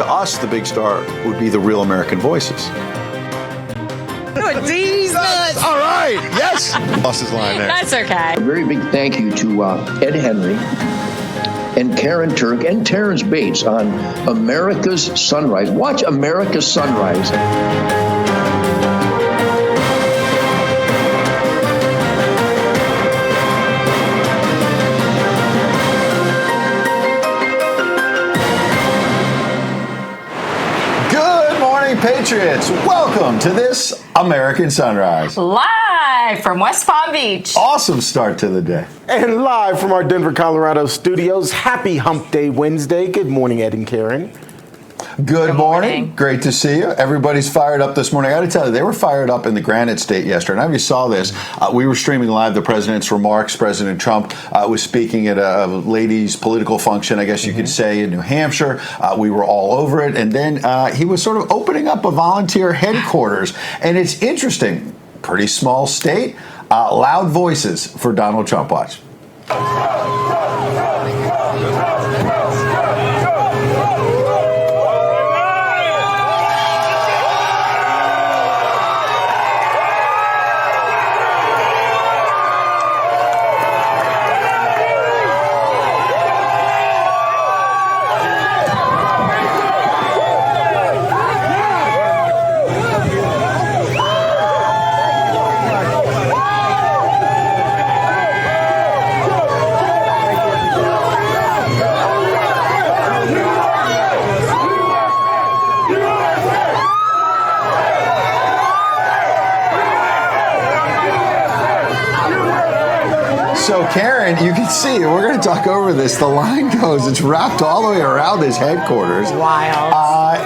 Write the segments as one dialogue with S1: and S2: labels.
S1: To us, the big star would be the real American voices.
S2: Jesus!
S1: All right, yes. Lost his line there.
S3: That's okay.
S4: A very big thank you to Ed Henry and Karyn Turk and Terrance Bates on America's Sunrise. Watch America's Sunrise.
S1: Patriots, welcome to this American Sunrise.
S3: Live from West Palm Beach.
S1: Awesome start to the day.
S2: And live from our Denver, Colorado studios, happy Hump Day Wednesday. Good morning, Ed and Karyn.
S1: Good morning. Great to see you. Everybody's fired up this morning. I got to tell you, they were fired up in the Granite State yesterday. And I know you saw this. We were streaming live the president's remarks. President Trump was speaking at a ladies' political function, I guess you could say, in New Hampshire. We were all over it. And then he was sort of opening up a volunteer headquarters. And it's interesting. Pretty small state. Loud voices for Donald Trump. Watch. So, Karyn, you can see, we're going to talk over this. The line goes, it's wrapped all the way around his headquarters.
S3: Wild.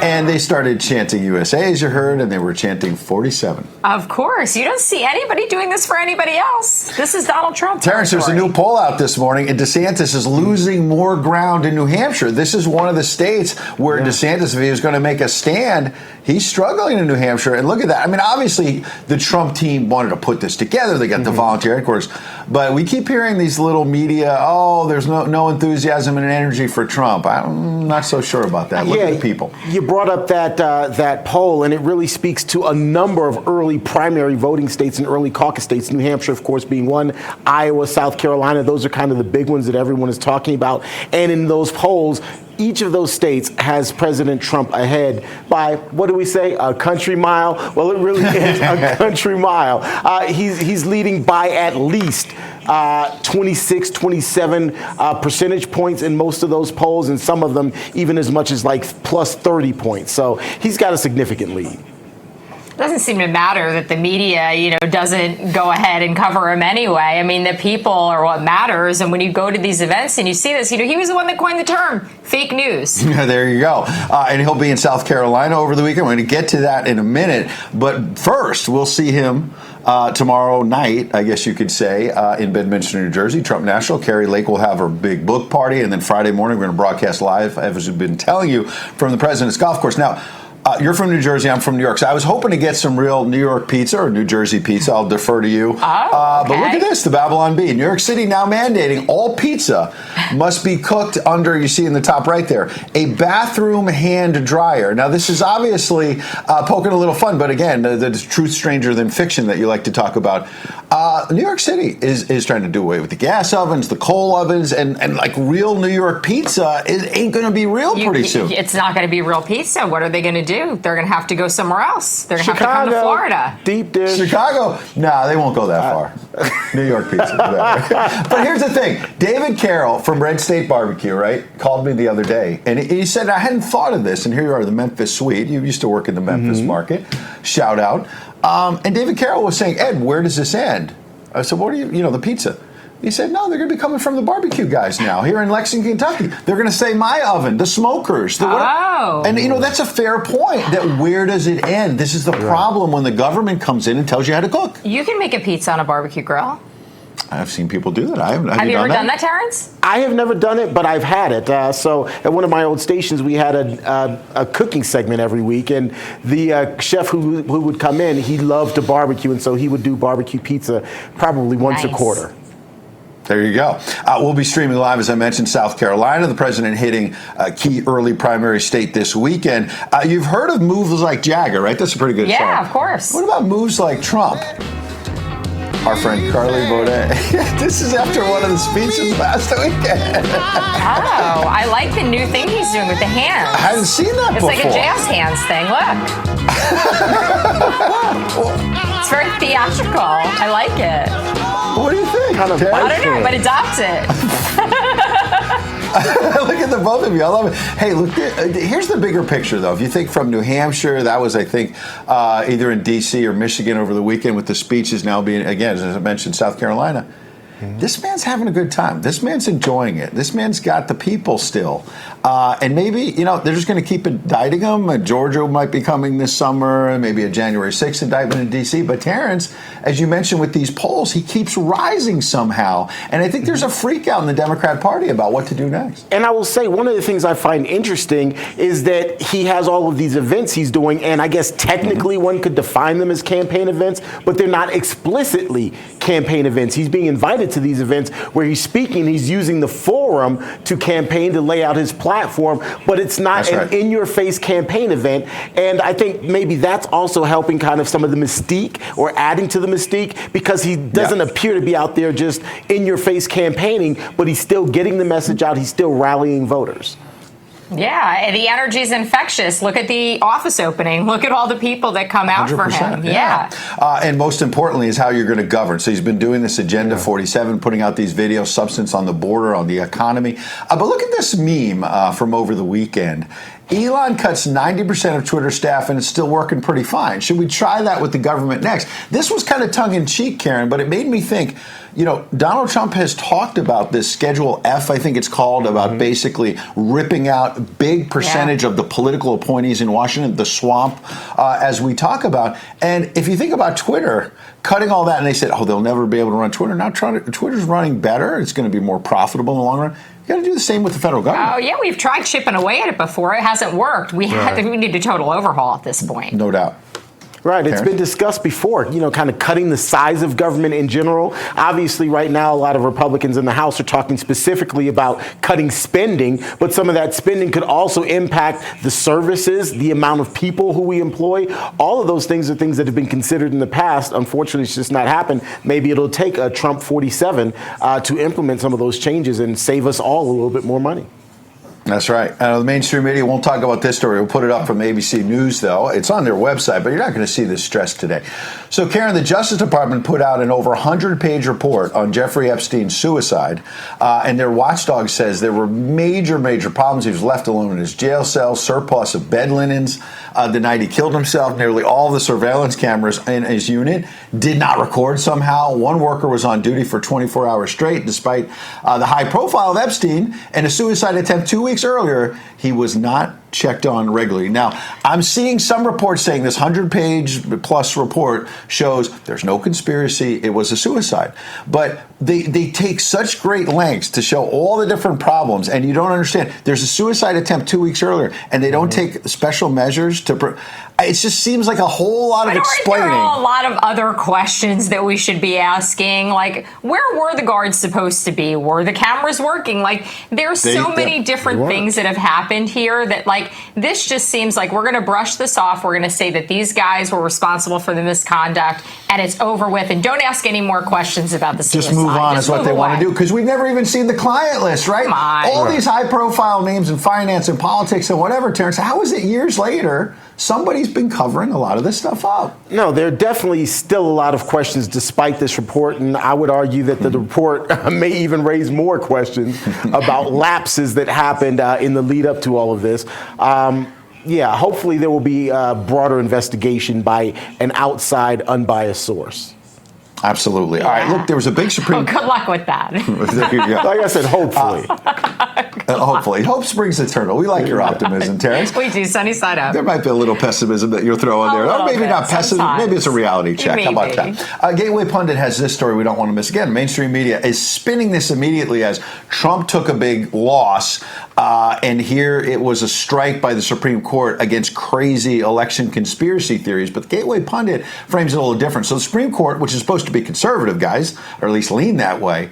S1: And they started chanting USA, as you heard, and they were chanting 47.
S3: Of course. You don't see anybody doing this for anybody else. This is Donald Trump.
S1: Terrance, there's a new poll out this morning, and DeSantis is losing more ground in New Hampshire. This is one of the states where DeSantis, if he was going to make a stand, he's struggling in New Hampshire. And look at that. I mean, obviously, the Trump team wanted to put this together. They got the volunteer headquarters. But we keep hearing these little media, there's no enthusiasm and energy for Trump. I'm not so sure about that. Look at the people.
S2: You brought up that poll, and it really speaks to a number of early primary voting states and early caucus states, New Hampshire, of course, being one, Iowa, South Carolina. Those are kind of the big ones that everyone is talking about. And in those polls, each of those states has President Trump ahead by, what do we say, a country mile? Well, it really is a country mile. He's leading by at least 26, 27 percentage points in most of those polls, and some of them even as much as like plus 30 points. So he's got a significant lead.
S3: It doesn't seem to matter that the media, doesn't go ahead and cover him anyway. I mean, the people are what matters. And when you go to these events and you see this, he was the one that coined the term fake news.
S1: There you go. And he'll be in South Carolina over the weekend. We're going to get to that in a minute. But first, we'll see him tomorrow night, I guess you could say, in Bedminster, New Jersey. Trump National. Carrie Lake will have her big book party. And then Friday morning, we're going to broadcast live, as we've been telling you, from the President's Golf Course. Now, you're from New Jersey. I'm from New York. So I was hoping to get some real New York pizza or New Jersey pizza. I'll defer to you. But look at this, the Babylon Bee. New York City now mandating all pizza must be cooked under, you see in the top right there, a bathroom hand dryer. Now, this is obviously poking a little fun, but again, the truth stranger than fiction that you like to talk about. New York City is trying to do away with the gas ovens, the coal ovens, and like real New York pizza ain't going to be real pretty soon.
S3: It's not going to be real pizza. What are they going to do? They're going to have to go somewhere else. They're going to have to come to Florida.
S2: Deep dish.
S1: Chicago? Nah, they won't go that far. New York pizza. But here's the thing. David Carroll from Red State Barbecue, right, called me the other day. And he said, I hadn't thought of this. And here you are, the Memphis Suite. You used to work in the Memphis market. Shout out. And David Carroll was saying, Ed, where does this end? I said, what do you the pizza. He said, no, they're going to be coming from the barbecue guys now here in Lexington, Kentucky. They're going to say my oven, the smokers. And, that's a fair point, that where does it end? This is the problem when the government comes in and tells you how to cook.
S3: You can make a pizza on a barbecue grill.
S1: I've seen people do that. Have
S3: you ever done that, Terrance?
S2: I have never done it, but I've had it. So at one of my old stations, we had a cooking segment every week, and the chef who would come in, he loved to barbecue, and so he would do barbecue pizza probably once a quarter.
S1: There you go. We'll be streaming live, as I mentioned, South Carolina, the president hitting a key early primary state this weekend. You've heard of moves like Jagger, right? That's a pretty good song.
S3: Yeah, of course.
S1: What about moves like Trump? Our friend Carly Baudet. This is after one of the speeches last weekend.
S3: Oh, I like the new thing he's doing with the hands.
S1: I hadn't seen that before.
S3: It's like a jazz hands thing. Look. It's very theatrical. I like it.
S1: What do you think?
S2: Kind of
S3: I don't know, but adopt it.
S1: Look at the both of you. I love it. Hey, look, here's the bigger picture, though. If you think from New Hampshire, that was, I think, either in D.C. or Michigan over the weekend with the speeches now being, again, as I mentioned, South Carolina. This man's having a good time. This man's enjoying it. This man's got the people still. And maybe, they're just going to keep indicting him. Georgia might be coming this summer, and maybe a January 6th indictment in D.C. But Terrance, as you mentioned with these polls, he keeps rising somehow. And I think there's a freak out in the Democrat Party about what to do next.
S2: And I will say, one of the things I find interesting is that he has all of these events he's doing, and I guess technically one could define them as campaign events, but they're not explicitly campaign events. He's being invited to these events where he's speaking, he's using the forum to campaign, to lay out his platform, but it's not an in-your-face campaign event. And I think maybe that's also helping kind of some of the mystique, or adding to the mystique, because he doesn't appear to be out there just in-your-face campaigning, but he's still getting the message out, he's still rallying voters.
S3: Yeah, the energy is infectious. Look at the office opening. Look at all the people that come out for him. Yeah.
S1: And most importantly is how you're going to govern. So he's been doing this Agenda 47, putting out these videos, substance on the border, on the economy. But look at this meme from over the weekend. Elon cuts 90% of Twitter staff, and it's still working pretty fine. Should we try that with the government next? This was kind of tongue-in-cheek, Karyn, but it made me think, Donald Trump has talked about this Schedule F, I think it's called, about basically ripping out a big percentage of the political appointees in Washington, the swamp, as we talk about. And if you think about Twitter, cutting all that, and they said, they'll never be able to run Twitter. Now Twitter's running better. It's going to be more profitable in the long run. You got to do the same with the federal government.
S3: Oh, yeah, we've tried chipping away at it before. It hasn't worked. We need a total overhaul at this point.
S1: No doubt.
S2: Right, it's been discussed before, kind of cutting the size of government in general. Obviously, right now, a lot of Republicans in the House are talking specifically about cutting spending, but some of that spending could also impact the services, the amount of people who we employ. All of those things are things that have been considered in the past. Unfortunately, it's just not happened. Maybe it'll take a Trump 47 to implement some of those changes and save us all a little bit more money.
S1: That's right. The mainstream media won't talk about this story. We'll put it up from ABC News, though. It's on their website, but you're not going to see this stress today. So, Karyn, the Justice Department put out an over 100-page report on Jeffrey Epstein's suicide, and their watchdog says there were major problems. He was left alone in his jail cell, surplus of bed linens the night he killed himself. Nearly all the surveillance cameras in his unit did not record somehow. One worker was on duty for 24 hours straight, despite the high profile of Epstein and a suicide attempt 2 weeks earlier. He was not checked on regularly. Now, I'm seeing some reports saying this 100-page plus report shows there's no conspiracy, it was a suicide. But they take such great lengths to show all the different problems, and you don't understand. There's a suicide attempt 2 weeks earlier, and they don't take special measures to... It just seems like a whole lot of explaining.
S3: There are a lot of other questions that we should be asking, like, where were the guards supposed to be? Were the cameras working? Like, there's so many different things that have happened here that, like, this just seems like we're going to brush this off. We're going to say that these guys were responsible for the misconduct, and it's over with, and don't ask any more questions about the suicide.
S1: Just move on is what they want to do, because we've never even seen the client list, right? All these high-profile names in finance and politics and whatever, Terrance, how is it years later somebody's been covering a lot of this stuff up?
S2: No, there are definitely still a lot of questions despite this report, and I would argue that the report may even raise more questions about lapses that happened in the lead up to all of this. Hopefully there will be a broader investigation by an outside, unbiased source.
S1: Absolutely. All right, look, there was a big Supreme...
S3: good luck with that.
S2: Like I said, hopefully.
S1: Hopefully. Hope springs eternal. We like your optimism, Terrance.
S3: We do, sunny side up.
S1: There might be a little pessimism that you're throwing there. Or maybe not pessimism.
S3: Sometimes.
S1: Maybe it's a reality check. How about that? Gateway Pundit has this story we don't want to miss. Again, mainstream media is spinning this immediately as Trump took a big loss And here it was a strike by the Supreme Court against crazy election conspiracy theories. But the Gateway Pundit frames it a little different. So the Supreme Court, which is supposed to be conservative, guys, or at least lean that way,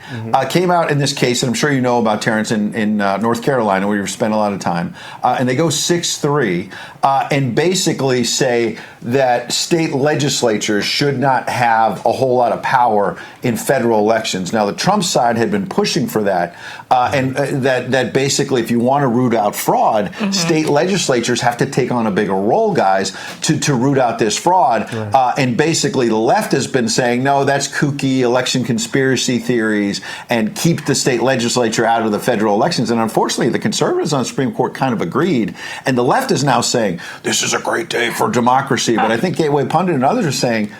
S1: came out in this case, and I'm sure you know about Terrance in North Carolina, where you've spent a lot of time, and they go 6-3 and basically say that state legislatures should not have a whole lot of power in federal elections. Now, the Trump side had been pushing for that, and that basically, if you want to root out fraud, state legislatures have to take on a bigger role, guys, to root out this fraud. Right. And basically, the left has been saying, no, that's kooky election conspiracy theories, and keep the state legislature out of the federal elections. And unfortunately, the conservatives on the Supreme Court kind of agreed. And the left is now saying, this is a great day for democracy. But I think Gateway Pundit and others are saying,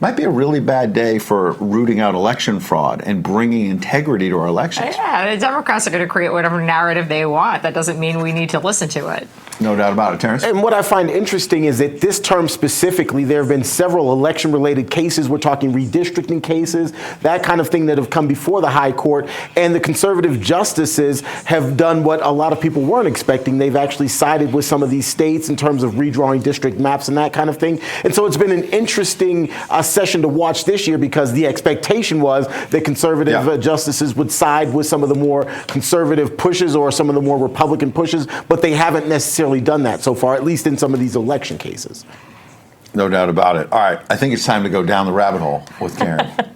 S1: might be a really bad day for rooting out election fraud and bringing integrity to our elections.
S3: Yeah, the Democrats are going to create whatever narrative they want. That doesn't mean we need to listen to it.
S1: No doubt about it, Terrance.
S2: And what I find interesting is that this term specifically, there have been several election-related cases. We're talking redistricting cases, that kind of thing that have come before the high court. And the conservative justices have done what a lot of people weren't expecting. They've actually sided with some of these states in terms of redrawing district maps and that kind of thing. And so it's been an interesting session to watch this year, because the expectation was that conservative justices would side with some of the more conservative pushes or some of the more Republican pushes, but they haven't necessarily done that so far, at least in some of these election cases.
S1: No doubt about it. All right, I think it's time to go down the rabbit hole with Karyn.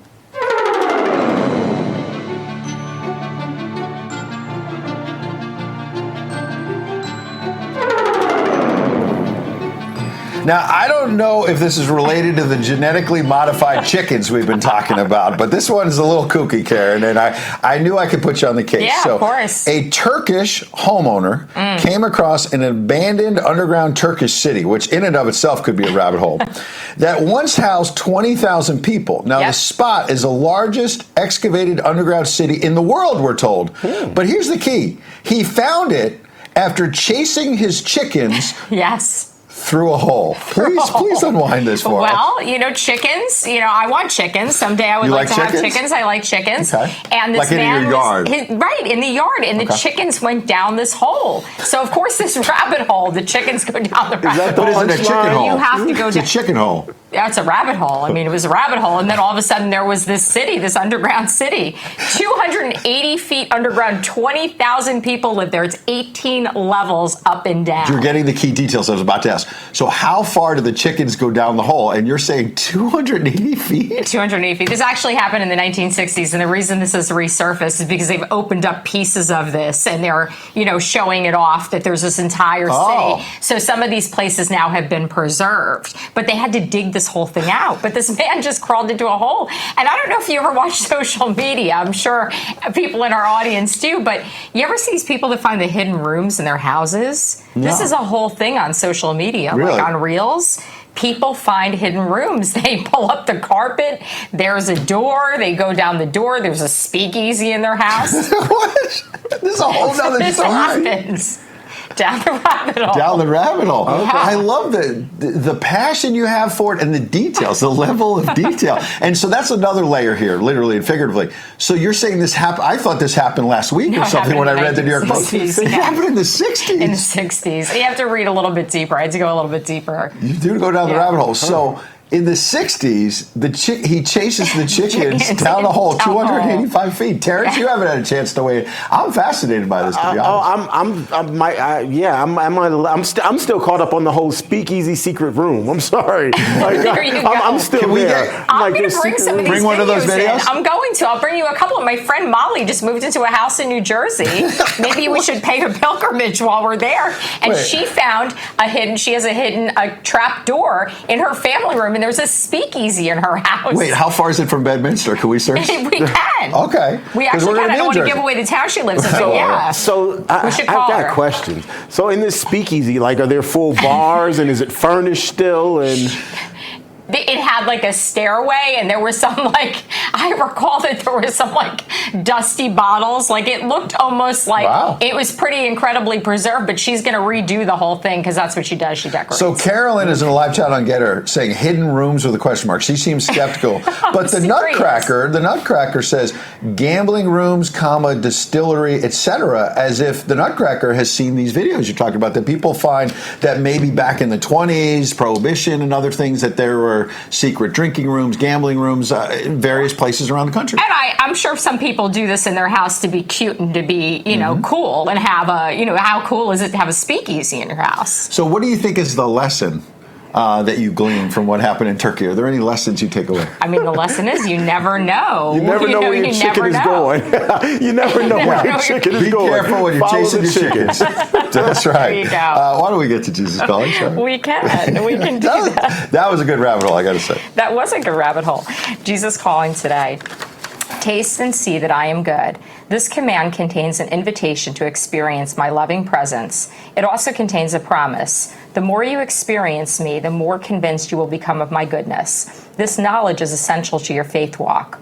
S1: Now, I don't know if this is related to the genetically modified chickens we've been talking about, but this one's a little kooky, Karyn, and I knew I could put you on the case.
S3: Yeah,
S1: so,
S3: of course.
S1: A Turkish homeowner came across an abandoned underground Turkish city, which in and of itself could be a rabbit hole, that once housed 20,000 people. Now, the spot is the largest excavated underground city in the world, we're told. But here's the key. He found it after chasing his chickens through a hole. Please unwind this for us.
S3: Well, chickens. I want chickens. Someday I would like to have chickens. I like chickens.
S1: Okay.
S3: And this
S1: like in
S3: man
S1: your yard.
S3: right, in the yard. And the chickens went down this hole. So, of course, this rabbit hole, the chickens go down the rabbit hole.
S1: What is it, a chicken hole?
S3: You have to go
S1: down. It's a chicken hole.
S3: Yeah, it's a rabbit hole. I mean, it was a rabbit hole. And then all of a sudden there was this city, this underground city. 280 feet underground, 20,000 people live there. It's 18 levels up and down.
S1: You're getting the key details I was about to ask. So how far do the chickens go down the hole? And you're saying 280 feet?
S3: 280 feet. This actually happened in the 1960s. And the reason this has resurfaced is because they've opened up pieces of this. And they're, showing it off that there's this entire city. So some of these places now have been preserved. But they had to dig this whole thing out. But this man just crawled into a hole. And I don't know if you ever watch social media. I'm sure people in our audience do. But you ever see these people that find the hidden rooms in their houses? No. This is a whole thing on social media,
S1: really?
S3: Like on Reels. People find hidden rooms. They pull up the carpet. There's a door. They go down the door. There's a speakeasy in their house.
S1: What? This is a whole other
S3: This happens. Down the rabbit hole.
S1: Down the rabbit hole.
S3: Yeah.
S1: I love the passion you have for it and the details, the level of detail. And so that's another layer here, literally and figuratively. So you're saying this happened, I thought this happened last week or something when I read the New York Post. It happened in the 60s.
S3: In the 60s. You have to read a little bit deeper. I had to go a little bit deeper.
S1: You do go down the rabbit hole. So in the 60s, he chases the chickens down the hole, 285 feet. Terrance, you haven't had a chance to weigh in. I'm fascinated by this, to be honest.
S2: I'm still caught up on the whole speakeasy secret room. I'm sorry. I'm still there.
S3: I'm going to bring some of these
S1: one of those videos.
S3: I'm going to. I'll bring you a couple. My friend Molly just moved into a house in New Jersey. Maybe we should pay a pilgrimage while we're there. And she found she has a hidden trap door in her family room. And there's a speakeasy in her house.
S1: Wait, how far is it from Bedminster? Can we search?
S3: We can.
S1: Okay.
S3: We actually can. I don't want to give away the town she lives in, but
S2: So I've
S3: call
S2: got
S3: her.
S2: questions. So in this speakeasy, are there full bars and is it furnished still? And
S3: it had like a stairway, and there were some I recall that there was some like dusty bottles. Like it looked almost like it was pretty incredibly preserved, but she's going to redo the whole thing because that's what she does. She decorates.
S1: So Carolyn is in a live chat on Getter saying hidden rooms with a question mark. She seems skeptical. But the Nutcracker says gambling rooms, comma, distillery, etc., as if the Nutcracker has seen these videos you're talking about, that people find that maybe back in the 20s, Prohibition and other things, that there were secret drinking rooms, gambling rooms in various places around the country.
S3: And I'm sure some people do this in their house to be cute and to be, cool and have how cool is it to have a speakeasy in your house?
S1: So what do you think is the lesson that you glean from what happened in Turkey? Are there any lessons you take away?
S3: I mean, the lesson is you never know.
S2: You never know where your chicken is going. You never know where your chicken is going.
S1: Be careful when you're chasing your chickens. That's right.
S3: There you go.
S1: Why don't we get to Jesus Calling? Sure.
S3: We can. We can do that.
S1: That was a good rabbit hole, I got to say.
S3: That was a good rabbit hole. Jesus Calling today. Taste and see that I am good. This command contains an invitation to experience my loving presence. It also contains a promise. The more you experience me, the more convinced you will become of my goodness. This knowledge is essential to your faith walk.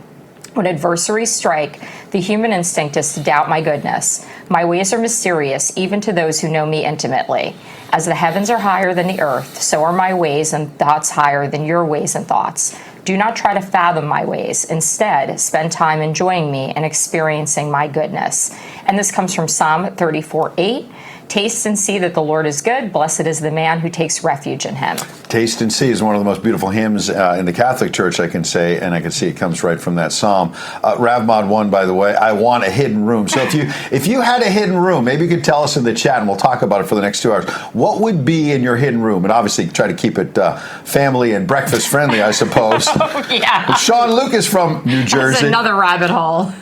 S3: When adversaries strike, the human instinct is to doubt my goodness. My ways are mysterious, even to those who know me intimately. As the heavens are higher than the earth, so are my ways and thoughts higher than your ways and thoughts. Do not try to fathom my ways. Instead, spend time enjoying me and experiencing my goodness. And this comes from Psalm 34:8. Taste and see that the Lord is good. Blessed is the man who takes refuge in him. Taste
S1: and see is one of the most beautiful hymns in the Catholic Church, I can say, and I can see it comes right from that psalm. Ravmod 1, by the way, I want a hidden room. So if you had a hidden room, maybe you could tell us in the chat, and we'll talk about it for the next 2 hours. What would be in your hidden room? And obviously try to keep it family and breakfast friendly, I suppose.
S3: Oh, yeah.
S1: Sean Lucas from New Jersey.
S3: That's another rabbit hole.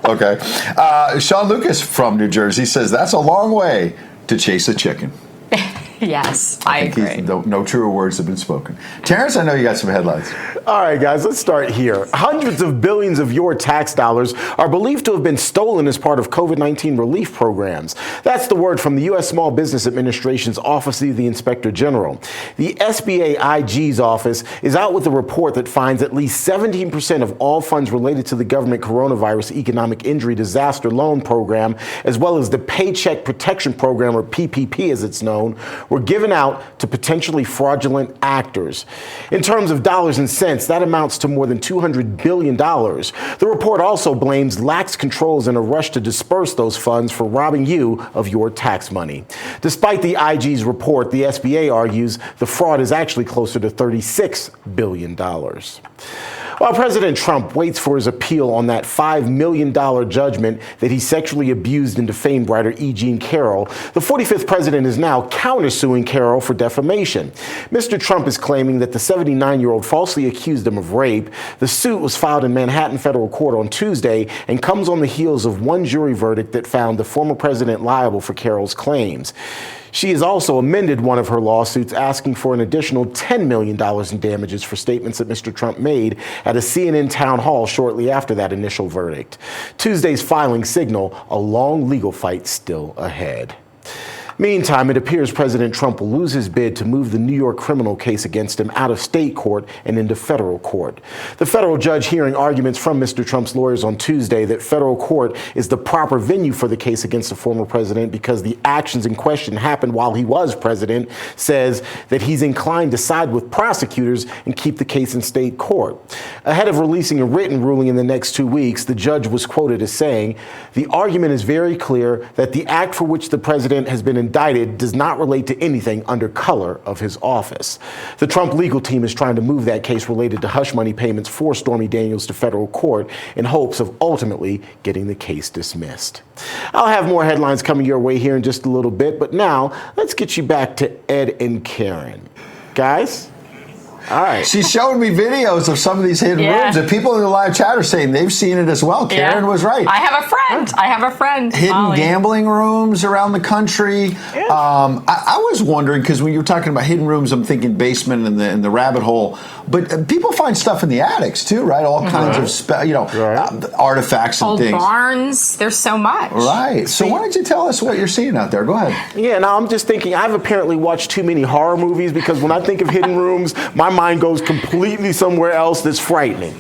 S1: Okay. Sean Lucas from New Jersey says that's a long way to chase a chicken.
S3: Yes, I agree.
S1: No truer words have been spoken. Terrance, I know you got some headlines.
S2: All right, guys, let's start here. Hundreds of billions of your tax dollars are believed to have been stolen as part of COVID-19 relief programs. That's the word from the U.S. Small Business Administration's Office of the Inspector General. The SBA IG's office is out with a report that finds at least 17% of all funds related to the government coronavirus economic injury disaster loan program, as well as the Paycheck Protection Program, or PPP as it's known, were given out to potentially fraudulent actors. In terms of dollars and cents, that amounts to more than $200 billion. The report also blames lax controls in a rush to disperse those funds for robbing you of your tax money. Despite the IG's report, the SBA argues the fraud is actually closer to $36 billion. While President Trump waits for his appeal on that $5 million judgment that he sexually abused and defamed writer E. Jean Carroll, the 45th president is now countersuing Carroll for defamation. Mr. Trump is claiming that the 79-year-old falsely accused him of rape. The suit was filed in Manhattan federal court on Tuesday and comes on the heels of one jury verdict that found the former president liable for Carroll's claims. She has also amended one of her lawsuits, asking for an additional $10 million in damages for statements that Mr. Trump made at a CNN town hall shortly after that initial verdict. Tuesday's filing signal a long legal fight still ahead. Meantime, it appears President Trump will lose his bid to move the New York criminal case against him out of state court and into federal court. The federal judge hearing arguments from Mr. Trump's lawyers on Tuesday that federal court is the proper venue for the case against the former president because the actions in question happened while he was president, says that he's inclined to side with prosecutors and keep the case in state court. Ahead of releasing a written ruling in the next 2 weeks, the judge was quoted as saying, "The argument is very clear that the act for which the president has been indicted does not relate to anything under color of his office." The Trump legal team is trying to move that case related to hush money payments for Stormy Daniels to federal court in hopes of ultimately getting the case dismissed. I'll have more headlines coming your way here in just a little bit, but now let's get you back to Ed and Karyn. Guys? All right.
S1: She showed me videos of some of these hidden rooms, and people in the live chat are saying they've seen it as well. Karyn was right.
S3: I have a friend.
S1: Hidden
S3: Molly.
S1: gambling rooms around the country.
S3: Yeah.
S1: I was wondering, because when you were talking about hidden rooms, I'm thinking basement and the rabbit hole. But people find stuff in the attics too, right? All kinds of artifacts and
S3: old
S1: things.
S3: barns. There's so much.
S1: Right. So why don't you tell us what you're seeing out there? Go ahead.
S2: Yeah, now I'm just thinking, I've apparently watched too many horror movies because when I think of hidden rooms, my mind goes completely somewhere else that's frightening.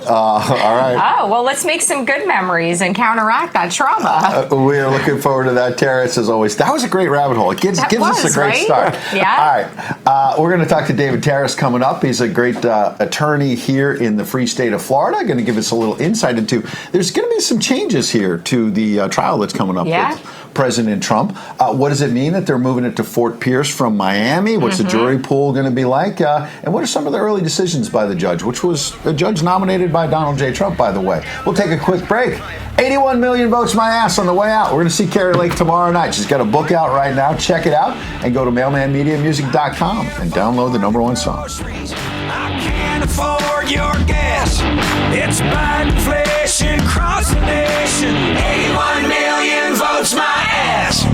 S1: All right.
S3: Oh, well, let's make some good memories and counteract that trauma.
S1: We are looking forward to that, Terrance, as always. That was a great rabbit hole. It gives us a great start.
S3: Yeah.
S1: All right. We're going to talk to David Terrace coming up. He's a great attorney here in the free state of Florida. Going to give us a little insight into, there's going to be some changes here to the trial that's coming up with President Trump. What does it mean that they're moving it to Fort Pierce from Miami? What's the jury pool going to be like? And what are some of the early decisions by the judge, which was a judge nominated by Donald J. Trump, by the way. We'll take a quick break. 81 million votes my ass on the way out. We're going to see Kari Lake tomorrow night. She's got a book out right now. Check it out and go to mailmanmediamusic.com and download the #1 song.
S5: I can't afford your gas. It's bad inflation across the nation. 81 million votes my ass.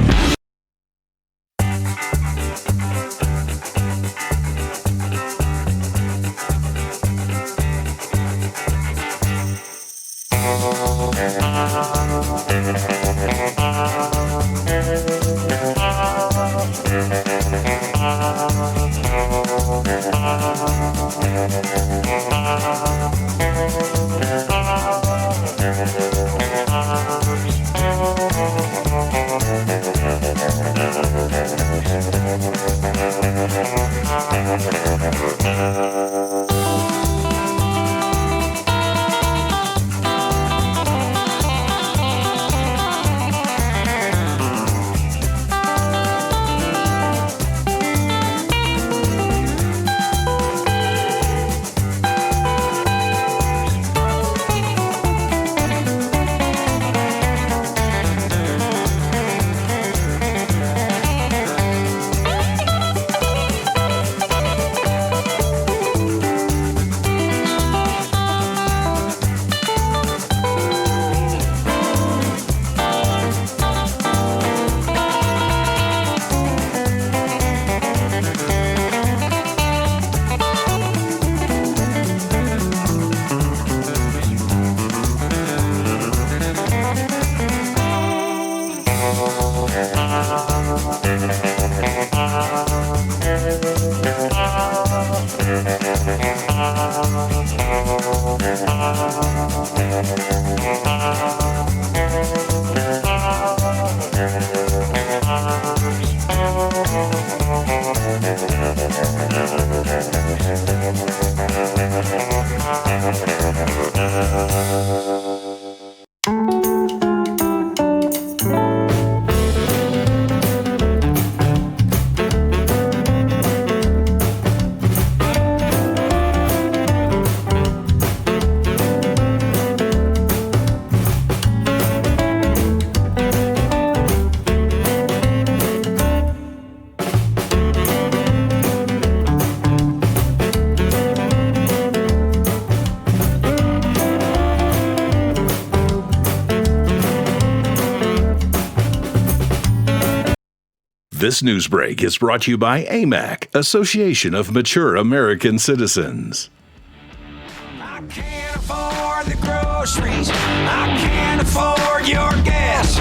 S6: This news break is brought to you by AMAC, Association of Mature American Citizens.
S5: I can't afford the groceries. I can't afford your gas.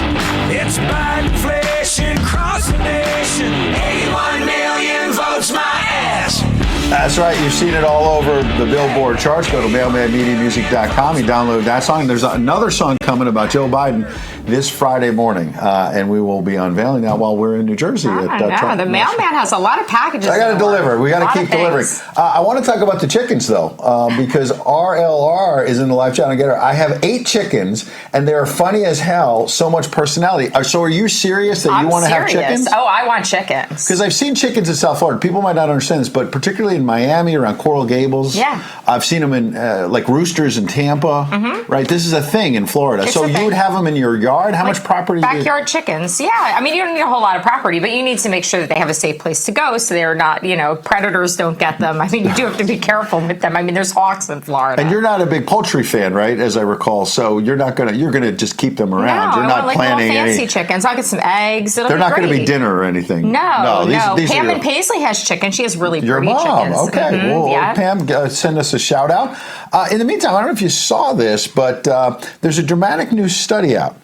S5: It's bad inflation across the nation. 81 million votes my ass.
S1: That's right. You've seen it all over the Billboard charts. Go to mailmanmediamusic.com. You download that song. There's another song coming about Joe Biden this Friday morning, and we will be unveiling that while we're in New Jersey.
S3: The mailman has a lot of packages.
S1: I got to deliver. We got to keep delivering. I want to talk about the chickens, though, because RLR is in the live chat. I get her. I have 8 chickens, and they are funny as hell. So much personality. So are you serious that you want to have chickens?
S3: Oh, I want chickens.
S1: Because I've seen chickens in South Florida. People might not understand this, but particularly in Miami, around Coral Gables.
S3: Yeah.
S1: I've seen them in like roosters in Tampa. Mm-hmm. Right. This is a thing in Florida. So you would have them in your yard? How much property?
S3: Backyard chickens. Yeah. I mean, you don't need a whole lot of property, but you need to make sure that they have a safe place to go so they're not, predators don't get them. I mean, you do have to be careful with them. I mean, there's hawks in Florida.
S1: And you're not a big poultry fan, right? As I recall. So you're going to just keep them around.
S3: No,
S1: you're not
S3: I want
S1: planning
S3: little fancy chickens. I'll get some eggs.
S1: They're not going to be dinner or anything.
S3: No.
S1: These
S3: Pam and Paisley has chicken. She has really
S1: your
S3: pretty
S1: mom.
S3: chickens.
S1: Okay.
S3: Mm-hmm.
S1: Well,
S3: yeah.
S1: Pam, send us a shout out. In the meantime, I don't know if you saw this, but there's a dramatic new study out.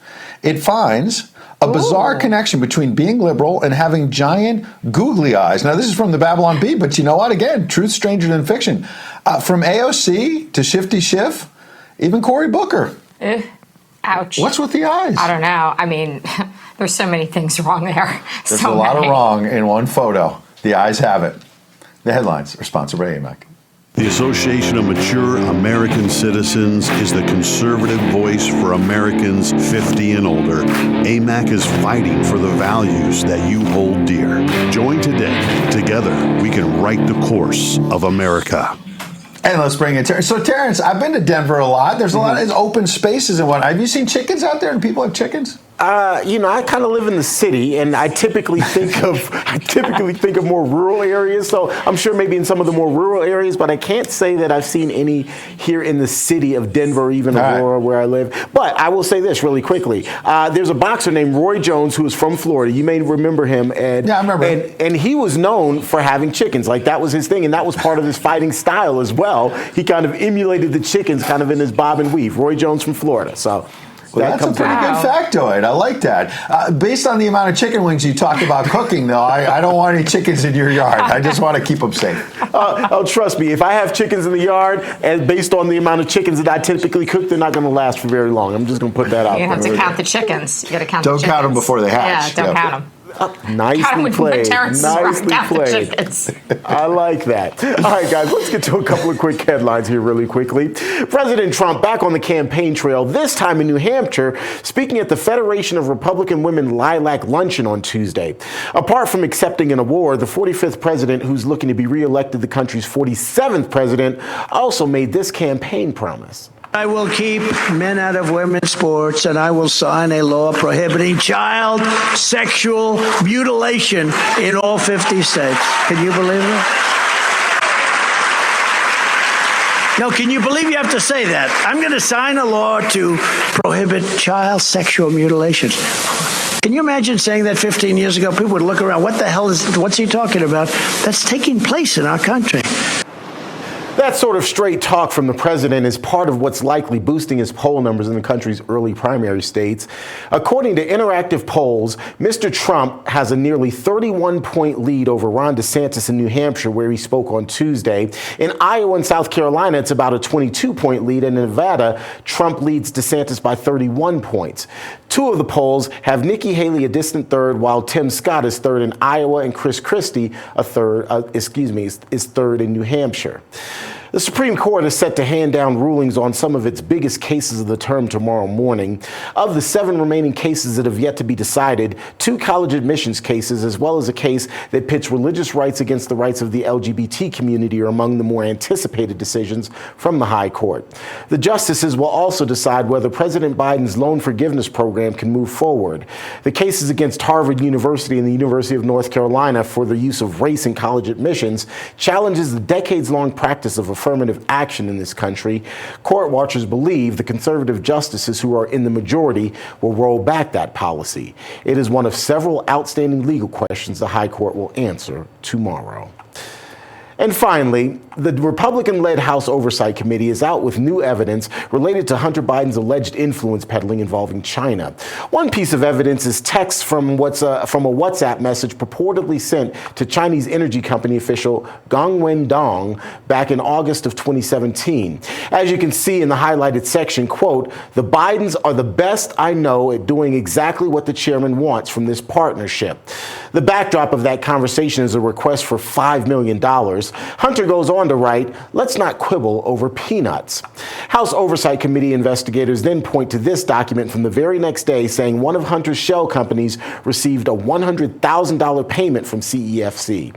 S1: It finds a bizarre connection between being liberal and having giant googly eyes. Now, this is from the Babylon Bee, but you know what? Again, truth stranger than fiction. From AOC to Shifty Schiff, Even Cory Booker.
S3: Ouch.
S1: What's with the eyes?
S3: I don't know. I mean, there's so many things wrong there.
S1: There's a lot of wrong in one photo. The eyes have it. The headlines are sponsored by AMAC.
S7: The Association of Mature American Citizens is the conservative voice for Americans 50 and older. AMAC is fighting for the values that you hold dear. Join today. Together, we can write the course of America.
S1: And let's bring in Terrance. So, Terrance, I've been to Denver a lot. There's a lot of open spaces and whatnot. Have you seen chickens out there? Do people have chickens?
S2: I kind of live in the city, and I typically think of more rural areas. So I'm sure maybe in some of the more rural areas, but I can't say that I've seen any here in the city of Denver or even Aurora, where I live. But I will say this really quickly: there's a boxer named Roy Jones who is from Florida. You may remember him, Ed.
S1: Yeah, I remember.
S2: And he was known for having chickens. Like that was his thing, and that was part of his fighting style as well. He kind of emulated the chickens, kind of in his bob and weave. Roy Jones from Florida. So.
S1: Well, that's a pretty good factoid. I like that. Based on the amount of chicken wings you talked about cooking, though, I don't want any chickens in your yard. I just want to keep them safe.
S2: Trust me, if I have chickens in the yard, and based on the amount of chickens that I typically cook, they're not going to last for very long. I'm just going to put that out.
S3: You have to count the chickens. You got to count
S1: the
S3: chickens.
S1: Don't count them before they hatch.
S3: Yeah, don't count them.
S2: Nicely played. Nicely played. I like that. All right, guys, let's get to a couple of quick headlines here really quickly. President Trump back on the campaign trail, this time in New Hampshire, speaking at the Federation of Republican Women Lilac Luncheon on Tuesday. Apart from accepting an award, the 45th president, who's looking to be reelected the country's 47th president, also made this campaign promise.
S8: I will keep men out of women's sports, and I will sign a law prohibiting child sexual mutilation in all 50 states. Can you believe that? No, can you believe you have to say that? I'm going to sign a law to prohibit child sexual mutilations. Can you imagine saying that 15 years ago? People would look around. What's he talking about? That's taking place in our country.
S2: That sort of straight talk from the president is part of what's likely boosting his poll numbers in the country's early primary states. According to interactive polls, Mr. Trump has a nearly 31-point lead over Ron DeSantis in New Hampshire, where he spoke on Tuesday. In Iowa and South Carolina, it's about a 22-point lead. And in Nevada, Trump leads DeSantis by 31 points. Two of the polls have Nikki Haley a distant third, while Tim Scott is third in Iowa and Chris Christie is third in New Hampshire. The Supreme Court is set to hand down rulings on some of its biggest cases of the term tomorrow morning. Of the 7 remaining cases that have yet to be decided, 2 college admissions cases, as well as a case that pits religious rights against the rights of the LGBT community, are among the more anticipated decisions from the High Court. The justices will also decide whether President Biden's loan forgiveness program can move forward. The cases against Harvard University and the University of North Carolina for the use of race in college admissions challenges the decades-long practice of affirmative action in this country. Court watchers believe the conservative justices who are in the majority will roll back that policy. It is one of several outstanding legal questions the High Court will answer tomorrow. And finally, the Republican-led House Oversight Committee is out with new evidence related to Hunter Biden's alleged influence peddling involving China. One piece of evidence is text from a WhatsApp message purportedly sent to Chinese energy company official Gong Wendong back in August of 2017. As you can see in the highlighted section, quote, "The Bidens are the best I know at doing exactly what the chairman wants from this partnership." The backdrop of that conversation is a request for $5 million. Hunter goes on to write, "Let's not quibble over peanuts." House Oversight Committee investigators then point to this document from the very next day saying one of Hunter's shell companies received a $100,000 payment from CEFC.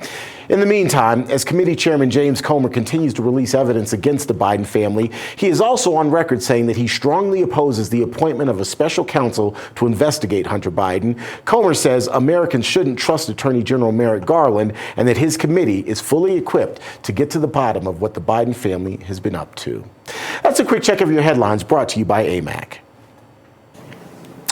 S2: In the meantime, as committee chairman James Comer continues to release evidence against the Biden family, he is also on record saying that he strongly opposes the appointment of a special counsel to investigate Hunter Biden. Comer says Americans shouldn't trust Attorney General Merrick Garland and that his committee is fully equipped to get to the bottom of what the Biden family has been up to. That's a quick check of your headlines brought to you by AMAC.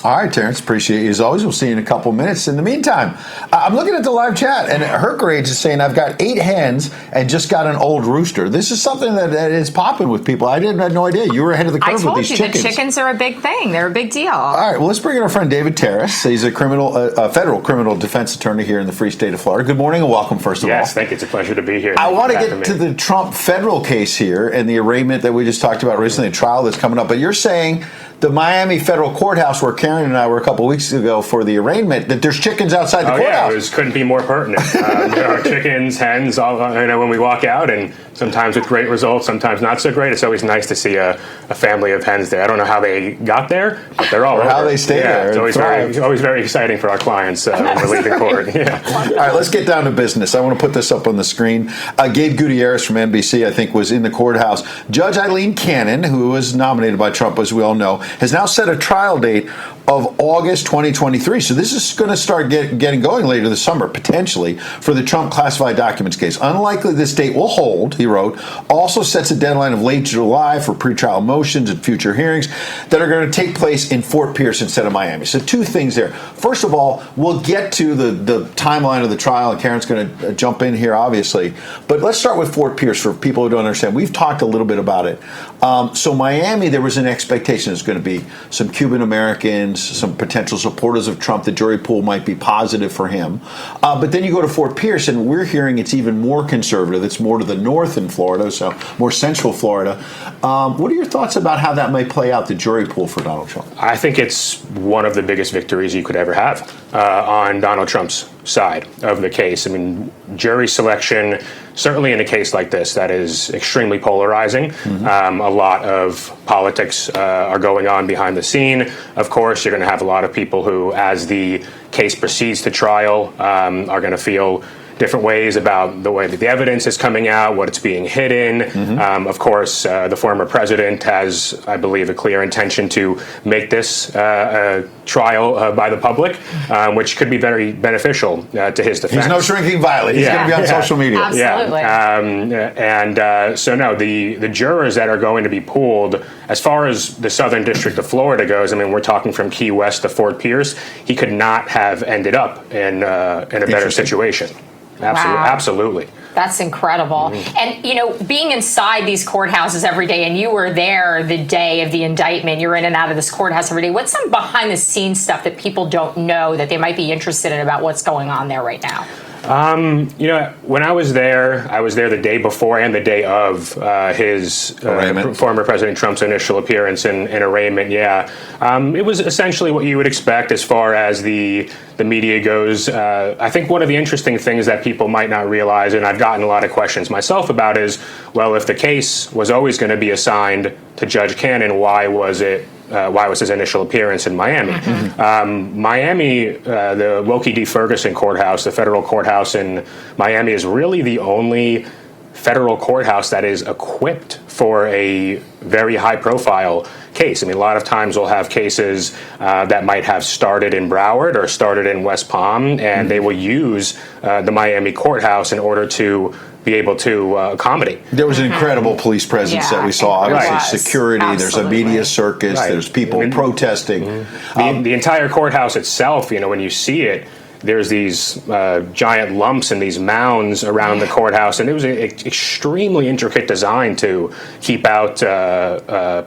S1: All right, Terrance, appreciate you as always. We'll see you in a couple minutes. In the meantime, I'm looking at the live chat, and Herkerage is saying, I've got 8 hens and just got an old rooster. This is something that is popping with people. I had no idea. You were ahead of the curve with these chickens.
S3: I told you, the chickens are a big thing. They're a big deal.
S1: All right, well, let's bring in our friend David Terrace. He's a federal criminal defense attorney here in the free state of Florida. Good morning and welcome, first of all.
S9: Yes, thank you. It's a pleasure to be here.
S1: I want to get to the Trump federal case here and the arraignment that we just talked about recently, a trial that's coming up. But you're saying the Miami federal courthouse, where Karyn and I were a couple of weeks ago for the arraignment, that there's chickens outside the courthouse.
S9: Yeah, it couldn't be more pertinent. There are chickens, hens, all, when we walk out, and sometimes with great results, sometimes not so great. It's always nice to see a family of hens there. I don't know how they got there, but they're all over.
S1: How they stay there.
S9: It's always very exciting for our clients when we're leaving court. Yeah.
S1: All right, let's get down to business. I want to put this up on the screen. Gabe Gutierrez from NBC, I think, was in the courthouse. Judge Eileen Cannon, who was nominated by Trump, as we all know, has now set a trial date of August 2023. So this is going to start getting going later this summer, potentially, for the Trump classified documents case. Unlikely this date will hold, he wrote. Also sets a deadline of late July for pretrial motions and future hearings that are going to take place in Fort Pierce instead of Miami. So 2 things there. First of all, we'll get to the timeline of the trial, and Karen's going to jump in here, obviously. But let's start with Fort Pierce for people who don't understand. We've talked a little bit about it. So Miami, there was an expectation there's going to be some Cuban Americans, some potential supporters of Trump. The jury pool might be positive for him. But then you go to Fort Pierce, and we're hearing it's even more conservative. It's more to the north in Florida, so more central Florida. What are your thoughts about how that might play out, the jury pool for Donald Trump?
S9: I think it's one of the biggest victories you could ever have on Donald Trump's side of the case. I mean, jury selection, certainly in a case like this that is extremely polarizing. A lot of politics are going on behind the scene. Of course, you're going to have a lot of people who, as the case proceeds to trial, are going to feel different ways about the way that the evidence is coming out, what it's being hidden. Of course, the former president has, I believe, a clear intention to make this a trial by the public, which could be very beneficial to his defense.
S1: He's no shrinking violet. He's going to be on social media.
S3: Absolutely.
S9: So no, the jurors that are going to be pooled, as far as the Southern District of Florida goes, I mean, we're talking from Key West to Fort Pierce. He could not have ended up in a better situation. Absolutely.
S3: That's incredible. And, being inside these courthouses every day, and you were there the day of the indictment, you're in and out of this courthouse every day. What's some behind the scenes stuff that people don't know that they might be interested in about what's going on there right now?
S9: When I was there the day before and the day of his former President Trump's initial appearance in arraignment. It was essentially what you would expect as far as the media goes. I think one of the interesting things that people might not realize, and I've gotten a lot of questions myself about, is, well, if the case was always going to be assigned to Judge Cannon, why was his initial appearance in Miami? Miami, the Wilkie D. Ferguson courthouse, the federal courthouse in Miami, is really the only federal courthouse that is equipped for a very high-profile case. I mean, a lot of times we'll have cases that might have started in Broward or started in West Palm, and they will use the Miami courthouse in order to be able to accommodate.
S1: There was an incredible police presence that we saw. Obviously, security.
S3: Absolutely.
S1: There's a media circus. There's people protesting.
S9: The entire courthouse itself, when you see it, there's these giant lumps and these mounds around the courthouse, and it was an extremely intricate design to keep out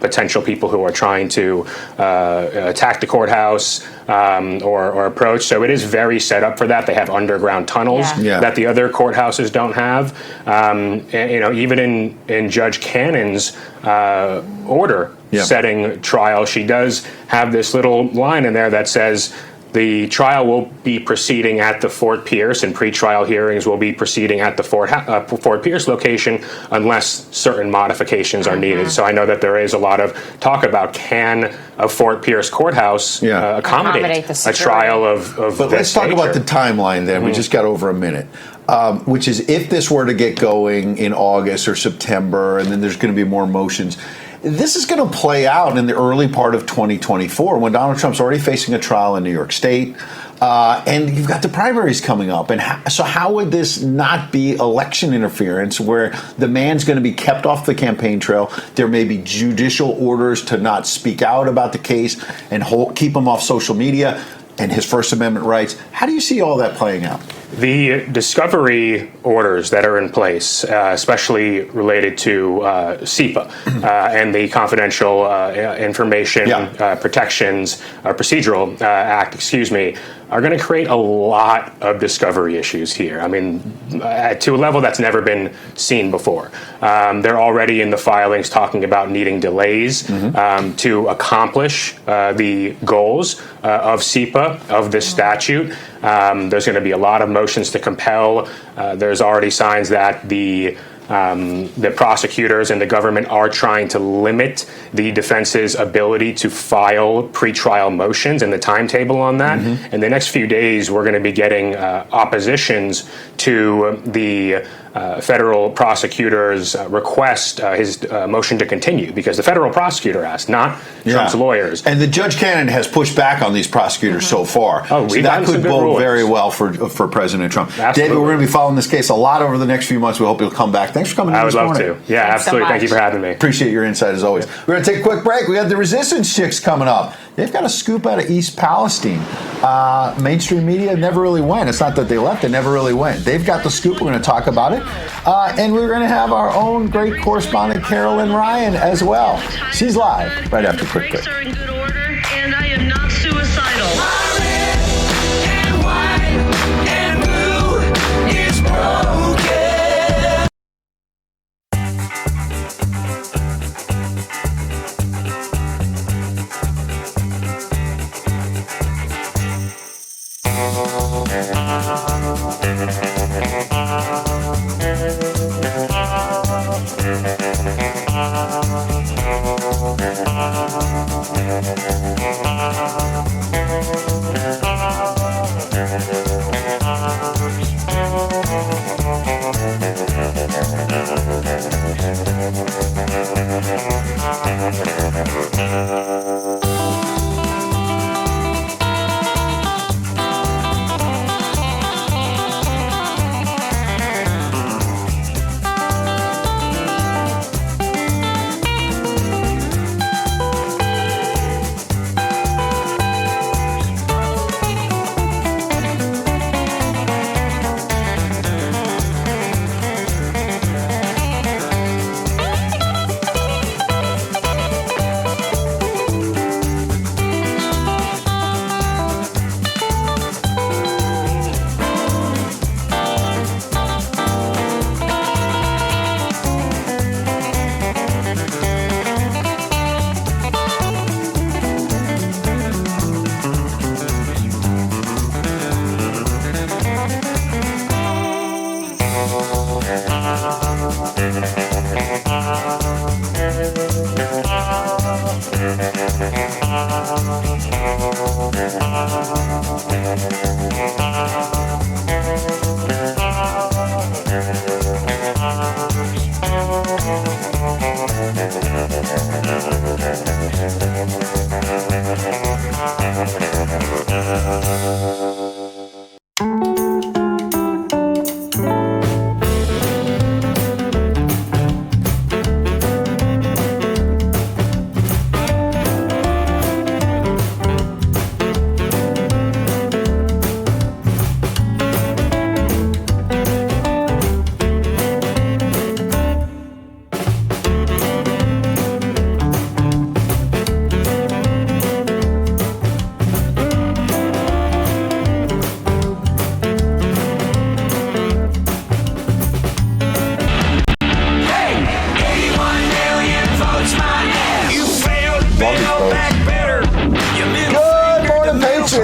S9: potential people who are trying to attack the courthouse or approach. So it is very set up for that. They have underground tunnels that the other courthouses don't have. Even in Judge Cannon's order setting trial, she does have this little line in there that says, the trial will be proceeding at the Fort Pierce, and pretrial hearings will be proceeding at the Fort Pierce location unless certain modifications are needed. So I know that there is a lot of talk about, can a Fort Pierce courthouse accommodate a trial of
S1: But let's talk about the timeline then. We just got over a minute. Which is, if this were to get going in August or September, and then there's going to be more motions, this is going to play out in the early part of 2024 when Donald Trump's already facing a trial in New York State. And you've got the primaries coming up. And so how would this not be election interference where the man's going to be kept off the campaign trail? There may be judicial orders to not speak out about the case and keep him off social media and his First Amendment rights. How do you see all that playing out?
S9: The discovery orders that are in place, especially related to CIPA and the Confidential Information Protections Procedural Act, are going to create a lot of discovery issues here. I mean, to a level that's never been seen before. They're already in the filings talking about needing delays to accomplish the goals of CIPA, of this statute. There's going to be a lot of motions to compel. There's already signs that the prosecutors and the government are trying to limit the defense's ability to file pretrial motions and the timetable on that. In the next few days, we're going to be getting oppositions to the federal prosecutor's request, his motion to continue, because the federal prosecutor asked, not Trump's lawyers.
S1: And the Judge Cannon has pushed back on these prosecutors so far. So that could bode very well for President Trump.
S9: Absolutely.
S1: David, we're going to be following this case a lot over the next few months. We hope you'll come back. Thanks for coming in this morning.
S9: I would love to. Yeah, absolutely. Thank you for having me.
S1: Appreciate your insight as always. We're going to take a quick break. We got the Resistance Chicks coming up. They've got a scoop out of East Palestine. Mainstream media never really went. It's not that they left. They never really went. They've got the scoop. We're going to talk about it. And we're going to have our own great correspondent, Carolyn Ryan, as well. She's live right after a quick break.
S10: Are in good order, and I am not suicidal.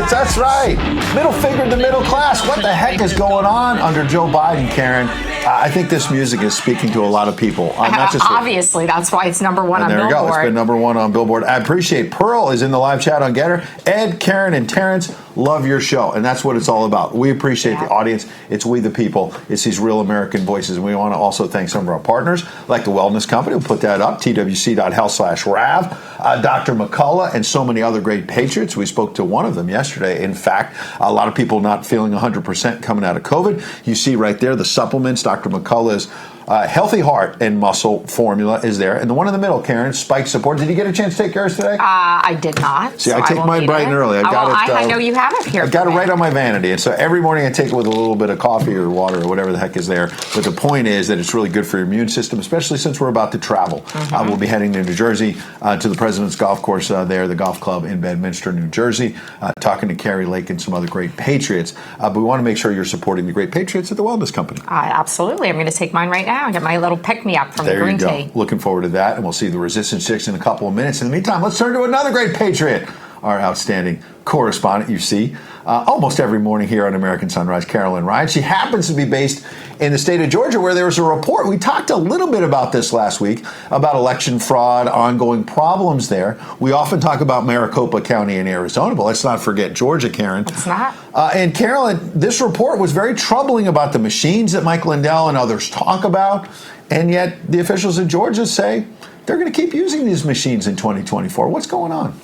S1: That's right. Middle finger to middle class. What the heck is going on under Joe Biden, Karen? I think this music is speaking to a lot of people. Not just
S3: obviously, that's why it's number one on Billboard.
S1: There we go. It's been number one on Billboard. I appreciate Pearl is in the live chat on Getter. Ed, Karen, and Terrance, love your show, and that's what it's all about. We appreciate the audience. It's we the people. It's these real American voices, and we want to also thank some of our partners, like the Wellness Company. We'll put that up, twc.health/RAV, Dr. McCullough, and so many other great patriots. We spoke to one of them yesterday. In fact, a lot of people not feeling 100% coming out of COVID. You see right there the supplements. Dr. McCullough's Healthy Heart and Muscle formula is there. And the one in the middle, Karyn, Spike Support. Did you get a chance to take yours today?
S3: I did not.
S1: See, I take mine bright and early.
S3: I know you have it here.
S1: I got it right on my vanity. And so every morning I take it with a little bit of coffee or water or whatever the heck is there. But the point is that it's really good for your immune system, especially since we're about to travel. We'll be heading to New Jersey to the President's Golf Course there, the golf club in Bedminster, New Jersey, talking to Carrie Lake and some other great patriots. But we want to make sure you're supporting the great patriots at the Wellness Company.
S3: Absolutely. I'm going to take mine right now and get my little pick-me-up from the green tea.
S1: There you go. Looking forward to that, and we'll see the Resistance Chicks in a couple of minutes. In the meantime, let's turn to another great patriot, our outstanding correspondent, you see, almost every morning here on American Sunrise, Carolyn Ryan. She happens to be based in the state of Georgia, where there was a report. We talked a little bit about this last week, about election fraud, ongoing problems there. We often talk about Maricopa County in Arizona, but let's not forget Georgia, Karyn.
S3: It's not.
S1: And Carolyn, this report was very troubling about the machines that Mike Lindell and others talk about, and yet the officials in Georgia say they're going to keep using these machines in 2024. What's going on?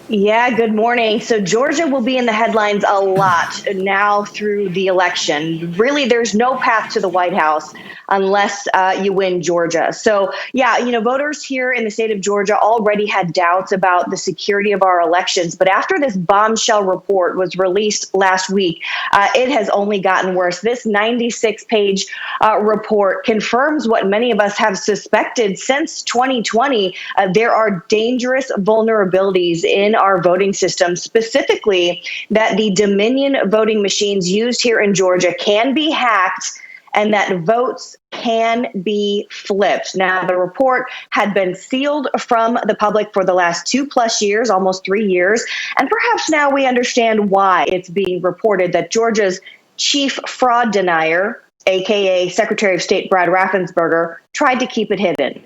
S11: Yeah, good morning. So Georgia will be in the headlines a lot now through the election. Really, there's no path to the White House unless you win Georgia. So, yeah, voters here in the state of Georgia already had doubts about the security of our elections. But after this bombshell report was released last week, it has only gotten worse. This 96-page report confirms what many of us have suspected since 2020. There are dangerous vulnerabilities in our voting system, specifically that the Dominion voting machines used here in Georgia can be hacked and that votes can be flipped. Now, the report had been sealed from the public for the last 2+ years, almost 3 years, and perhaps now we understand why it's being reported that Georgia's chief fraud denier, aka Secretary of State Brad Raffensperger, tried to keep it hidden.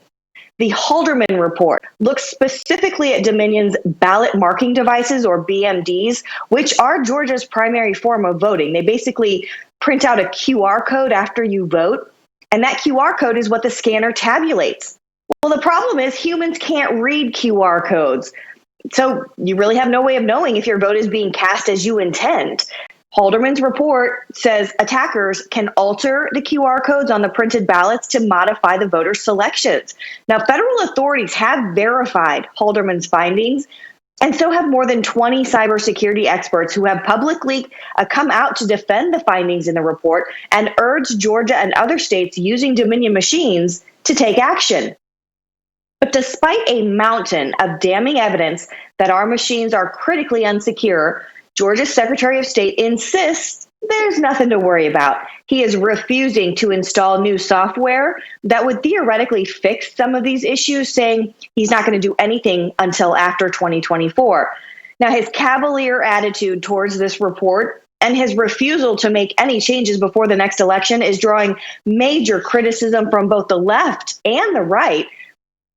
S11: The Halderman report looks specifically at Dominion's ballot marking devices, or BMDs, which are Georgia's primary form of voting. They basically print out a QR code after you vote, and that QR code is what the scanner tabulates. Well, the problem is humans can't read QR codes, so you really have no way of knowing if your vote is being cast as you intend. Halderman's report says attackers can alter the QR codes on the printed ballots to modify the voter selections. Now, federal authorities have verified Halderman's findings, and so have more than 20 cybersecurity experts who have publicly come out to defend the findings in the report and urge Georgia and other states using Dominion machines to take action. But despite a mountain of damning evidence that our machines are critically unsecure, Georgia's Secretary of State insists there's nothing to worry about. He is refusing to install new software that would theoretically fix some of these issues, saying he's not going to do anything until after 2024. Now, his cavalier attitude towards this report and his refusal to make any changes before the next election is drawing major criticism from both the left and the right.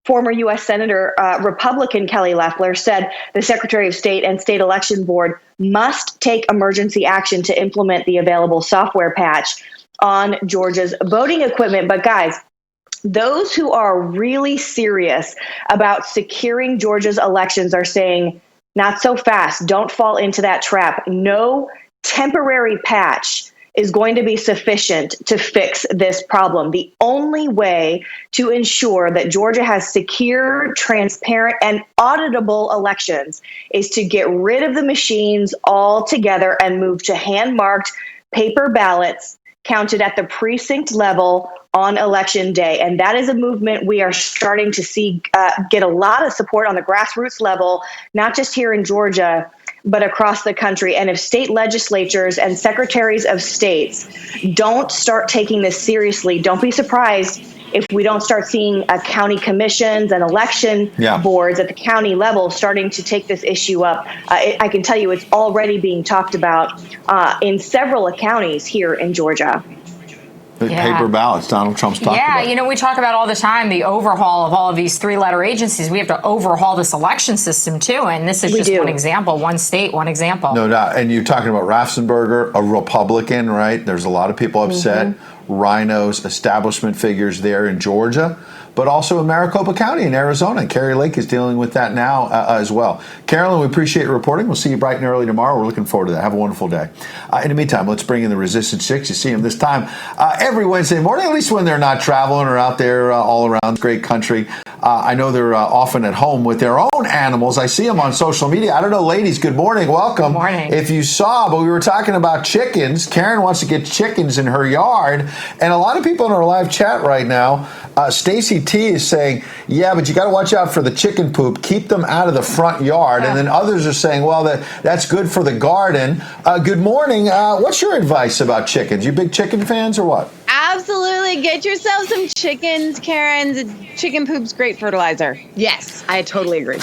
S11: Former U.S. Senator Republican Kelly Loeffler said the Secretary of State and State Election Board must take emergency action to implement the available software patch on Georgia's voting equipment. But guys, those who are really serious about securing Georgia's elections are saying, not so fast. Don't fall into that trap. No temporary patch is going to be sufficient to fix this problem. The only way to ensure that Georgia has secure, transparent, and auditable elections is to get rid of the machines altogether and move to hand-marked paper ballots counted at the precinct level on election day. And that is a movement we are starting to see get a lot of support on the grassroots level, not just here in Georgia, but across the country. And if state legislatures and secretaries of states don't start taking this seriously, don't be surprised if we don't start seeing county commissions and election boards at the county level starting to take this issue up. I can tell you it's already being talked about in several counties here in Georgia.
S1: Paper ballots, Donald Trump's talking about.
S3: Yeah, we talk about all the time the overhaul of all of these three-letter agencies. We have to overhaul this election system, too, and this is just one example, one state, one example.
S1: No doubt. And you're talking about Raffensperger, a Republican, right? There's a lot of people upset. Rhinos, establishment figures there in Georgia, but also in Maricopa County in Arizona. Kari Lake is dealing with that now as well. Carolyn, we appreciate your reporting. We'll see you bright and early tomorrow. We're looking forward to that. Have a wonderful day. In the meantime, let's bring in the Resistance Chicks. You see them this time every Wednesday morning, at least when they're not traveling or out there all around this great country. I know they're often at home with their own animals. I see them on social media. I don't know, ladies, good morning. Welcome.
S3: Good morning.
S1: If you saw, but we were talking about chickens. Karen wants to get chickens in her yard. And a lot of people in our live chat right now, Stacy T is saying, yeah, but you got to watch out for the chicken poop. Keep them out of the front yard. And then others are saying, well, that's good for the garden. Good morning. What's your advice about chickens? You big chicken fans or what?
S12: Absolutely. Get yourself some chickens, Karen. Chicken poop's great fertilizer. Yes, I totally agree.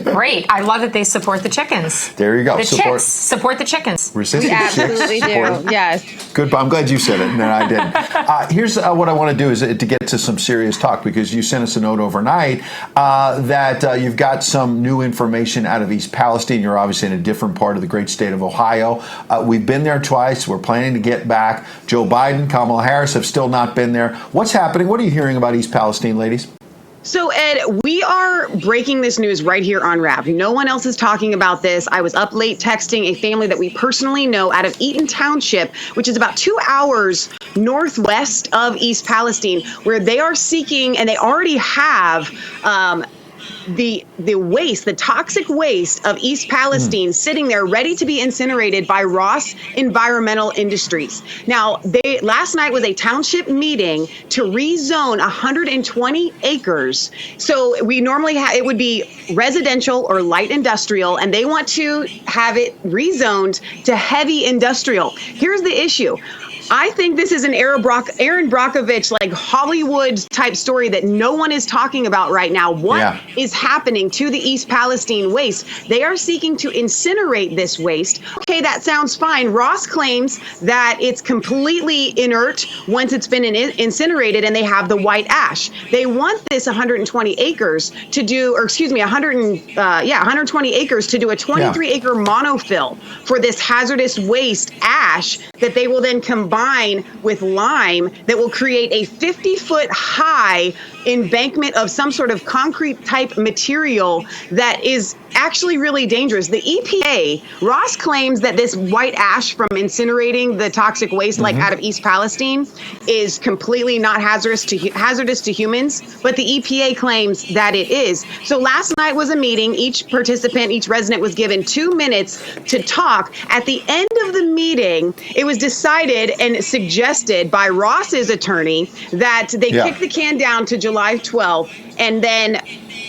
S3: Great. I love that they support the chickens.
S1: There you go.
S3: Support the chickens.
S1: Resistance
S12: We absolutely do. Yes.
S1: Good. I'm glad you said it, and I didn't. Here's what I want to do is to get to some serious talk, because you sent us a note overnight that you've got some new information out of East Palestine. You're obviously in a different part of the great state of Ohio. We've been there twice. We're planning to get back. Joe Biden, Kamala Harris have still not been there. What's happening? What are you hearing about East Palestine, ladies?
S13: So, Ed, we are breaking this news right here on Wrap. No one else is talking about this. I was up late texting a family that we personally know out of Eaton Township, which is about 2 hours northwest of East Palestine, where they are seeking, and they already have, the waste, the toxic waste of East Palestine sitting there ready to be incinerated by Ross Environmental Industries. Now, last night was a township meeting to rezone 120 acres. So we normally it would be residential or light industrial, and they want to have it rezoned to heavy industrial. Here's the issue. I think this is an Aaron Brockovich, like Hollywood type story that no one is talking about right now. What is happening to the East Palestine waste? They are seeking to incinerate this waste. Okay, that sounds fine. Ross claims that it's completely inert once it's been incinerated, and they have the white ash. They want this 120 acres to do, or excuse me, 120 acres to do a 23-acre monofill for this hazardous waste ash that they will then combine with lime that will create a 50-foot high embankment of some sort of concrete type material that is actually really dangerous. The EPA, Ross claims that this white ash from incinerating the toxic waste like out of East Palestine is completely not hazardous to humans, but the EPA claims that it is. So last night was a meeting. Each participant, each resident was given 2 minutes to talk. At the end of the meeting, it was decided and suggested by Ross's attorney that they kick the can down to July 12th and then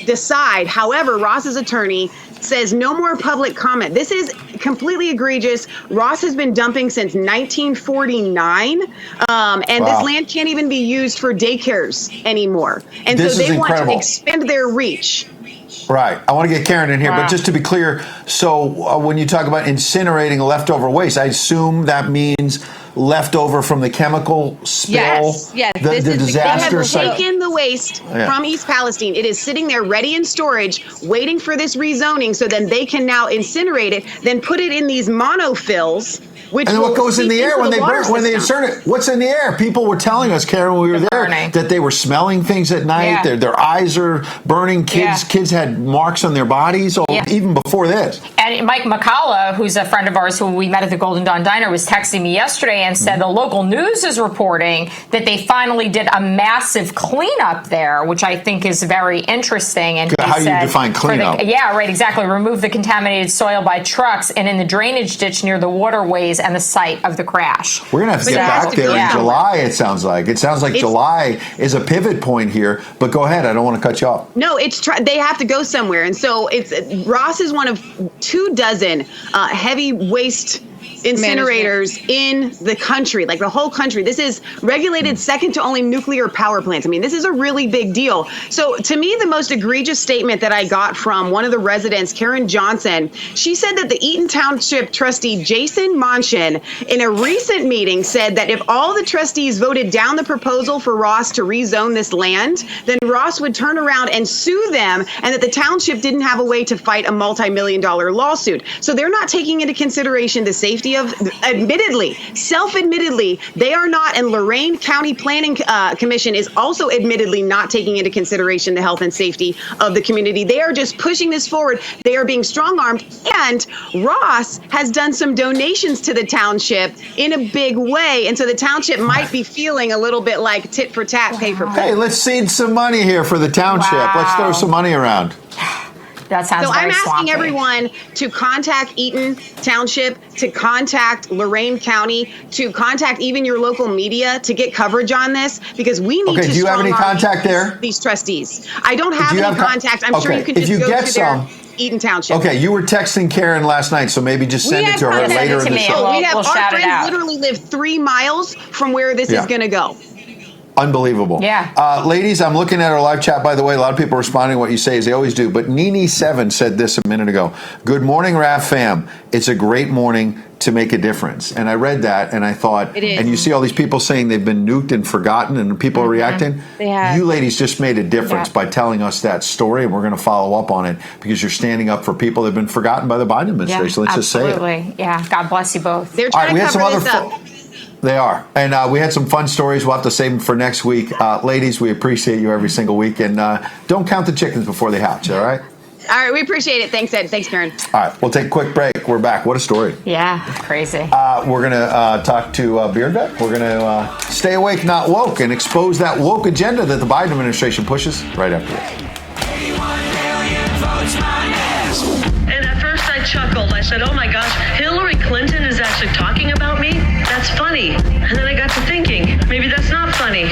S13: decide. However, Ross's attorney says no more public comment. This is completely egregious. Ross has been dumping since 1949, and this land can't even be used for daycares anymore. And so they want to expand their reach.
S1: Right. I want to get Karen in here, but just to be clear, so when you talk about incinerating leftover waste, I assume that means leftover from the chemical spill?
S13: Yes.
S1: The disaster
S13: site. They have taken the waste from East Palestine. It is sitting there ready in storage, waiting for this rezoning, so then they can now incinerate it, then put it in these monofills.
S1: And then what goes in the air when they insert it? What's in the air? People were telling us, Karen, when we were there, that they were smelling things at night. Their eyes are burning. Kids had marks on their bodies, even before this.
S3: And Mike McCullough, who's a friend of ours who we met at the Golden Dawn Diner, was texting me yesterday and said the local news is reporting that they finally did a massive cleanup there, which I think is very interesting. And
S1: how do you define cleanup?
S3: Exactly. Remove the contaminated soil by trucks and in the drainage ditch near the waterways and the site of the crash.
S1: We're going to have to get back there in July, it sounds like. It sounds like July is a pivot point here, but go ahead. I don't want to cut you off.
S13: No, they have to go somewhere. And so Ross is one of 24 heavy waste incinerators in the country, like the whole country. This is regulated second to only nuclear power plants. I mean, this is a really big deal. So to me, the most egregious statement that I got from one of the residents, Karen Johnson, she said that the Eaton Township trustee, Jason Manchin, in a recent meeting said that if all the trustees voted down the proposal for Ross to rezone this land, then Ross would turn around and sue them, and that the township didn't have a way to fight a multi-million-dollar lawsuit. So they're not taking into consideration the safety of, admittedly, self-admittedly, they are not, and Lorain County Planning Commission is also admittedly not taking into consideration the health and safety of the community. They are just pushing this forward. They are being strong-armed, and Ross has done some donations to the township in a big way, and so the township might be feeling a little bit like tit for tat, pay for pay.
S1: Hey, let's seed some money here for the township.
S3: Wow.
S1: Let's throw some money around.
S3: That sounds
S13: so
S3: very
S13: I'm asking
S3: swampy.
S13: everyone to contact Eaton Township, to contact Lorain County, to contact even your local media to get coverage on this, because we need to
S1: do you have any contact there?
S13: These trustees. I don't have any contact. I'm sure you can just go to their Eaton Township.
S1: Okay, you were texting Karen last night, so maybe just send it to her later in the show.
S13: We have our friends literally live 3 miles from where this is going to go.
S1: Unbelievable.
S3: Yeah.
S1: Ladies, I'm looking at our live chat, by the way. A lot of people are responding to what you say, as they always do. But Nini7 said this a minute ago. Good morning, RAF fam. It's a great morning to make a difference. And I read that, and I thought,
S12: It is.
S1: and you see all these people saying they've been nuked and forgotten, and people are reacting.
S12: They have.
S1: You ladies just made a difference by telling us that story, and we're going to follow up on it, because you're standing up for people that have been forgotten by the Biden administration. Let's just say it.
S3: Absolutely. Yeah. God bless you both.
S13: They're trying to cover this up.
S1: They are. And we had some fun stories. We'll have to save them for next week. Ladies, we appreciate you every single week. And don't count the chickens before they hatch, all right?
S13: All right, we appreciate it. Thanks, Ed. Thanks, Karen.
S1: All right, we'll take a quick break. We're back. What a story.
S3: Yeah, crazy.
S1: We're going to talk to Beard Vet. We're going to stay awake, not woke, and expose that woke agenda that the Biden administration pushes right after this.
S5: 81 million votes my ass.
S10: And at first I chuckled. I said, oh my gosh, Hillary Clinton is actually talking about me? That's funny. And then I got to thinking, maybe that's not funny.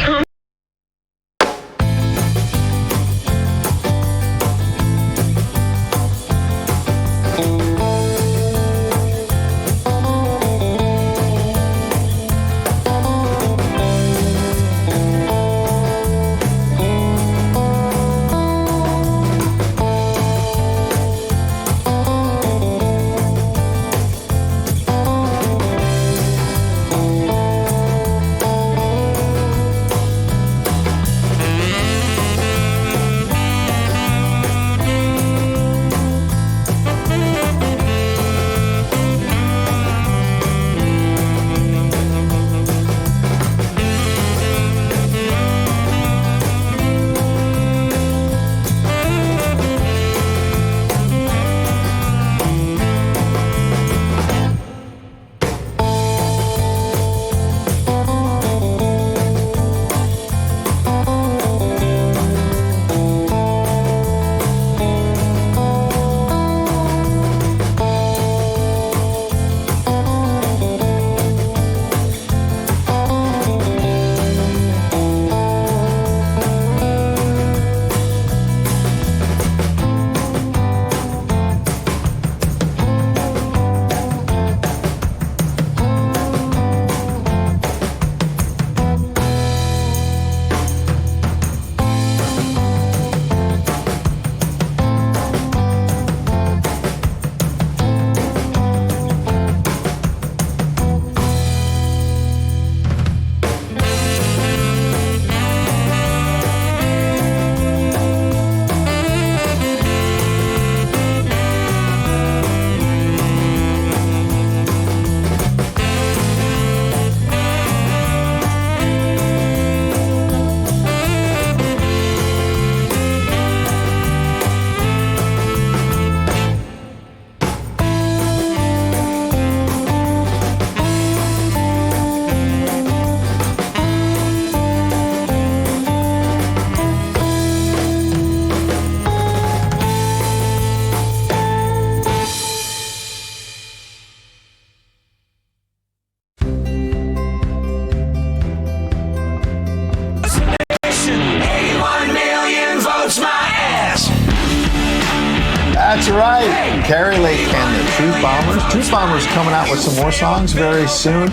S1: That's right. Carrie Lake and the Truth Bombers. Truth Bombers coming out with some more songs very soon.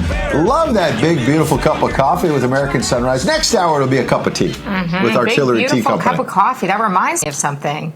S1: Love that big, beautiful cup of coffee with American Sunrise. Next hour, it'll be a cup of tea with Artillery Tea Company.
S3: Cup of coffee. That reminds me of something.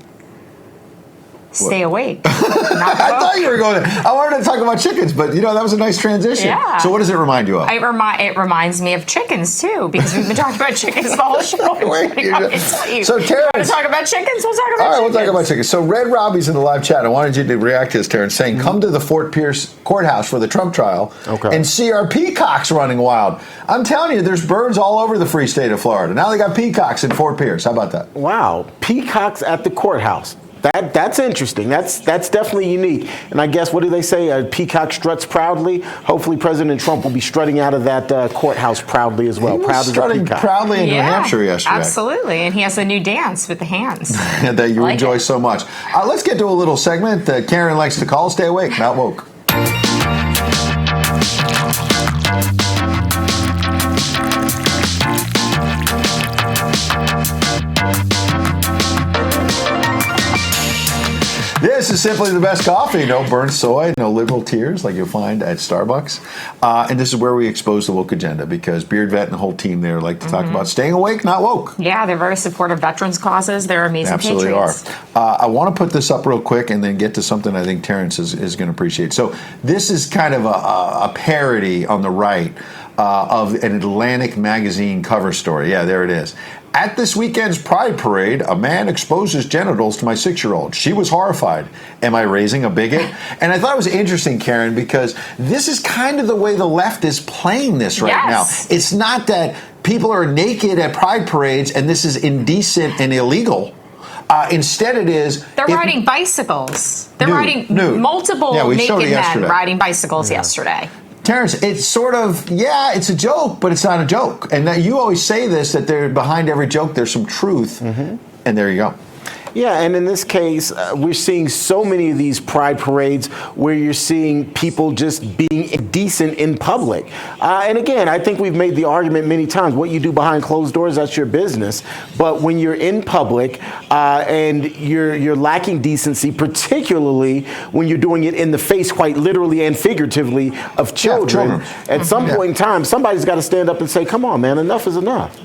S3: Stay awake.
S1: I thought you were going to. I wanted to talk about chickens, but that was a nice transition.
S3: Yeah.
S1: So what does it remind you of?
S3: It reminds me of chickens too, because we've been talking about chickens the whole show.
S1: So Terrance,
S3: want to talk about chickens? We'll talk about chickens.
S1: All right, we'll talk about chickens. So Red Robbie's in the live chat. I wanted you to react to this, Terrance, saying, come to the Fort Pierce courthouse for the Trump trial and see our peacocks running wild. I'm telling you, there's birds all over the free state of Florida. Now they got peacocks in Fort Pierce. How about that?
S2: Wow, peacocks at the courthouse. That's interesting. That's definitely unique. And I guess, what do they say? A peacock struts proudly. Hopefully, President Trump will be strutting out of that courthouse proudly as well.
S1: He was strutting proudly in New Hampshire yesterday.
S3: Absolutely, and he has a new dance with the hands
S1: that you enjoy so much. Let's get to a little segment that Karen likes to call "Stay Awake, Not Woke." This is simply the best coffee. No burnt soy, no liberal tears like you'll find at Starbucks. And this is where we expose the woke agenda, because Beard Vet and the whole team there like to talk about staying awake, not woke.
S3: Yeah, they're very supportive of veterans causes. They're amazing
S1: Absolutely
S3: patriots.
S1: are. I want to put this up real quick and then get to something I think Terrance is going to appreciate. So this is kind of a parody on the right of an Atlantic magazine cover story. Yeah, there it is. At this weekend's Pride Parade, a man exposed his genitals to my 6-year-old. She was horrified. Am I raising a bigot? And I thought it was interesting, Karen, because this is kind of the way the left is playing this right now. It's not that people are naked at Pride Parades and this is indecent and illegal. Instead, it is...
S3: They're riding bicycles. They're riding multiple naked men riding bicycles yesterday.
S1: Terrance, it's sort of, it's a joke, but it's not a joke. And that you always say this, that behind every joke, there's some truth. And there you go.
S2: Yeah, and in this case, we're seeing so many of these pride parades where you're seeing people just being indecent in public. And again, I think we've made the argument many times, what you do behind closed doors, that's your business. But when you're in public and you're lacking decency, particularly when you're doing it in the face, quite literally and figuratively, of children, at some point in time, somebody's got to stand up and say, come on, man, enough is enough.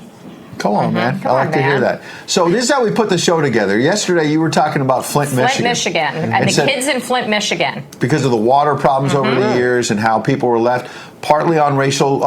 S1: Come on, man. I like to hear that. So this is how we put the show together. Yesterday, you were talking about Flint, Michigan.
S3: And the kids in Flint, Michigan.
S1: Because of the water problems over the years and how people were left, partly on racial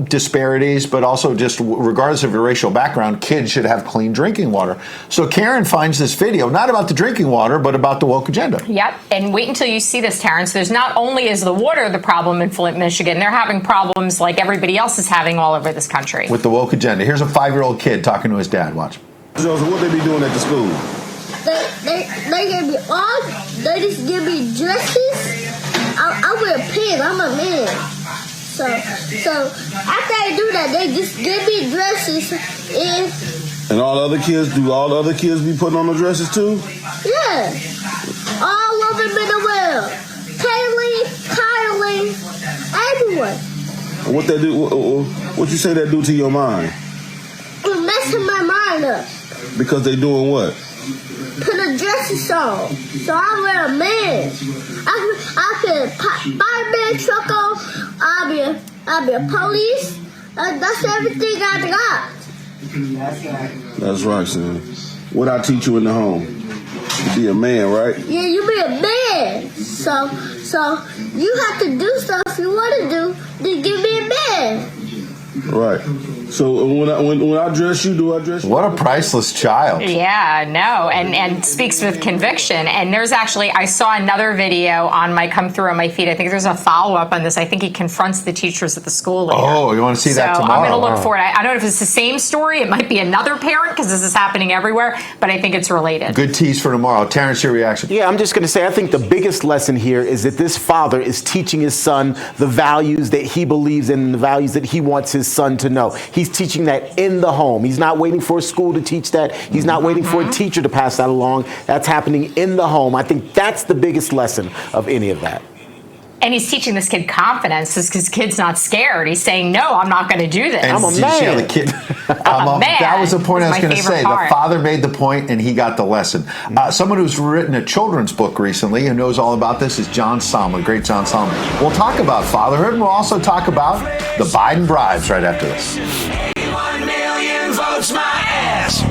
S1: disparities, but also just regardless of your racial background, kids should have clean drinking water. So Karen finds this video, not about the drinking water, but about the woke agenda.
S3: Yep. And wait until you see this, Terrance. There's not only is the water the problem in Flint, Michigan, they're having problems like everybody else is having all over this country.
S1: With the woke agenda. Here's a 5-year-old kid talking to his dad. Watch.
S14: So what they be doing at the school?
S15: They give me all. They just give me dresses. I wear pants. I'm a man. So after I do that, they just give me dresses
S14: and all other kids. Do all other kids be putting on the dresses too?
S15: Yeah, all over in the world. Kaylee, Kylie, everyone.
S14: What they do? What you say that do to your mind?
S15: It messing my mind up.
S14: Because they doing what?
S15: Put a dresses on, so I wear a man. I can fireman truck on. I'll be a police. That's everything I got.
S14: That's right, son. What I teach you in the home? To be a man, right?
S15: Yeah, you be a man. So you have to do stuff you want to do. Then give me a man.
S14: Right. So when I dress you, do I dress you?
S1: What a priceless child.
S3: Yeah, no, and speaks with conviction. And there's actually, I saw another video on my come through on my feed. I think there's a follow-up on this. I think he confronts the teachers at the school later.
S1: Oh, you want to see that tomorrow?
S3: So I'm going to look for it. I don't know if it's the same story. It might be another parent because this is happening everywhere, but I think it's related.
S1: Good tease for tomorrow. Terrance, your reaction?
S2: Yeah, I'm just going to say I think the biggest lesson here is that this father is teaching his son the values that he believes in and the values that he wants his son to know. He's teaching that in the home. He's not waiting for a school to teach that. He's not waiting for a teacher to pass that along. That's happening in the home. I think that's the biggest lesson of any of that.
S3: And he's teaching this kid confidence because his kid's not scared. He's saying, no, I'm not going to do this.
S1: And
S3: I'm a
S1: did you see how the kid, that was the point I was going to say.
S3: part.
S1: The father made the point and he got the lesson. Someone who's written a children's book recently who knows all about this is John Solomon, the great John Solomon. We'll talk about fatherhood and we'll also talk about the Biden bribes right after this.
S5: 81 million votes my ass.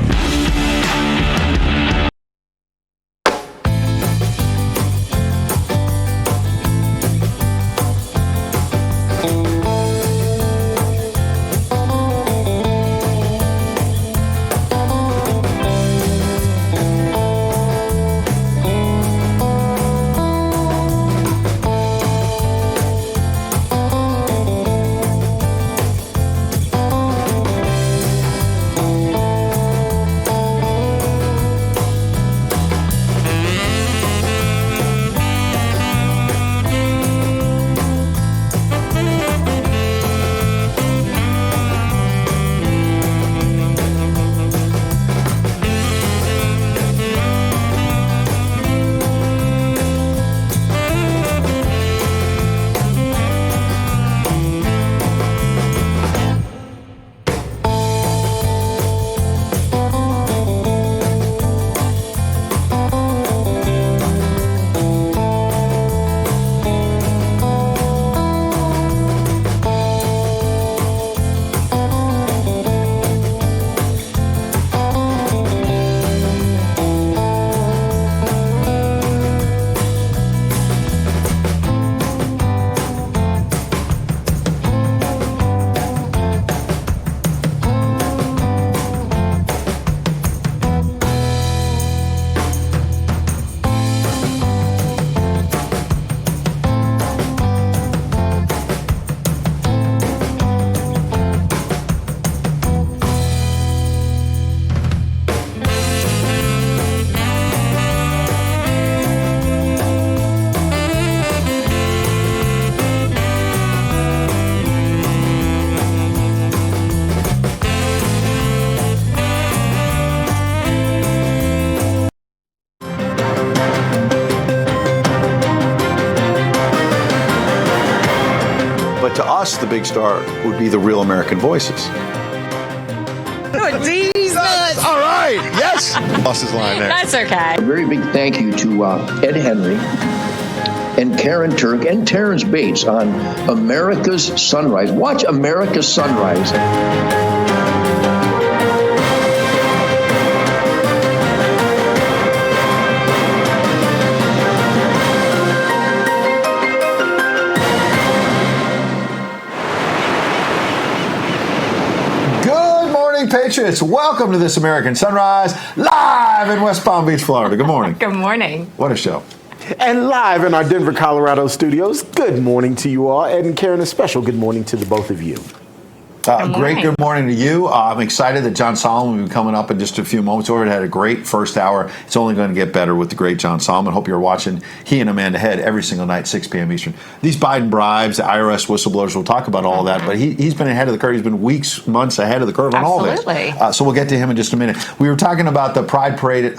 S1: But to us, the big star would be the real American voices.
S12: Oh, Jesus!
S1: All right, yes. Lost his line there.
S3: That's okay.
S4: A very big thank you to Ed Henry and Karyn Turk and Terrance Bates on America's Sunrise. Watch America's Sunrise.
S1: Patriots, welcome to This American Sunrise, live in West Palm Beach, Florida. Good morning.
S3: Good morning.
S1: What a show.
S2: And live in our Denver, Colorado studios, good morning to you all. Ed and Karyn, a special good morning to the both of you.
S1: Great good morning to you. I'm excited that John Solomon will be coming up in just a few moments. Already had a great first hour. It's only going to get better with the great John Solomon. Hope you're watching he and Amanda Head every single night, 6 p.m. Eastern. These Biden bribes, the IRS whistleblowers, we'll talk about all that. But he's been ahead of the curve. He's been weeks, months ahead of the curve on all this. So we'll get to him in just a minute. We were talking about the Pride Parade,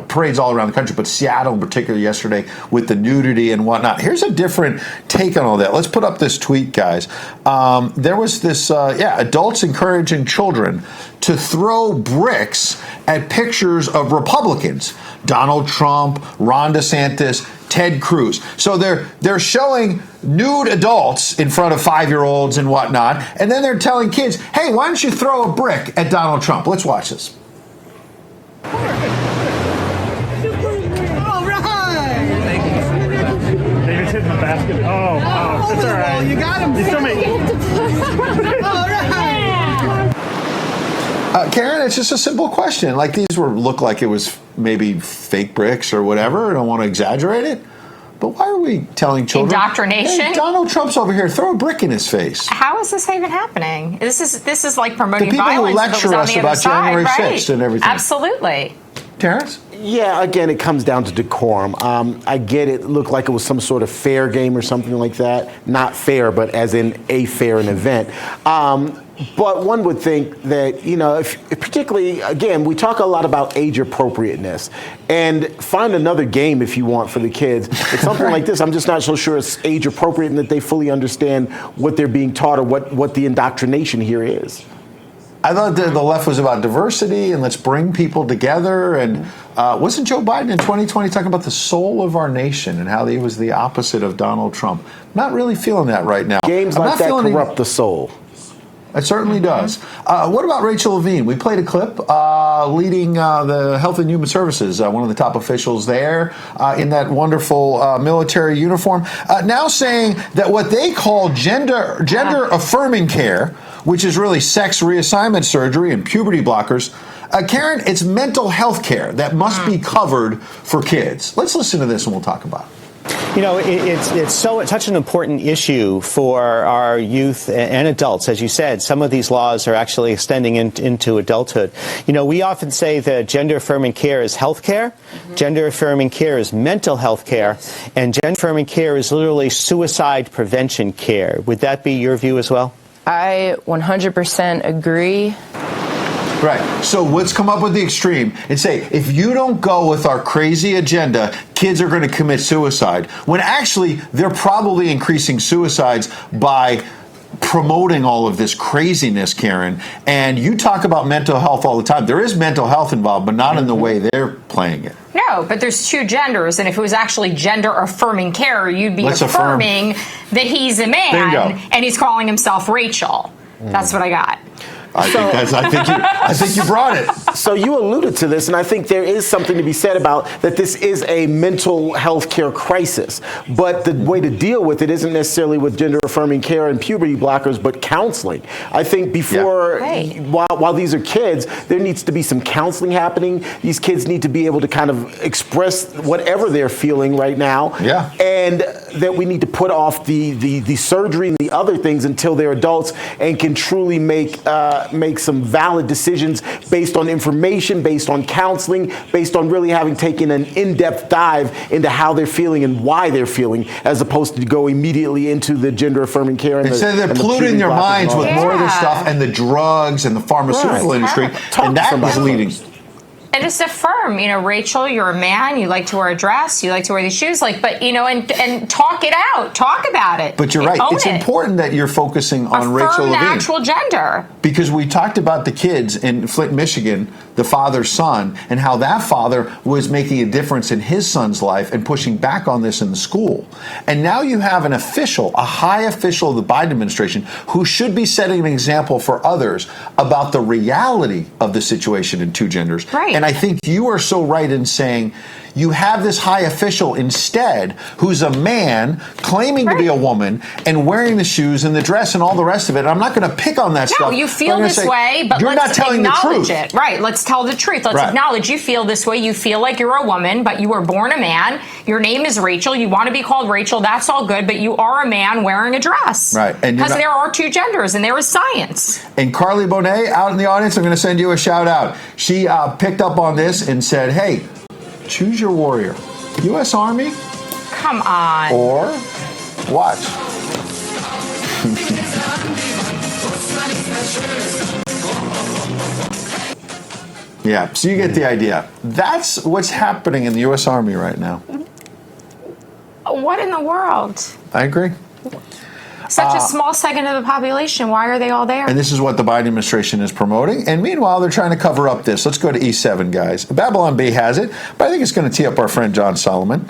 S1: parades all around the country, but Seattle in particular yesterday with the nudity and whatnot. Here's a different take on all that. Let's put up this tweet, guys. There was this, adults encouraging children to throw bricks at pictures of Republicans, Donald Trump, Ron DeSantis, Ted Cruz. So they're showing nude adults in front of 5-year-olds and whatnot, and then they're telling kids, hey, why don't you throw a brick at Donald Trump? Let's watch this.
S5: All right.
S16: They just hit the basket. Oh, that's all right.
S5: You got him.
S16: You still make.
S5: All right.
S1: Karyn, it's just a simple question. Like these look like it was maybe fake bricks or whatever. I don't want to exaggerate it. But why are we telling children?
S3: Indoctrination?
S1: Hey, Donald Trump's over here. Throw a brick in his face.
S3: How is this even happening? This is like promoting
S1: the people
S3: violence.
S1: who lecture us about January 6th and everything.
S3: Absolutely.
S1: Terrance?
S2: Yeah, again, it comes down to decorum. I get it looked like it was some sort of fair game or something like that. Not fair, but as in a fair an event. But one would think that, if particularly, again, we talk a lot about age appropriateness, and find another game if you want for the kids. It's something like this. I'm just not so sure it's age appropriate and that they fully understand what they're being taught or what the indoctrination here is.
S1: I thought the left was about diversity and let's bring people together. And wasn't Joe Biden in 2020 talking about the soul of our nation and how he was the opposite of Donald Trump? Not really feeling that right now.
S2: Games like that corrupt the soul.
S1: It certainly does. What about Rachel Levine? We played a clip leading the Health and Human Services, one of the top officials there in that wonderful military uniform, now saying that what they call gender-affirming care, which is really sex reassignment surgery and puberty blockers, Karyn, it's mental health care that must be covered for kids. Let's listen to this and we'll talk about it.
S17: It's such an important issue for our youth and adults. As you said, some of these laws are actually extending into adulthood. We often say that gender-affirming care is health care, gender-affirming care is mental health care, and gender-affirming care is literally suicide prevention care. Would that be your view as well?
S18: I 100% agree.
S1: Right. So let's come up with the extreme and say, if you don't go with our crazy agenda, kids are going to commit suicide. When actually, they're probably increasing suicides by promoting all of this craziness, Karyn. And you talk about mental health all the time. There is mental health involved, but not in the way they're playing it.
S3: No, but there's two genders, and if it was actually gender-affirming care, you'd be affirming that he's a man and he's calling himself Rachel. That's what I got.
S1: I think you brought it.
S2: So you alluded to this, and I think there is something to be said about that this is a mental health care crisis. But the way to deal with it isn't necessarily with gender-affirming care and puberty blockers, but counseling. I think before, while these are kids, there needs to be some counseling happening. These kids need to be able to kind of express whatever they're feeling right now.
S1: Yeah.
S2: And that we need to put off the surgery and the other things until they're adults and can truly make some valid decisions based on information, based on counseling, based on really having taken an in-depth dive into how they're feeling and why they're feeling, as opposed to go immediately into the gender-affirming care.
S1: Instead, they're polluting their minds with more of this stuff and the drugs and the pharmaceutical industry, and that is leading.
S3: And just affirm, Rachel, you're a man, you like to wear a dress, you like to wear these shoes, and talk it out, talk about it.
S1: But you're right, it's important that you're focusing on Rachel Levine.
S3: Natural gender.
S1: Because we talked about the kids in Flint, Michigan, the father's son, and how that father was making a difference in his son's life and pushing back on this in the school. And now you have an official, a high official of the Biden administration, who should be setting an example for others about the reality of the situation in two genders.
S3: Right.
S1: And I think you are so right in saying you have this high official instead who's a man claiming to be a woman and wearing the shoes and the dress and all the rest of it. And I'm not going to pick on that stuff.
S3: No, you feel this way, but let's acknowledge it. Right, let's tell the truth. Let's acknowledge you feel this way. You feel like you're a woman, but you were born a man. Your name is Rachel. You want to be called Rachel. That's all good, but you are a man wearing a dress.
S1: Right.
S3: Because there are two genders, and there is science.
S1: And Carly Bonet, out in the audience, I'm going to send you a shout out. She picked up on this and said, hey, choose your warrior. U.S. Army?
S3: Come on.
S1: Or watch. Yeah, so you get the idea. That's what's happening in the U.S. Army right now.
S3: What in the world?
S1: I agree.
S3: Such a small segment of the population. Why are they all there?
S1: And this is what the Biden administration is promoting. And meanwhile, they're trying to cover up this. Let's go to E7, guys. Babylon Bee has it, but I think it's going to tee up our friend John Solomon.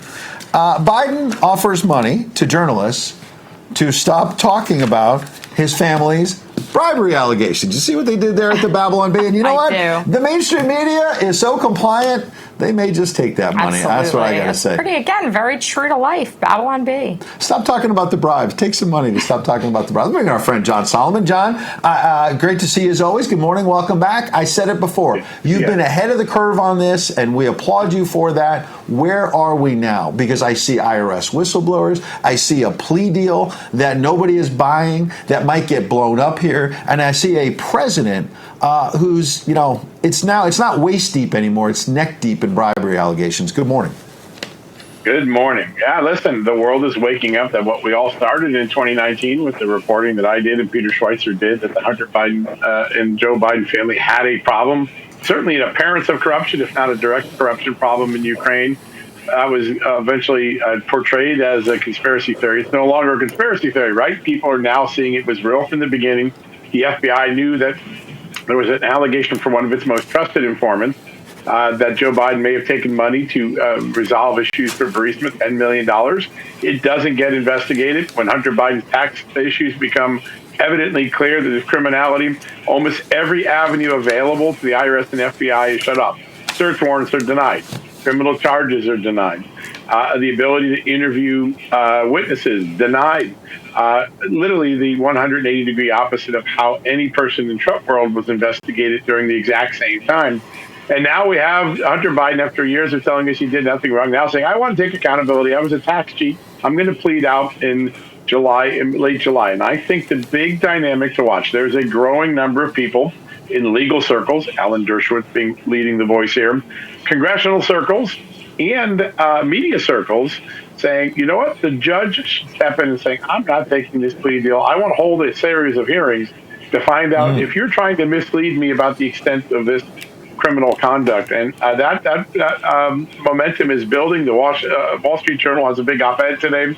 S1: Biden offers money to journalists to stop talking about his family's bribery allegations. You see what they did there at the Babylon Bee? And you know what? The mainstream media is so compliant, they may just take that money.
S3: Absolutely.
S1: That's what I got to say.
S3: Pretty, again, very true to life. Babylon Bee.
S1: Stop talking about the bribes. Take some money to stop talking about the bribes. Let's bring in our friend John Solomon. John, great to see you as always. Good morning. Welcome back. I said it before. You've been ahead of the curve on this, and we applaud you for that. Where are we now? Because I see IRS whistleblowers. I see a plea deal that nobody is buying that might get blown up here. And I see a president who's, it's not waist deep anymore. It's neck deep in bribery allegations. Good morning.
S19: Good morning. Yeah, listen, the world is waking up that what we all started in 2019 with the reporting that I did and Peter Schweitzer did, that the Hunter Biden and Joe Biden family had a problem, certainly an appearance of corruption, if not a direct corruption problem in Ukraine. Was eventually portrayed as a conspiracy theory. It's no longer a conspiracy theory, right? People are now seeing it was real from the beginning. The FBI knew that there was an allegation from one of its most trusted informants that Joe Biden may have taken money to resolve issues for bereavement, $10 million. It doesn't get investigated. When Hunter Biden's tax issues become evidently clear that there's criminality, almost every avenue available to the IRS and FBI is shut off. Search warrants are denied. Criminal charges are denied. The ability to interview witnesses, denied. Literally the 180-degree opposite of how any person in Trump world was investigated during the exact same time. And now we have Hunter Biden, after years of telling us he did nothing wrong, now saying, I want to take accountability. I was a tax cheat. I'm going to plead out in late July. And I think the big dynamic to watch, there's a growing number of people in legal circles, Alan Dershowitz leading the voice here, congressional circles, and media circles saying, you know what, the judge should step in and say, I'm not taking this plea deal. I want to hold a series of hearings to find out if you're trying to mislead me about the extent of this criminal conduct. And that momentum is building. The Wall Street Journal has a big op-ed today.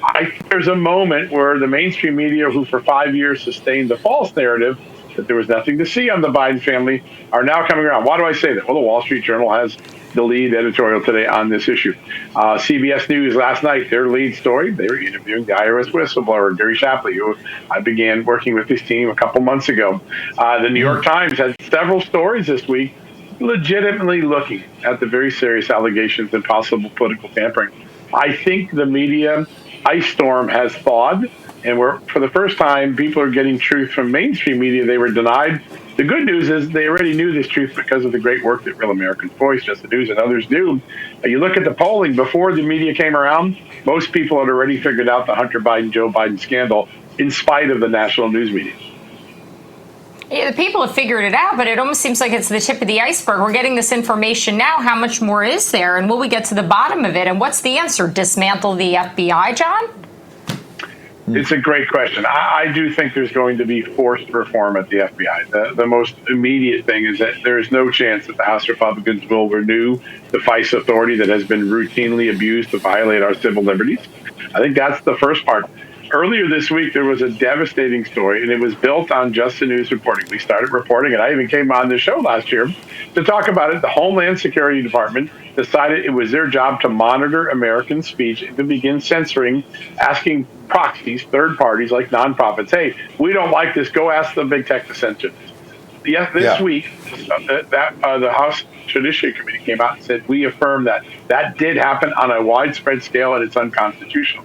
S19: I think there's a moment where the mainstream media, who for 5 years sustained the false narrative that there was nothing to see on the Biden family, are now coming around. Why do I say that? Well, the Wall Street Journal has the lead editorial today on this issue. CBS News last night, their lead story, they were interviewing the IRS whistleblower, Gary Shapley, who I began working with his team a couple months ago. The New York Times had several stories this week legitimately looking at the very serious allegations and possible political tampering. I think the media ice storm has thawed, and for the first time, people are getting truth from mainstream media they were denied. The good news is they already knew this truth because of the great work that Real America's Voice, Just the News, and others do. You look at the polling before the media came around, most people had already figured out the Hunter Biden, Joe Biden scandal in spite of the national news media.
S3: Yeah, the people have figured it out, but it almost seems like it's the tip of the iceberg. We're getting this information now. How much more is there? And will we get to the bottom of it? And what's the answer? Dismantle the FBI, John?
S19: It's a great question. I do think there's going to be forced reform at the FBI. The most immediate thing is that there is no chance that the House Republicans will renew the FICE authority that has been routinely abused to violate our civil liberties. I think that's the first part. Earlier this week, there was a devastating story, and it was built on Just the News reporting. We started reporting it. I even came on this show last year to talk about it. The Homeland Security Department decided it was their job to monitor American speech and to begin censoring, asking proxies, third parties like nonprofits, hey, we don't like this. Go ask the big tech to censor this. This week, the House Judiciary Committee came out and said, we affirm that did happen on a widespread scale and it's unconstitutional.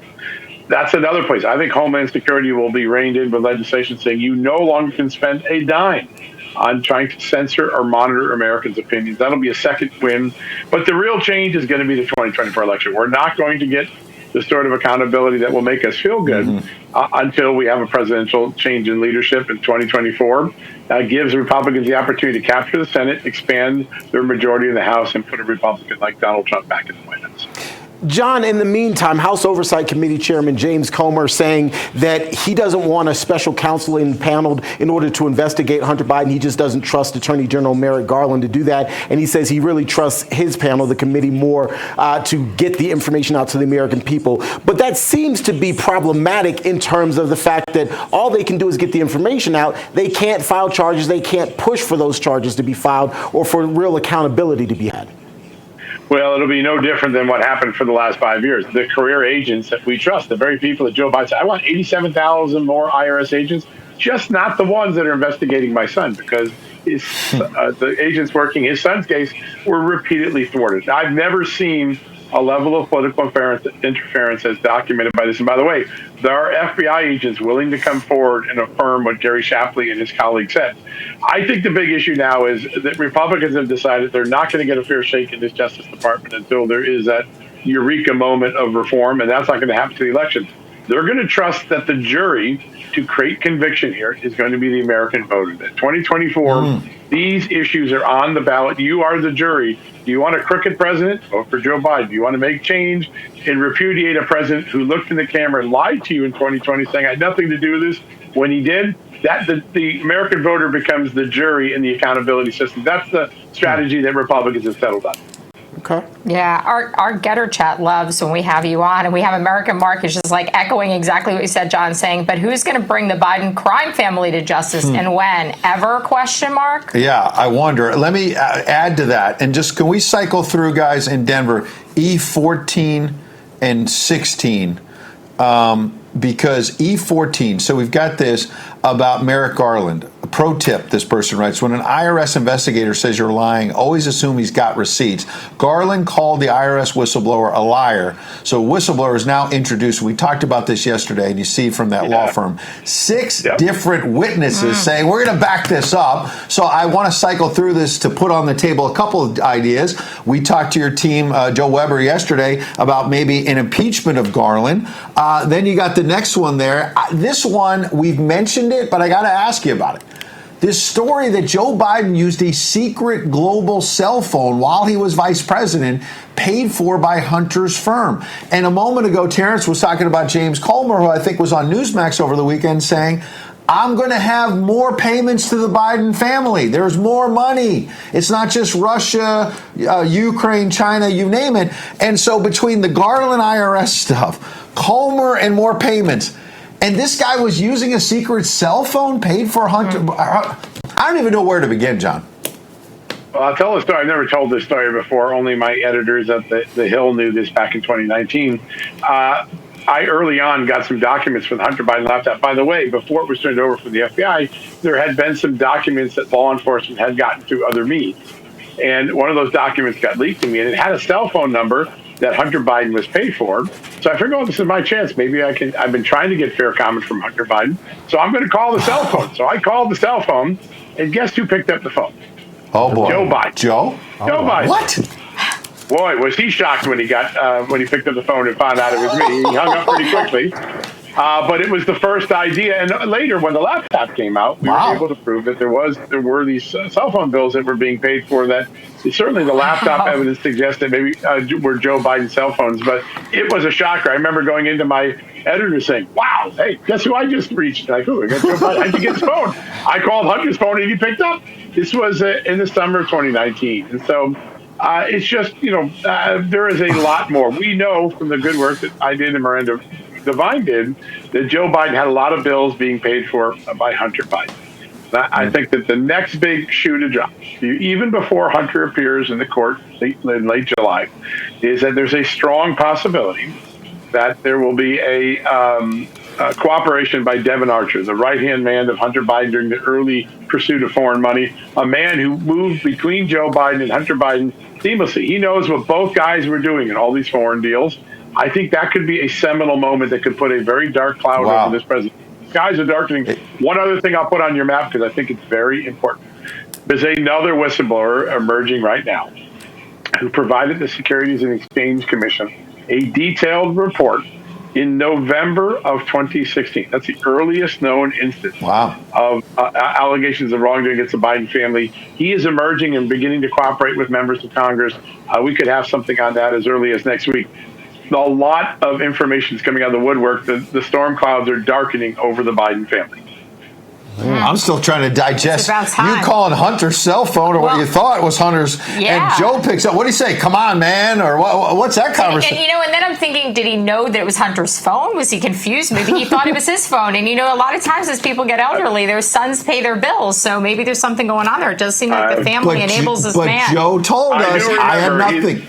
S19: That's another place. I think Homeland Security will be reined in with legislation saying you no longer can spend a dime on trying to censor or monitor Americans' opinions. That'll be a second win. But the real change is going to be the 2024 election. We're not going to get the sort of accountability that will make us feel good until we have a presidential change in leadership in 2024. That gives Republicans the opportunity to capture the Senate, expand their majority in the House, and put a Republican like Donald Trump back in the White House.
S2: John, in the meantime, House Oversight Committee Chairman James Comer saying that he doesn't want a special counsel impaneled in order to investigate Hunter Biden. He just doesn't trust Attorney General Merrick Garland to do that. And he says he really trusts his panel, the committee, more to get the information out to the American people. But that seems to be problematic in terms of the fact that all they can do is get the information out. They can't file charges. They can't push for those charges to be filed or for real accountability to be had.
S19: Well, it'll be no different than what happened for the last 5 years. The career agents that we trust, the very people that Joe Biden said, I want 87,000 more IRS agents, just not the ones that are investigating my son, because the agents working his son's case were repeatedly thwarted. I've never seen a level of political interference as documented by this. And by the way, there are FBI agents willing to come forward and affirm what Gary Shapley and his colleagues said. I think the big issue now is that Republicans have decided they're not going to get a fair shake in this Justice Department until there is that eureka moment of reform, and that's not going to happen to the election. They're going to trust that the jury to create conviction here is going to be the American voter. That 2024, these issues are on the ballot. You are the jury. Do you want a crooked president? Vote for Joe Biden. Do you want to make change and repudiate a president who looked in the camera and lied to you in 2020 saying, I had nothing to do with this? When he did, that the American voter becomes the jury in the accountability system. That's the strategy that Republicans have settled on.
S2: Okay.
S3: Yeah, our Getter chat loves when we have you on, and we have American Mark is just like echoing exactly what you said, John, saying, but who's going to bring the Biden crime family to justice and when? Ever? Question mark?
S1: Yeah, I wonder. Let me add to that. And just, can we cycle through, guys, in Denver, E14 and 16? Because E14, so we've got this about Merrick Garland. A pro tip, this person writes, when an IRS investigator says you're lying, always assume he's got receipts. Garland called the IRS whistleblower a liar. So whistleblower is now introduced. We talked about this yesterday, and you see from that law firm, 6 different witnesses saying, we're going to back this up. So I want to cycle through this to put on the table a couple of ideas. We talked to your team, Joe Weber, yesterday about maybe an impeachment of Garland. Then you got the next one there. This one, we've mentioned it, but I got to ask you about it. This story that Joe Biden used a secret global cell phone while he was vice president, paid for by Hunter's firm. And a moment ago, Terrance was talking about James Comer, who I think was on Newsmax over the weekend, saying, I'm going to have more payments to the Biden family. There's more money. It's not just Russia, Ukraine, China, you name it. And so between the Garland IRS stuff, Comer, and more payments, and this guy was using a secret cell phone paid for Hunter. I don't even know where to begin, John.
S19: Well, I'll tell a story. I've never told this story before. Only my editors at the Hill knew this back in 2019. I early on got some documents from the Hunter Biden laptop. By the way, before it was turned over from the FBI, there had been some documents that law enforcement had gotten through other means. And one of those documents got leaked to me, and it had a cell phone number that Hunter Biden was paid for. So I figured, oh, this is my chance. Maybe I can. I've been trying to get fair comment from Hunter Biden, so I'm going to call the cell phone. So I called the cell phone, and guess who picked up the phone?
S1: Oh, boy.
S19: Joe Biden.
S1: Joe?
S19: Joe Biden.
S1: What?
S19: Boy, was he shocked when he picked up the phone and found out it was me. He hung up pretty quickly. But it was the first idea. And later, when the laptop came out, we were able to prove that there were these cell phone bills that were being paid for that. Certainly the laptop evidence suggests that maybe were Joe Biden's cell phones. But it was a shocker. I remember going into my editor saying, wow, hey, guess who I just reached? Like, oh, I got Joe Biden. How'd you get his phone? I called Hunter's phone and he picked up. This was in the summer of 2019. And so it's just, there is a lot more. We know from the good work that I did and Miranda Devine did that Joe Biden had a lot of bills being paid for by Hunter Biden. I think that the next big shoe to drop, even before Hunter appears in the court in late July, is that there's a strong possibility that there will be a cooperation by Devin Archer, the right-hand man of Hunter Biden during the early pursuit of foreign money, a man who moved between Joe Biden and Hunter Biden seamlessly. He knows what both guys were doing in all these foreign deals. I think that could be a seminal moment that could put a very dark cloud over this president. Skies are darkening. One other thing I'll put on your map, because I think it's very important. There's another whistleblower emerging right now who provided the Securities and Exchange Commission a detailed report in November of 2016. That's the earliest known instance of allegations of wrongdoing against the Biden family. He is emerging and beginning to cooperate with members of Congress. We could have something on that as early as next week. A lot of information is coming out of the woodwork. The storm clouds are darkening over the Biden family.
S1: I'm still trying to digest you calling Hunter's cell phone or what you thought was Hunter's, and Joe picks up. What do you say? Come on, man, or what's that conversation?
S3: And then I'm thinking, did he know that it was Hunter's phone? Was he confused? Maybe he thought it was his phone. And a lot of times as people get elderly, their sons pay their bills, so maybe there's something going on there. It does seem like the family enables this man.
S1: But Joe told us I had nothing.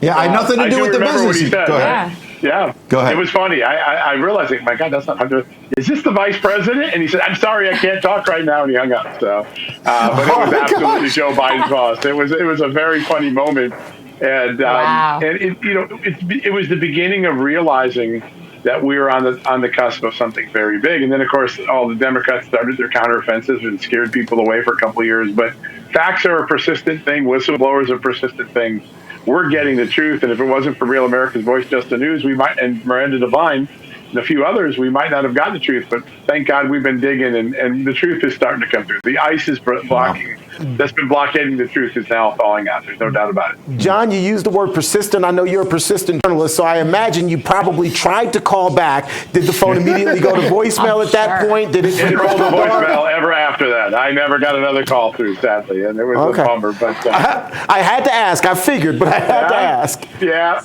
S1: Yeah, I had nothing to do with the business. Go ahead.
S19: Yeah.
S1: Go ahead.
S19: It was funny. I realized, my God, that's not Hunter. Is this the vice president? And he said, I'm sorry, I can't talk right now. And he hung up. So, but it was absolutely Joe Biden's boss. It was a very funny moment. And, and it was the beginning of realizing that we were on the cusp of something very big. And then, of course, all the Democrats started their counteroffensives and scared people away for a couple of years. But facts are a persistent thing. Whistleblowers are a persistent thing. We're getting the truth, and if it wasn't for Real America's Voice, Just the News, we might, and Miranda Devine, and a few others, we might not have gotten the truth. But thank God we've been digging, and the truth is starting to come through. The ice is blocking. That's been blockading the truth is now thawing out. There's no doubt about it.
S2: John, you used the word persistent. I know you're a persistent journalist, so I imagine you probably tried to call back. Did the phone immediately go to voicemail at that point? Did it
S19: roll to voicemail ever after that? I never got another call through, sadly, and it was a bummer. But
S2: I had to ask. I figured, but I had to ask.
S19: Yeah.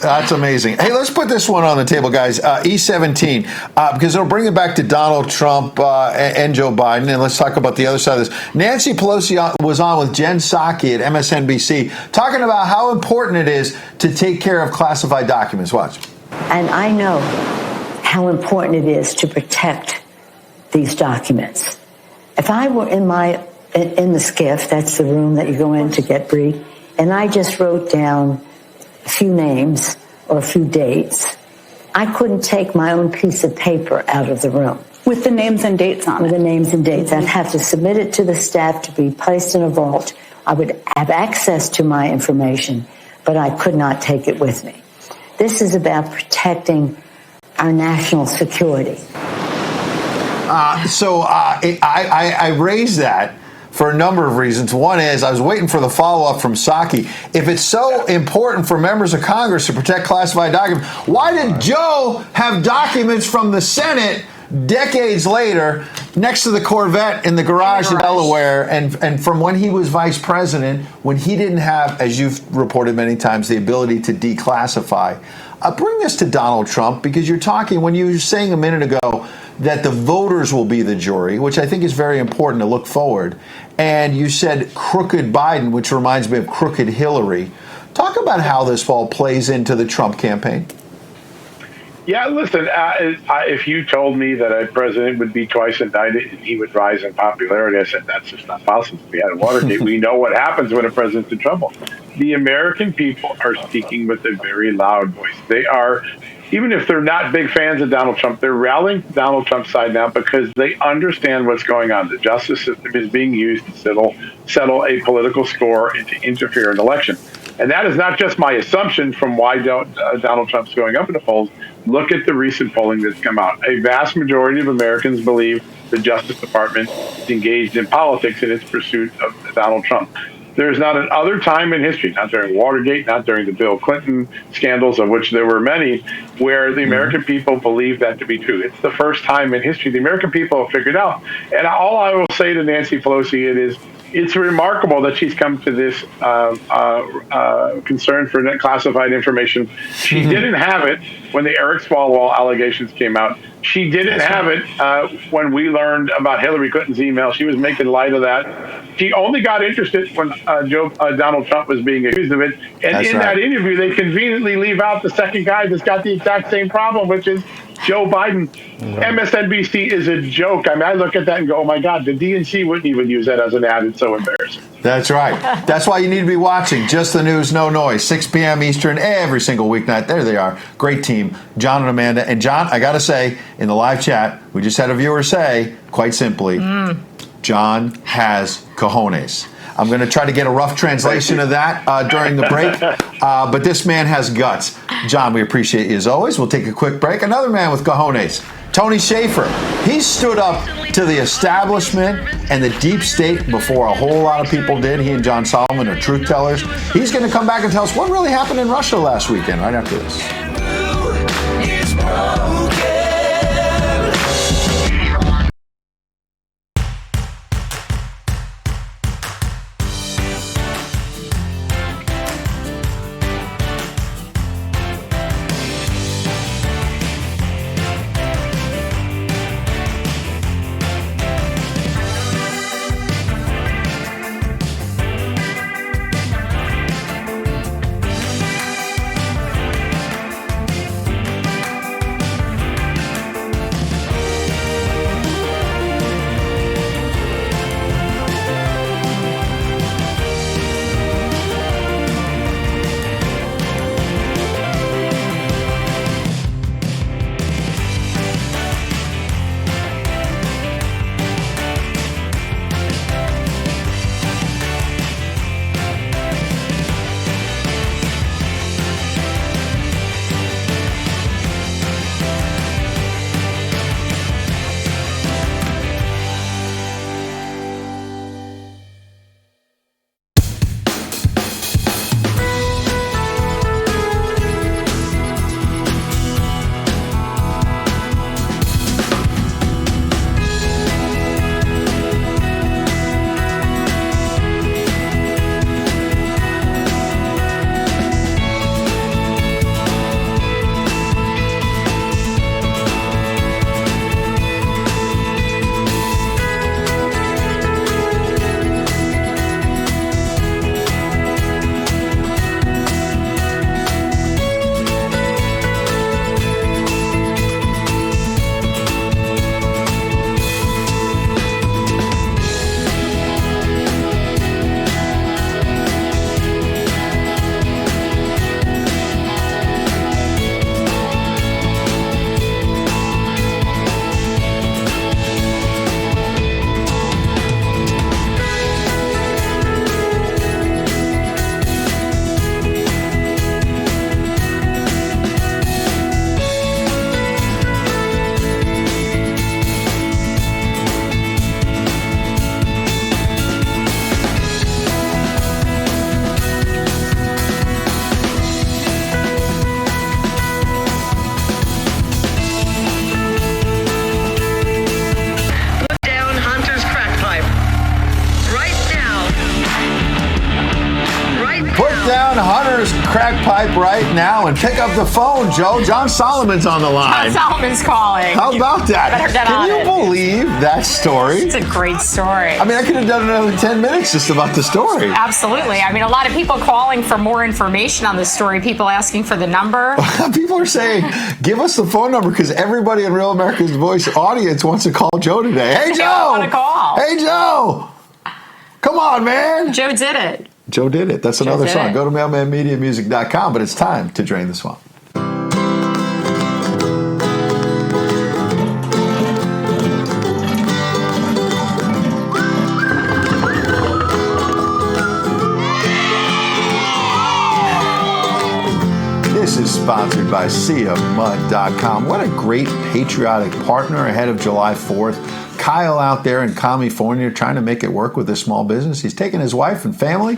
S1: That's amazing. Hey, let's put this one on the table, guys. E17, because it'll bring it back to Donald Trump and Joe Biden, and let's talk about the other side of this. Nancy Pelosi was on with Jen Psaki at MSNBC talking about how important it is to take care of classified documents. Watch.
S20: And I know how important it is to protect these documents. If I were in the SCIF, that's the room that you go in to get briefed, and I just wrote down a few names or a few dates, I couldn't take my own piece of paper out of the room.
S21: With the names and dates on it?
S20: With the names and dates. I'd have to submit it to the staff to be placed in a vault. I would have access to my information, but I could not take it with me. This is about protecting our national security.
S1: I raised that for a number of reasons. One is I was waiting for the follow-up from Psaki. If it's so important for members of Congress to protect classified documents, why did Joe have documents from the Senate decades later next to the Corvette in the garage in Delaware, and from when he was vice president, when he didn't have, as you've reported many times, the ability to declassify? Bring this to Donald Trump, because you're talking, when you were saying a minute ago that the voters will be the jury, which I think is very important to look forward, and you said crooked Biden, which reminds me of crooked Hillary. Talk about how this all plays into the Trump campaign.
S19: Yeah, listen, if you told me that a president would be twice indicted and he would rise in popularity, I said, that's just not possible. We had Watergate. We know what happens when a president's in trouble. The American people are speaking with a very loud voice. They are, even if they're not big fans of Donald Trump, they're rallying Donald Trump's side now because they understand what's going on. The justice system is being used to settle a political score and to interfere in an election. And that is not just my assumption from why Donald Trump's going up in the polls. Look at the recent polling that's come out. A vast majority of Americans believe the Justice Department is engaged in politics in its pursuit of Donald Trump. There's not another time in history, not during Watergate, not during the Bill Clinton scandals, of which there were many, where the American people believe that to be true. It's the first time in history the American people have figured out. And all I will say to Nancy Pelosi, it's remarkable that she's come to this concern for classified information. She didn't have it when the Eric Swalwell allegations came out. She didn't have it when we learned about Hillary Clinton's email. She was making light of that. She only got interested when Donald Trump was being accused of it. And that interview, they conveniently leave out the second guy that's got the exact same problem, which is Joe Biden. MSNBC is a joke. I mean, I look at that and go, oh, my God, the DNC wouldn't even use that as an ad. It's so embarrassing.
S1: That's right. That's why you need to be watching Just the News, No Noise, 6 p.m. Eastern every single weeknight. There they are. Great team, John and Amanda. And John, I got to say, in the live chat, we just had a viewer say, quite simply, John has cojones. I'm going to try to get a rough translation of that during the break. But this man has guts. John, we appreciate you as always. We'll take a quick break. Another man with cojones, Tony Shaffer. He stood up to the establishment and the deep state before a whole lot of people did. He and John Solomon are truth tellers. He's going to come back and tell us what really happened in Russia last weekend right after this. crack pipe right now and pick up the phone, Joe. John Solomon's on the line.
S3: John Solomon's calling.
S1: How about that?
S3: Better get on
S1: Can you believe that story?
S3: It's a great story.
S1: I mean, I could have done another 10 minutes just about the story.
S3: Absolutely. I mean, a lot of people calling for more information on the story, people asking for the number.
S1: People are saying, give us the phone number because everybody in Real America's Voice audience wants to call Joe today. Hey, Joe!
S3: I want to call.
S1: Hey, Joe! Come on, man.
S3: Joe did it.
S1: Joe did it. That's another song. Go to mailmanmediamusic.com, but it's time to drain the swamp. This is sponsored by SeaMud.com. What a great patriotic partner ahead of July 4th. Kyle out there in California trying to make it work with his small business. He's taking his wife and family,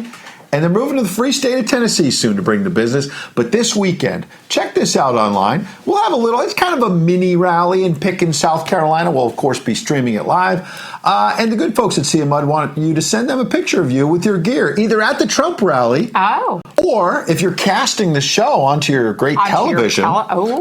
S1: and they're moving to the free state of Tennessee soon to bring the business. But this weekend, check this out online. We'll have it's kind of a mini rally in Pickens, South Carolina. We'll, of course, be streaming it live. And the good folks at Sea Mud want you to send them a picture of you with your gear, either at the Trump rally, or if you're casting the show onto your great television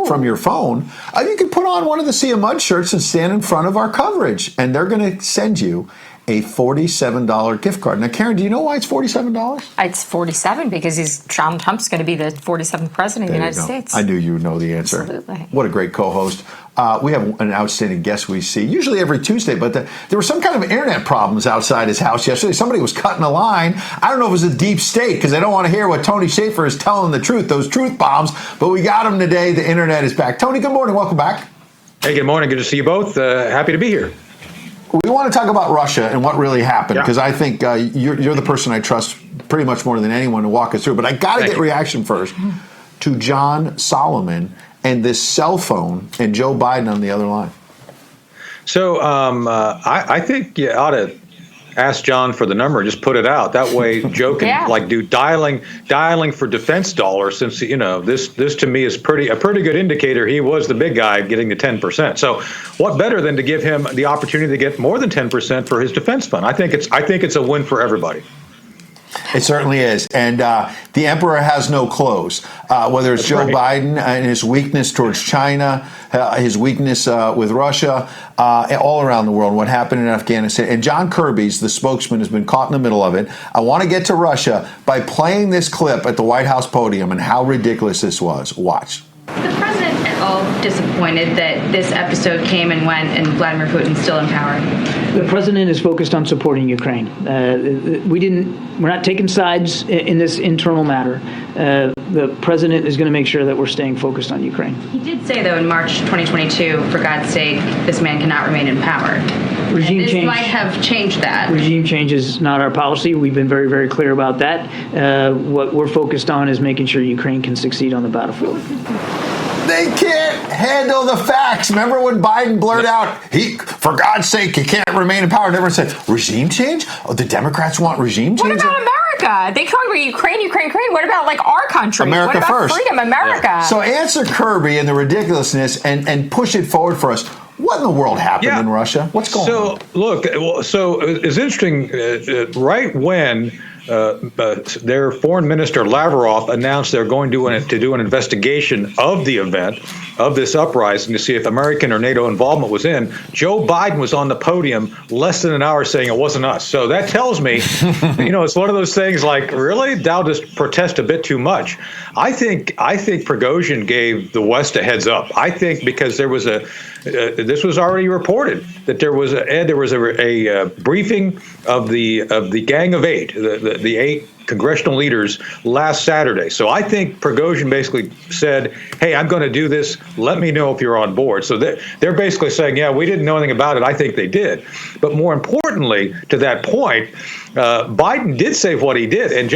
S1: from your phone, you can put on one of the Sea Mud shirts and stand in front of our coverage, and they're going to send you a $47 gift card. Now, Karyn, do you know why it's $47?
S3: It's 47 because Donald Trump's going to be the 47th president of the United States.
S1: I knew you would know the answer.
S3: Absolutely.
S1: What a great co-host. We have an outstanding guest we see, usually every Tuesday, but there were some kind of internet problems outside his house yesterday. Somebody was cutting a line. I don't know if it was a deep state because I don't want to hear what Tony Schaefer is telling the truth, those truth bombs, but we got him today. The internet is back. Tony, good morning. Welcome back.
S21: Hey, good morning. Good to see you both. Happy to be here.
S1: We want to talk about Russia and what really happened because I think you're the person I trust pretty much more than anyone to walk us through. But I got to get reaction first to John Solomon and this cell phone and Joe Biden on the other line.
S21: So I think you ought to ask John for the number and just put it out. That way Joe can do dialing for defense dollars, since this to me is a pretty good indicator he was the big guy getting the 10%. So what better than to give him the opportunity to get more than 10% for his defense fund? I think it's a win for everybody.
S1: It certainly is. And the emperor has no clothes, whether it's Joe Biden and his weakness towards China, his weakness with Russia, all around the world, what happened in Afghanistan. And John Kirby's, the spokesman, has been caught in the middle of it. I want to get to Russia by playing this clip at the White House podium and how ridiculous this was. Watch.
S22: The president at all disappointed that this episode came and went and Vladimir Putin's still in power?
S23: The president is focused on supporting Ukraine. We're not taking sides in this internal matter. The president is going to make sure that we're staying focused on Ukraine.
S22: He did say, though, in March 2022, for God's sake, this man cannot remain in power.
S23: Regime
S22: this
S23: change
S22: might have changed that.
S23: Regime change is not our policy. We've been very, very clear about that. What we're focused on is making sure Ukraine can succeed on the battlefield.
S1: They can't handle the facts. Remember when Biden blurted out, for God's sake, he can't remain in power. And everyone said, regime change? Oh, the Democrats want regime change?
S3: What about America? They talk about Ukraine. What about our country?
S1: America
S3: what about
S1: first.
S3: Freedom, America? Yeah.
S1: So answer Kirby and the ridiculousness and push it forward for us. What in the world happened in Russia? What's going on?
S21: Look, it's interesting. Right when their foreign minister Lavrov announced they're going to do an investigation of the event, of this uprising, to see if American or NATO involvement was in, Joe Biden was on the podium less than an hour saying it wasn't us. So that tells me, it's one of those things like, really? Thou just protest a bit too much. I think Prigozhin gave the West a heads up. I think because there was this was already reported that there was a briefing of the Gang of Eight, the 8 congressional leaders last Saturday. So I think Prigozhin basically said, hey, I'm going to do this. Let me know if you're on board. So they're basically saying, yeah, we didn't know anything about it. I think they did. But more importantly, to that point, Biden did say what he did. And,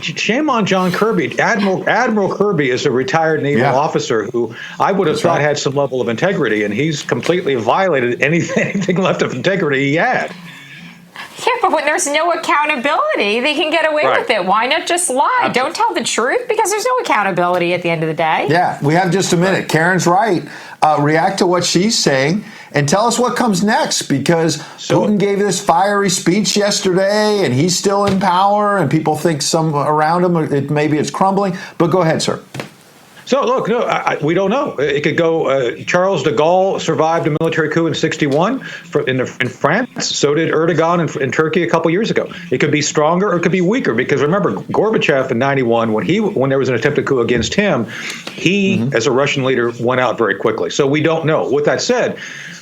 S21: shame on John Kirby. Admiral Kirby is a retired naval officer who I would have thought had some level of integrity, and he's completely violated anything left of integrity he had.
S3: Yeah, but when there's no accountability, they can get away with it. Why not just lie? Absolutely. Don't tell the truth because there's no accountability at the end of the day.
S1: Yeah, we have just a minute. Karyn's right. react to what she's saying and tell us what comes next, because Putin gave this fiery speech yesterday and he's still in power and people think some around him, maybe it's crumbling. But go ahead, sir.
S21: So, look, no, we don't know. It could go. Charles de Gaulle survived a military coup in '61 in France. So did Erdogan in Turkey a couple years ago. It could be stronger or it could be weaker, because remember, Gorbachev in '91, when there was an attempted coup against him, he, as a Russian leader, went out very quickly. So we don't know. With that said,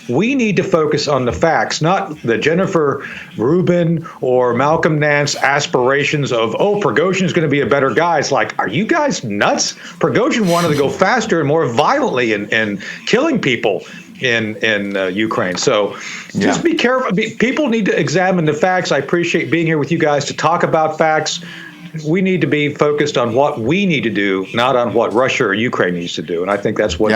S21: we need to focus on the facts, not the Jennifer Rubin or Malcolm Nance aspirations of, Prigozhin is going to be a better guy. It's like, are you guys nuts? Prigozhin wanted to go faster and more violently and killing people in Ukraine. So just be careful. People need to examine the facts. I appreciate being here with you guys to talk about facts. We need to be focused on what we need to do, not on what Russia or Ukraine needs to do. And I think that's what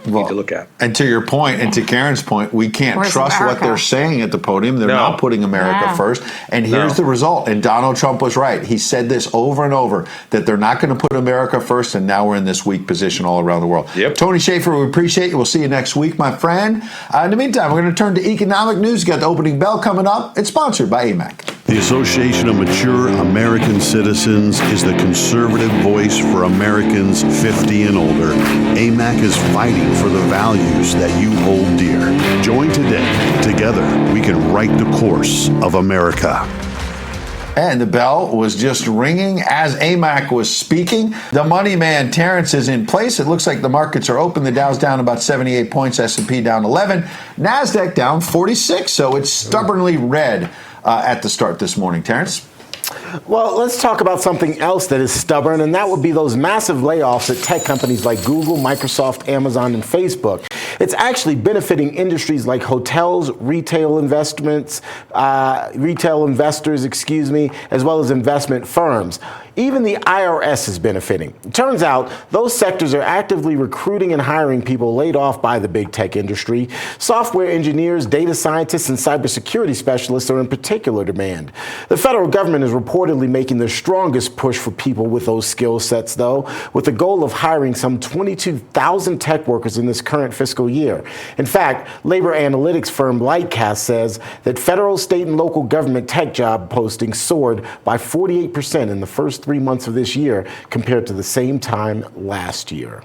S21: we need to look at.
S1: And to your point, and to Karyn's point, we can't trust what they're saying at the podium. They're not putting America first. And here's the result. And Donald Trump was right. He said this over and over, that they're not going to put America first. And now we're in this weak position all around the world. Tony Shaffer, we appreciate you. We'll see you next week, my friend. In the meantime, we're going to turn to economic news. We've got the opening bell coming up. It's sponsored by AMAC.
S6: The Association of Mature American Citizens is the conservative voice for Americans 50 and older. AMAC is fighting for the values that you hold dear. Join today. Together, we can write the course of America.
S1: And the bell was just ringing as AMAC was speaking. The money man, Terrance, is in place. It looks like the markets are open. The Dow's down about 78 points, S&P down 11, NASDAQ down 46. So it's stubbornly red at the start this morning. Terrance?
S2: Well, let's talk about something else that is stubborn, and that would be those massive layoffs at tech companies like Google, Microsoft, Amazon, and Facebook. It's actually benefiting industries like hotels, retail investors, as well as investment firms. Even the IRS is benefiting. It turns out those sectors are actively recruiting and hiring people laid off by the big tech industry. Software engineers, data scientists, and cybersecurity specialists are in particular demand. The federal government is reportedly making the strongest push for people with those skill sets, though, with the goal of hiring some 22,000 tech workers in this current fiscal year. In fact, labor analytics firm Lightcast says that federal, state, and local government tech job postings soared by 48% in the first 3 months of this year compared to the same time last year.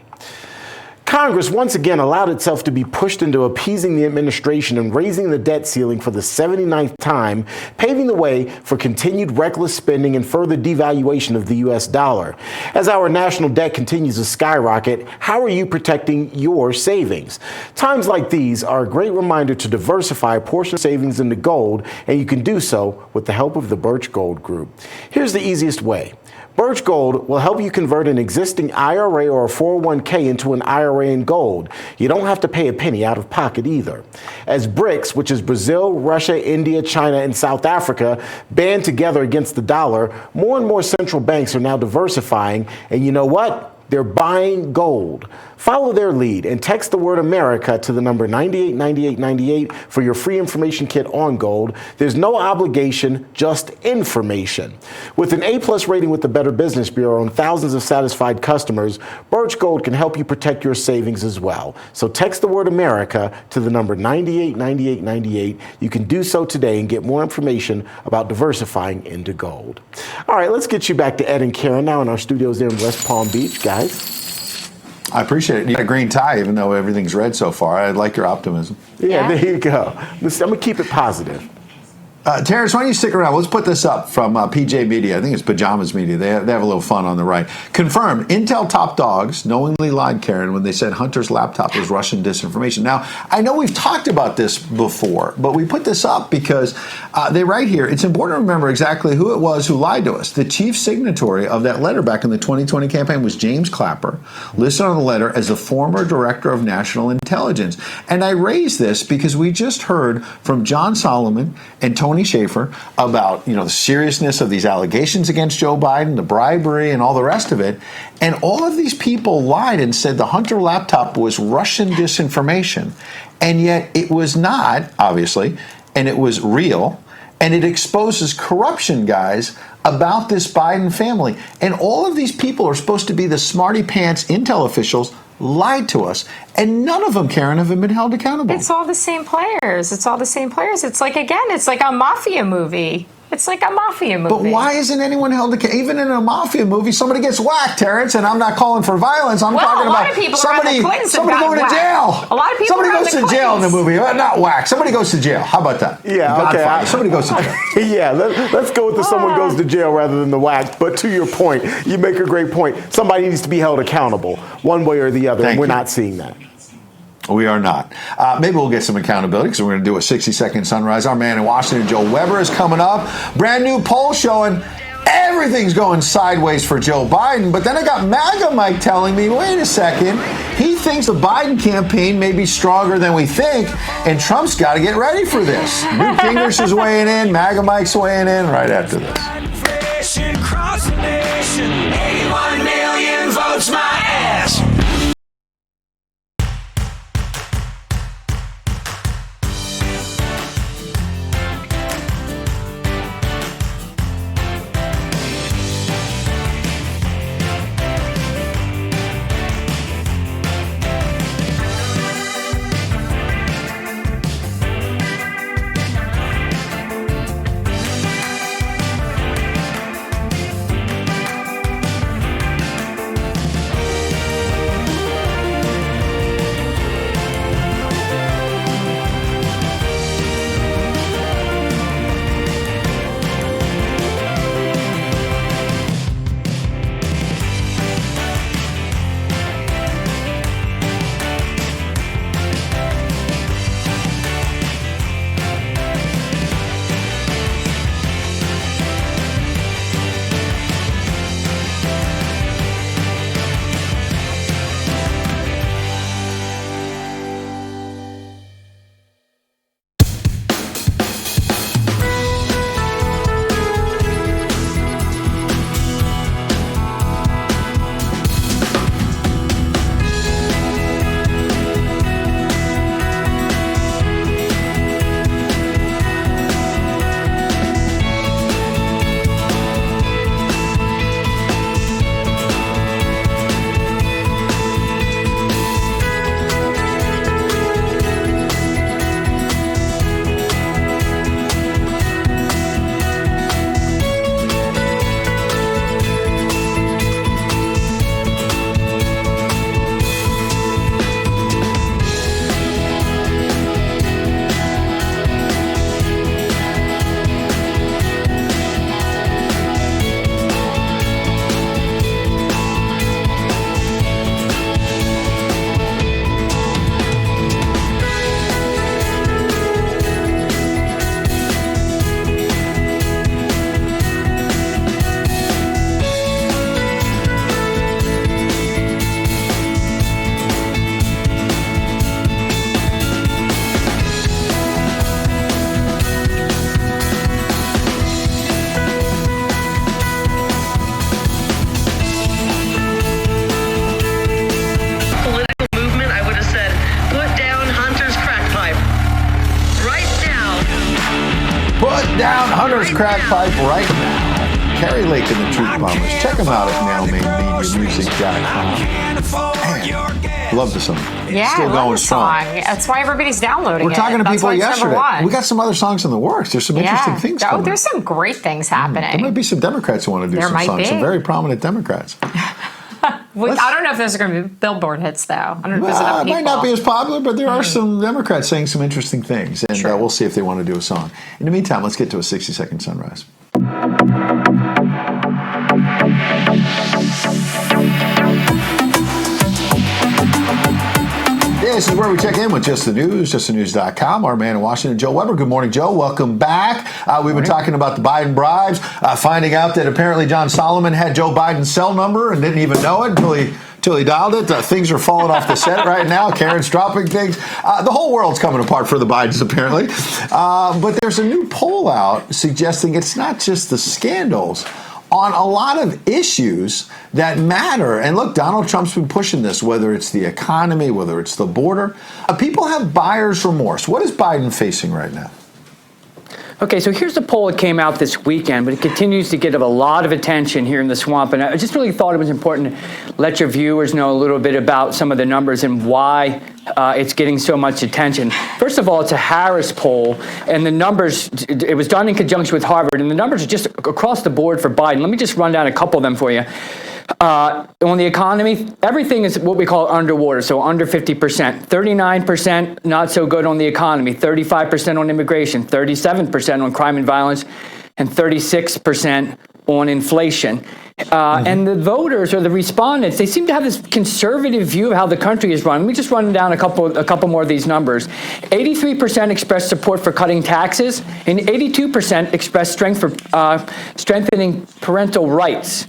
S2: Congress once again allowed itself to be pushed into appeasing the administration and raising the debt ceiling for the 79th time, paving the way for continued reckless spending and further devaluation of the U.S. dollar. As our national debt continues to skyrocket, how are you protecting your savings? Times like these are a great reminder to diversify a portion of savings into gold, and you can do so with the help of the Birch Gold Group. Here's the easiest way. Birch Gold will help you convert an existing IRA or a 401k into an IRA in gold. You don't have to pay a penny out of pocket either. As BRICS, which is Brazil, Russia, India, China, and South Africa, band together against the dollar, more and more central banks are now diversifying, and you know what? They're buying gold. Follow their lead and text the word America to the number 989898 for your free information kit on gold. There's no obligation, just information. With an A+ rating with the Better Business Bureau and thousands of satisfied customers, Birch Gold can help you protect your savings as well. So text the word America to the number 989898. You can do so today and get more information about diversifying into gold. All right, let's get you back to Ed and Karyn now in our studios there in West Palm Beach, guys.
S1: I appreciate it. You got a green tie, even though everything's red so far. I like your optimism.
S2: Yeah, there you go. Listen, I'm going to keep it positive.
S1: Terrance, why don't you stick around? Let's put this up from PJ Media. I think it's Pajamas Media. They have a little fun on the right. Confirmed, Intel top dogs knowingly lied, Karyn, when they said Hunter's laptop was Russian disinformation. Now, I know we've talked about this before, but we put this up because they write here, it's important to remember exactly who it was who lied to us. The chief signatory of that letter back in the 2020 campaign was James Clapper, listed on the letter as the former director of national intelligence. And I raise this because we just heard from John Solomon and Tony Shaffer about, the seriousness of these allegations against Joe Biden, the bribery and all the rest of it. And all of these people lied and said the Hunter laptop was Russian disinformation. And yet it was not, obviously, and it was real. And it exposes corruption, guys, about this Biden family. And all of these people are supposed to be the smarty pants intel officials lied to us, and none of them, Karyn, have been held accountable.
S3: It's all the same players. It's like, again, it's like a mafia movie. It's like a mafia movie.
S1: But why isn't anyone held accountable? Even in a mafia movie, somebody gets whacked, Terrance, and I'm not calling for violence. I'm talking about somebody going to jail.
S3: A lot of people
S1: somebody goes to jail in the movie. Not whacked. Somebody goes to jail. How about that?
S2: Yeah, okay.
S1: Somebody goes to jail.
S2: Yeah, let's go with the someone goes to jail rather than the whack. But to your point, you make a great point. Somebody needs to be held accountable one way or the other, and we're not seeing that.
S1: We are not. Maybe we'll get some accountability because we're going to do a 60-second sunrise. Our man in Washington, Joe Weber, is coming up. Brand new poll showing everything's going sideways for Joe Biden. But then I got MAGA Mike telling me, wait a second, he thinks the Biden campaign may be stronger than we think, and Trump's got to get ready for this. Newt Gingrich is weighing in. MAGA Mike's weighing in right after this.
S5: 81 million votes my ass.
S1: Crack pipe right now. Carrie Lake and the Truth Bombers. Check them out at nowmainmediamusic.com. Man, love the song.
S3: Yeah,
S1: still
S3: I love
S1: going
S3: the
S1: strong.
S3: song. That's why everybody's downloading
S1: We're talking to
S3: That's
S1: people
S3: why it's
S1: yesterday.
S3: #1.
S1: We got some other songs in the works. There's some interesting things coming.
S3: There's some great things happening.
S1: There might be some Democrats who want to do
S3: There
S1: some
S3: might
S1: songs.
S3: be.
S1: Some very prominent Democrats.
S3: I don't know if those are going to be Billboard hits, though. I don't know if there's enough
S1: It
S3: people.
S1: might not be as popular, but there are some Democrats saying some interesting things, and we'll see if they want to do a song. In the meantime, let's get to a 60-second sunrise. This is where we check in with Just the News, justthenews.com. Our man in Washington, Joe Weber. Good morning, Joe. Welcome back. We've been talking about the Biden bribes, finding out that apparently John Solomon had Joe Biden's cell number and didn't even know it until he dialed it. Things are falling off the set right now. Karen's dropping things. The whole world's coming apart for the Bidens, apparently. But there's a new poll out suggesting it's not just the scandals on a lot of issues that matter. And look, Donald Trump's been pushing this, whether it's the economy, whether it's the border. People have buyer's remorse. What is Biden facing right now?
S7: Okay, so here's the poll that came out this weekend, but it continues to get a lot of attention here in the swamp. And I just really thought it was important to let your viewers know a little bit about some of the numbers and why it's getting so much attention. First of all, it's a Harris poll, and the numbers, it was done in conjunction with Harvard, and the numbers are just across the board for Biden. Let me just run down a couple of them for you. On the economy, everything is what we call underwater, so under 50%. 39% not so good on the economy, 35% on immigration, 37% on crime and violence, and 36% on inflation. And the voters or the respondents, they seem to have this conservative view of how the country is run. Let me just run down a couple more of these numbers. 83% expressed support for cutting taxes, and 82% expressed strength for strengthening parental rights.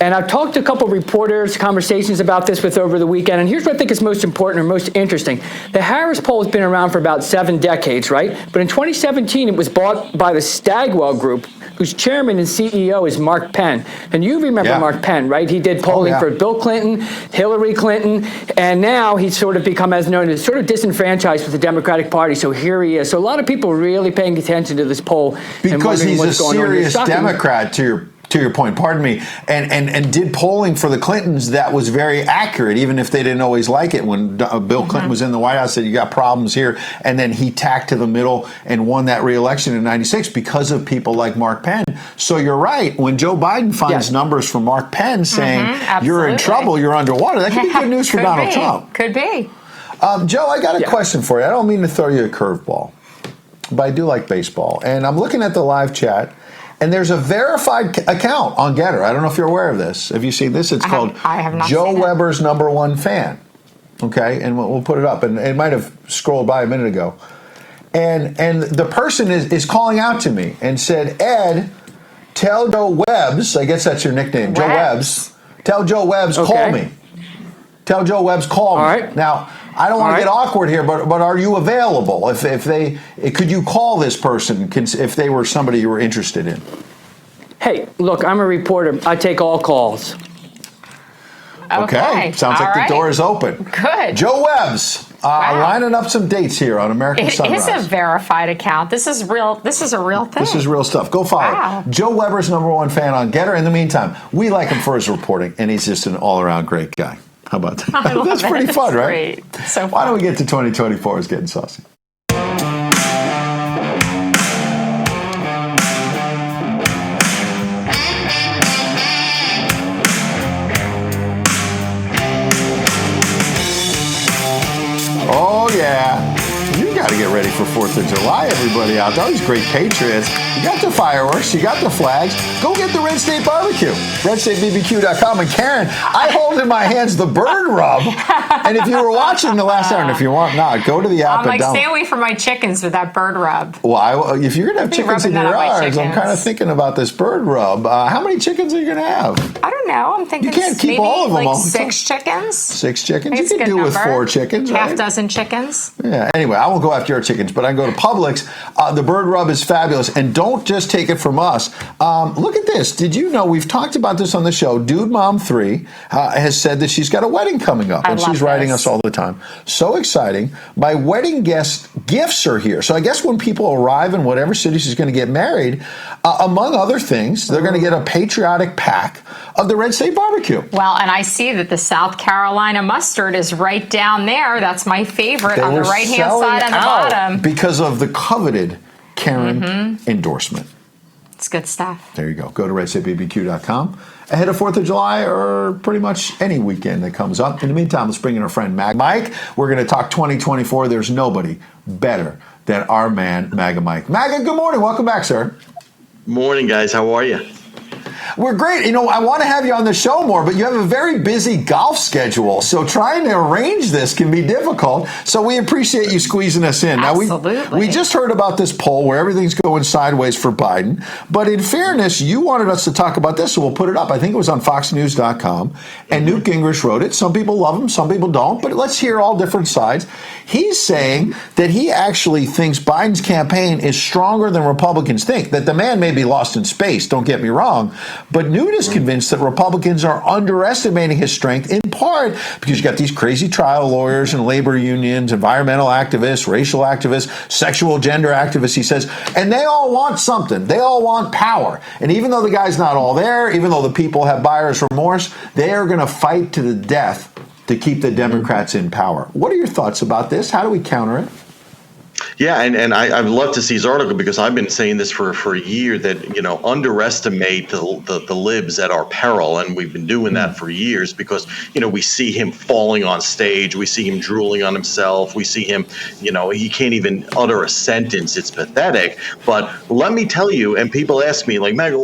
S7: And I've talked to a couple of reporters, conversations about this with over the weekend, and here's what I think is most important or most interesting. The Harris poll has been around for about 7 decades, right? But in 2017, it was bought by the Stagwell Group, whose chairman and CEO is Mark Penn. And you remember Mark Penn, right? He did polling for Bill Clinton, Hillary Clinton, and now he's sort of become, as known as, sort of disenfranchised with the Democratic Party. So here he is. So a lot of people are really paying attention to this poll.
S1: Because
S7: and
S1: he's a
S7: what's going on.
S1: serious Democrat, to your point, pardon me, and did polling for the Clintons that was very accurate, even if they didn't always like it. When Bill Clinton was in the White House, said you got problems here, and then he tacked to the middle and won that re-election in '96 because of people like Mark Penn. So you're right. When Joe Biden finds numbers from Mark Penn saying you're in trouble, you're underwater, that could be good news for Donald Trump.
S3: Could be.
S1: Joe, I got a question for you. I don't mean to throw you a curveball, but I do like baseball, and I'm looking at the live chat. And there's a verified account on Getter. I don't know if you're aware of this. Have you seen this? It's called
S3: I have not
S1: Joe
S3: seen
S1: Weber's #1 fan. Okay, and we'll put it up. And it might have scrolled by a minute ago. And the person is calling out to me and said, Ed, tell Joe Webbs, I guess that's your nickname, Joe Webbs. Tell Joe Webbs, call me. Tell Joe Webbs, call me. All right. Now, I don't want to get awkward here, but are you available? Could you call this person if they were somebody you were interested in?
S7: Hey, look, I'm a reporter. I take all calls.
S1: Okay. Sounds like the door is open.
S3: Good.
S1: Joe Webbs, lining up some dates here on American Sunrise.
S3: It is a verified account. This is real. This is a real thing.
S1: This is real stuff. Go follow Joe Weber's #1 fan on Getter. In the meantime, we like him for his reporting, and he's just an all-around great guy. How about that? That's pretty fun, right?
S3: Great. So fun.
S1: Why don't we get to 2024 is getting saucy. Oh, yeah. You got to get ready for 4th of July, everybody out there. All these great patriots. You got the fireworks. You got the flags. Go get the Red State Barbecue. RedStateBBQ.com. And Karyn, I hold in my hands the bird rub. And if you were watching the last hour, and if you want not, go to the app
S3: I'm like,
S1: and
S3: stay away from my chickens with that bird rub.
S1: Well, if you're going to have chickens in your yards, I'm kind of thinking about this bird rub. How many chickens are you going to have?
S3: I don't know. I'm thinking
S1: you can't keep
S3: maybe
S1: all of them
S3: like
S1: all the
S3: 6 chickens.
S1: 6 chickens?
S3: It's
S1: You can do with 4 chickens, right?
S3: Half dozen chickens.
S1: Yeah, anyway, I won't go after your chickens, but I can go to Publix. The bird rub is fabulous, and don't just take it from us. Look at this. Did you know, we've talked about this on the show, Dude Mom 3 has said that she's got a wedding coming up, and she's writing us all the time. So exciting. My wedding guest gifts are here. So I guess when people arrive in whatever city she's going to get married, among other things, they're going to get a patriotic pack of the Red State Barbecue.
S3: Well, and I see that the South Carolina mustard is right down there. That's my favorite on the right-hand side on the bottom.
S1: Because of the coveted Karyn endorsement.
S3: It's good stuff.
S1: There you go. Go to RedStateBBQ.com. Ahead of 4th of July or pretty much any weekend that comes up. In the meantime, let's bring in our friend Mike. We're going to talk 2024. There's nobody better than our man, MAGA Mike. MAGA, good morning. Welcome back, sir.
S8: Morning, guys. How are you?
S1: We're great. You know, I want to have you on the show more, but you have a very busy golf schedule. So trying to arrange this can be difficult. So we appreciate you squeezing us in.
S3: Absolutely.
S1: Now, we just heard about this poll where everything's going sideways for Biden. But in fairness, you wanted us to talk about this, so we'll put it up. I think it was on FoxNews.com. And Newt Gingrich wrote it. Some people love him, some people don't. But let's hear all different sides. He's saying that he actually thinks Biden's campaign is stronger than Republicans think. That the man may be lost in space, don't get me wrong. But Newt is convinced that Republicans are underestimating his strength, in part because you got these crazy trial lawyers and labor unions, environmental activists, racial activists, sexual gender activists, he says, and they all want something. They all want power. And even though the guy's not all there, even though the people have buyer's remorse, they are going to fight to the death to keep the Democrats in power. What are your thoughts about this? How do we counter it?
S8: Yeah, and I'd love to see his article, because I've been saying this for a year, that, underestimate the libs at our peril, and we've been doing that for years, because, we see him falling on stage, we see him drooling on himself, we see him, he can't even utter a sentence. It's pathetic. But let me tell you, and people ask me, like, Meg,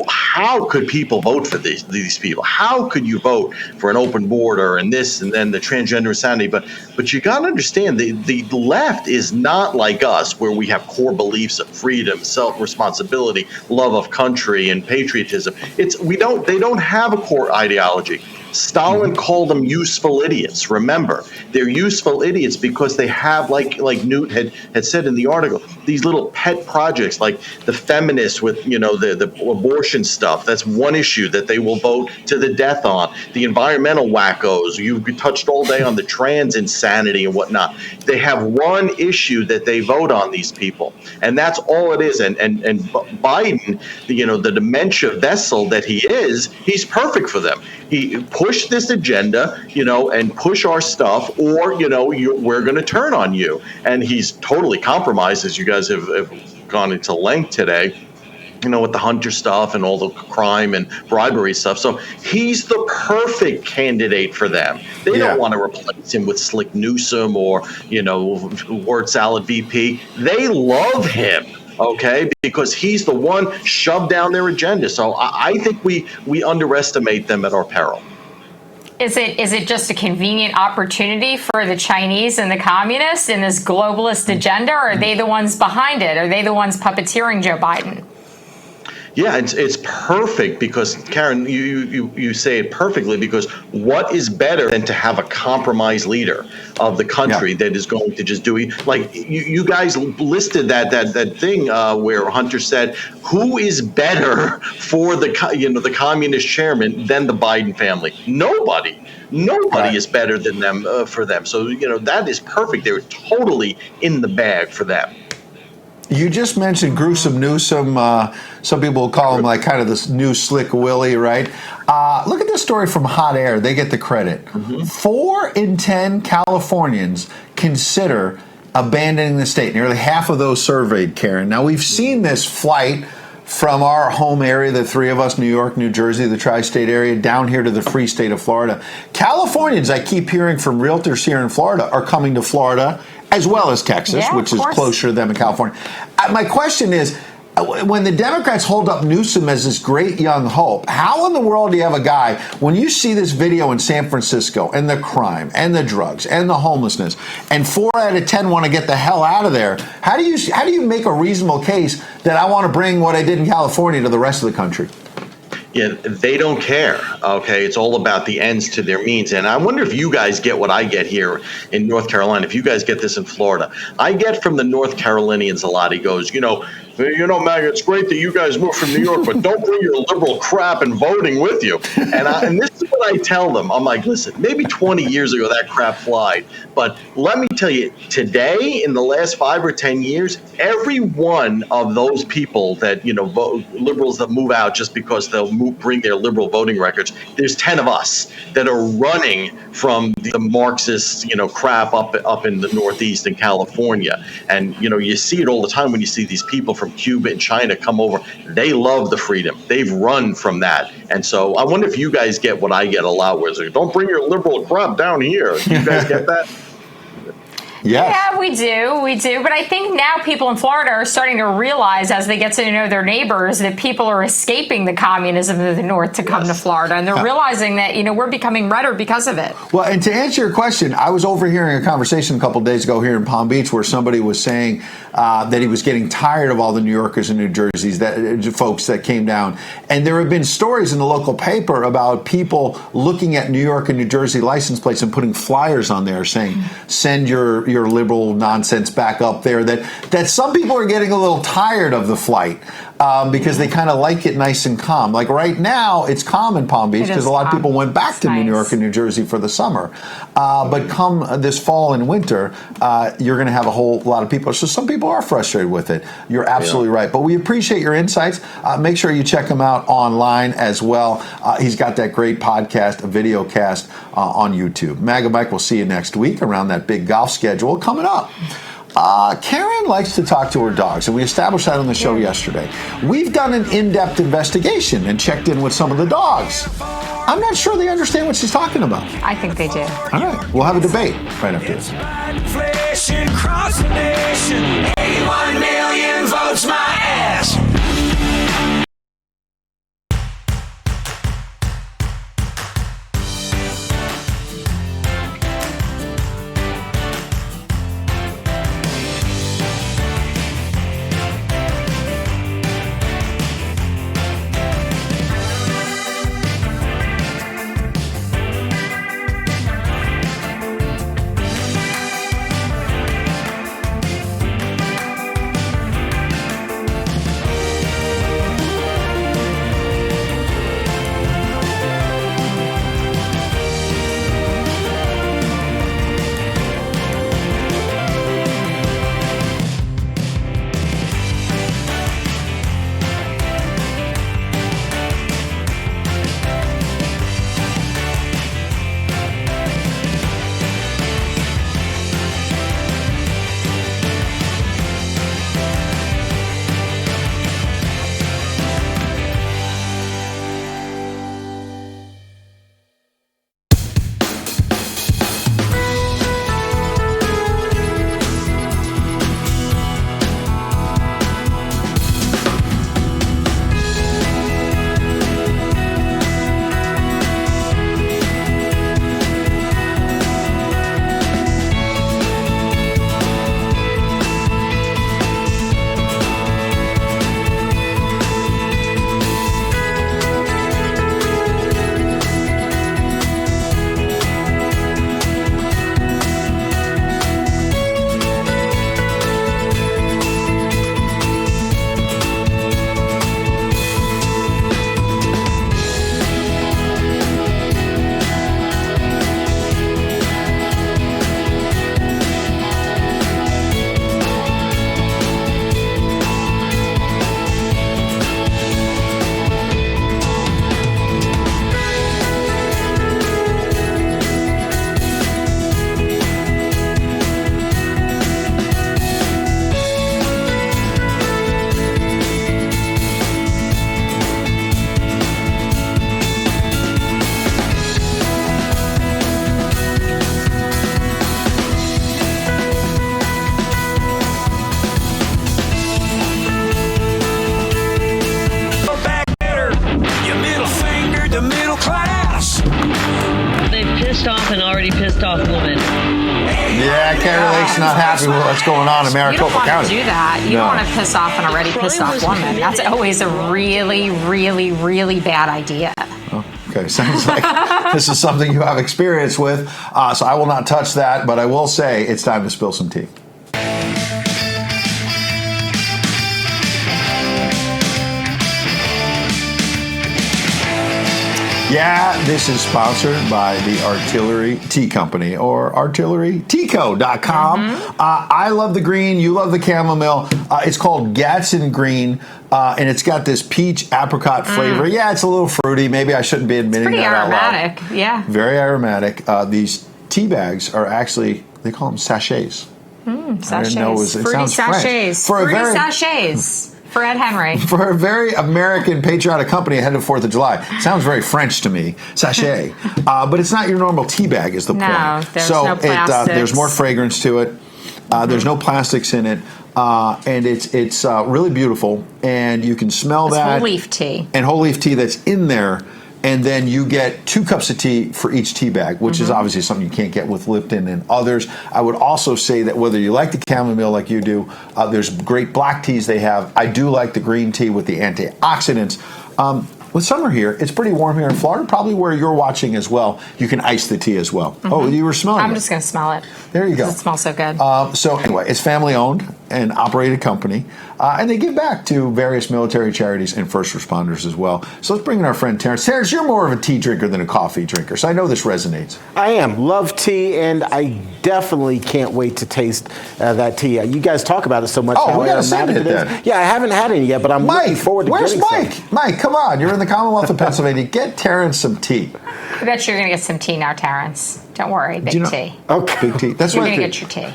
S8: how could people vote for these people? How could you vote for an open border and this and then the transgender insanity? But you got to understand, the left is not like us, where we have core beliefs of freedom, self-responsibility, love of country, and patriotism. They don't have a core ideology. Stalin called them useful idiots. Remember, they're useful idiots because they have, like Newt had said in the article, these little pet projects, like the feminists with, the abortion stuff. That's one issue that they will vote to the death on. The environmental wackos. You touched all day on the trans insanity and whatnot. They have one issue that they vote on, these people, and that's all it is. And Biden, the dementia vessel that he is, he's perfect for them. He push this agenda, and push our stuff, or, we're going to turn on you. And he's totally compromised, as you guys have gone into length today, with the Hunter stuff and all the crime and bribery stuff. So he's the perfect candidate for them. They don't want to replace him with Slick Newsom or, word salad VP. They love him. Okay, because he's the one shoved down their agenda. So I think we underestimate them at our peril.
S3: Is it just a convenient opportunity for the Chinese and the communists in this globalist agenda, or are they the ones behind it? Are they the ones puppeteering Joe Biden?
S8: Yeah, it's perfect, because, Karyn, you say it perfectly, because what is better than to have a compromised leader of the country that is going to just do it? Like, you guys listed that thing where Hunter said, who is better for the communist chairman than the Biden family? Nobody is better than them for them. So, that is perfect. They're totally in the bag for them.
S1: You just mentioned gruesome Newsom. Some people call him like kind of this new Slick Willie, right? Look at this story from Hot Air. They get the credit. 4 in 10 Californians consider abandoning the state. Nearly half of those surveyed, Karyn. Now, we've seen this flight from our home area, the three of us, New York, New Jersey, the tri-state area, down here to the free state of Florida. Californians, I keep hearing from realtors here in Florida, are coming to Florida, as well as Texas, which is closer to them in California. My question is, when the Democrats hold up Newsom as this great young hope, how in the world do you have a guy, when you see this video in San Francisco and the crime and the drugs and the homelessness, and 4 out of 10 want to get the hell out of there, how do you make a reasonable case that I want to bring what I did in California to the rest of the country?
S8: Yeah, they don't care. Okay, it's all about the ends to their means. And I wonder if you guys get what I get here in North Carolina. If you guys get this in Florida, I get from the North Carolinians a lot. He goes, Mag, it's great that you guys moved from New York, but don't bring your liberal crap and voting with you. And this is what I tell them. I'm like, listen, maybe 20 years ago that crap flied, but let me tell you, today, in the last 5 or 10 years, every one of those people that liberals that move out just because they'll bring their liberal voting records, there's 10 of us that are running from the Marxist crap up in the Northeast in California. And you see it all the time when you see these people from Cuba and China come over. They love the freedom. They've run from that. And so I wonder if you guys get what I get a lot, where it's like, don't bring your liberal crap down here. Do you guys get that?
S3: Yeah, we do. But I think now people in Florida are starting to realize, as they get to know their neighbors, that people are escaping the communism of the North to come to Florida. And they're realizing that, we're becoming redder because of it.
S1: Well, and to answer your question, I was overhearing a conversation a couple of days ago here in Palm Beach where somebody was saying that he was getting tired of all the New Yorkers and New Jerseys, folks that came down. And there have been stories in the local paper about people looking at New York and New Jersey license plates and putting flyers on there saying, send your your liberal nonsense back up there. That some people are getting a little tired of the flight because they kind of like it nice and calm. Like right now, it's calm in Palm Beach because a lot of people went back to New York and New Jersey for the summer. But come this fall and winter, you're going to have a whole lot of people. So some people are frustrated with it. You're absolutely right. But we appreciate your insights. Make sure you check him out online as well. He's got that great podcast, a video cast on YouTube. MAGA Mike, we'll see you next week around that big golf schedule coming up. Karyn likes to talk to her dogs, and we established that on the show yesterday. We've done an in-depth investigation and checked in with some of the dogs. I'm not sure they understand what she's talking about.
S3: I think they do.
S1: All right, we'll have a debate right after this.
S5: Inflation across the nation. 81 million votes my ass.
S1: Yeah, Kari Lake's not happy with what's going on in Maricopa County.
S3: You don't want to do that. You don't want to piss off an already pissed off woman. That's always a really, really, really bad idea.
S1: Okay, sounds like this is something you have experience with, so I will not touch that, but I will say it's time to spill some tea. Yeah, this is sponsored by the Artillery Tea Company, or artilleryteaco.com. I love the green. You love the chamomile. It's called Gadsden Green, and it's got this peach apricot flavor. Yeah, it's a little fruity. Maybe I shouldn't be admitting that out loud.
S3: Pretty aromatic, yeah.
S1: Very aromatic. These tea bags are actually, they call them sachets.
S3: Sachets.
S1: I didn't know it was, it
S3: Fruity
S1: sounds
S3: sachets.
S1: French.
S3: Fruity sachets. For Ed Henry.
S1: For a very American patriotic company ahead of 4th of July. Sounds very French to me. Sachet. But it's not your normal tea bag is the point.
S3: No, there's no plastics.
S1: There's more fragrance to it. There's no plastics in it. And it's really beautiful. And you can smell
S3: it's
S1: that.
S3: Whole leaf tea.
S1: And whole leaf tea that's in there. And then you get 2 cups of tea for each tea bag, which is obviously something you can't get with Lipton and others. I would also say that whether you like the chamomile like you do, there's great black teas they have. I do like the green tea with the antioxidants. with summer here, it's pretty warm here in Florida, probably where you're watching as well. You can ice the tea as well.
S3: Mm-hmm.
S1: Oh, you were smelling
S3: I'm
S1: it.
S3: just going to smell it.
S1: There you go.
S3: It smells so good.
S1: So anyway, it's family-owned and operated company, and they give back to various military charities and first responders as well. So let's bring in our friend Terrance. Terrance, you're more of a tea drinker than a coffee drinker, so I know this resonates.
S2: I am. Love tea, and I definitely can't wait to taste that tea. You guys talk about it so much.
S1: Oh, we got to send it then.
S2: Yeah, I haven't had any yet, but I'm looking forward to getting some.
S1: Where's Mike? Mike, come on. You're in the Commonwealth of Pennsylvania. Get Terrance some tea.
S3: I bet you're going to get some tea now, Terrance. Don't worry, big tea.
S1: Okay, big tea. That's
S3: you're
S1: why
S3: going to get your tea.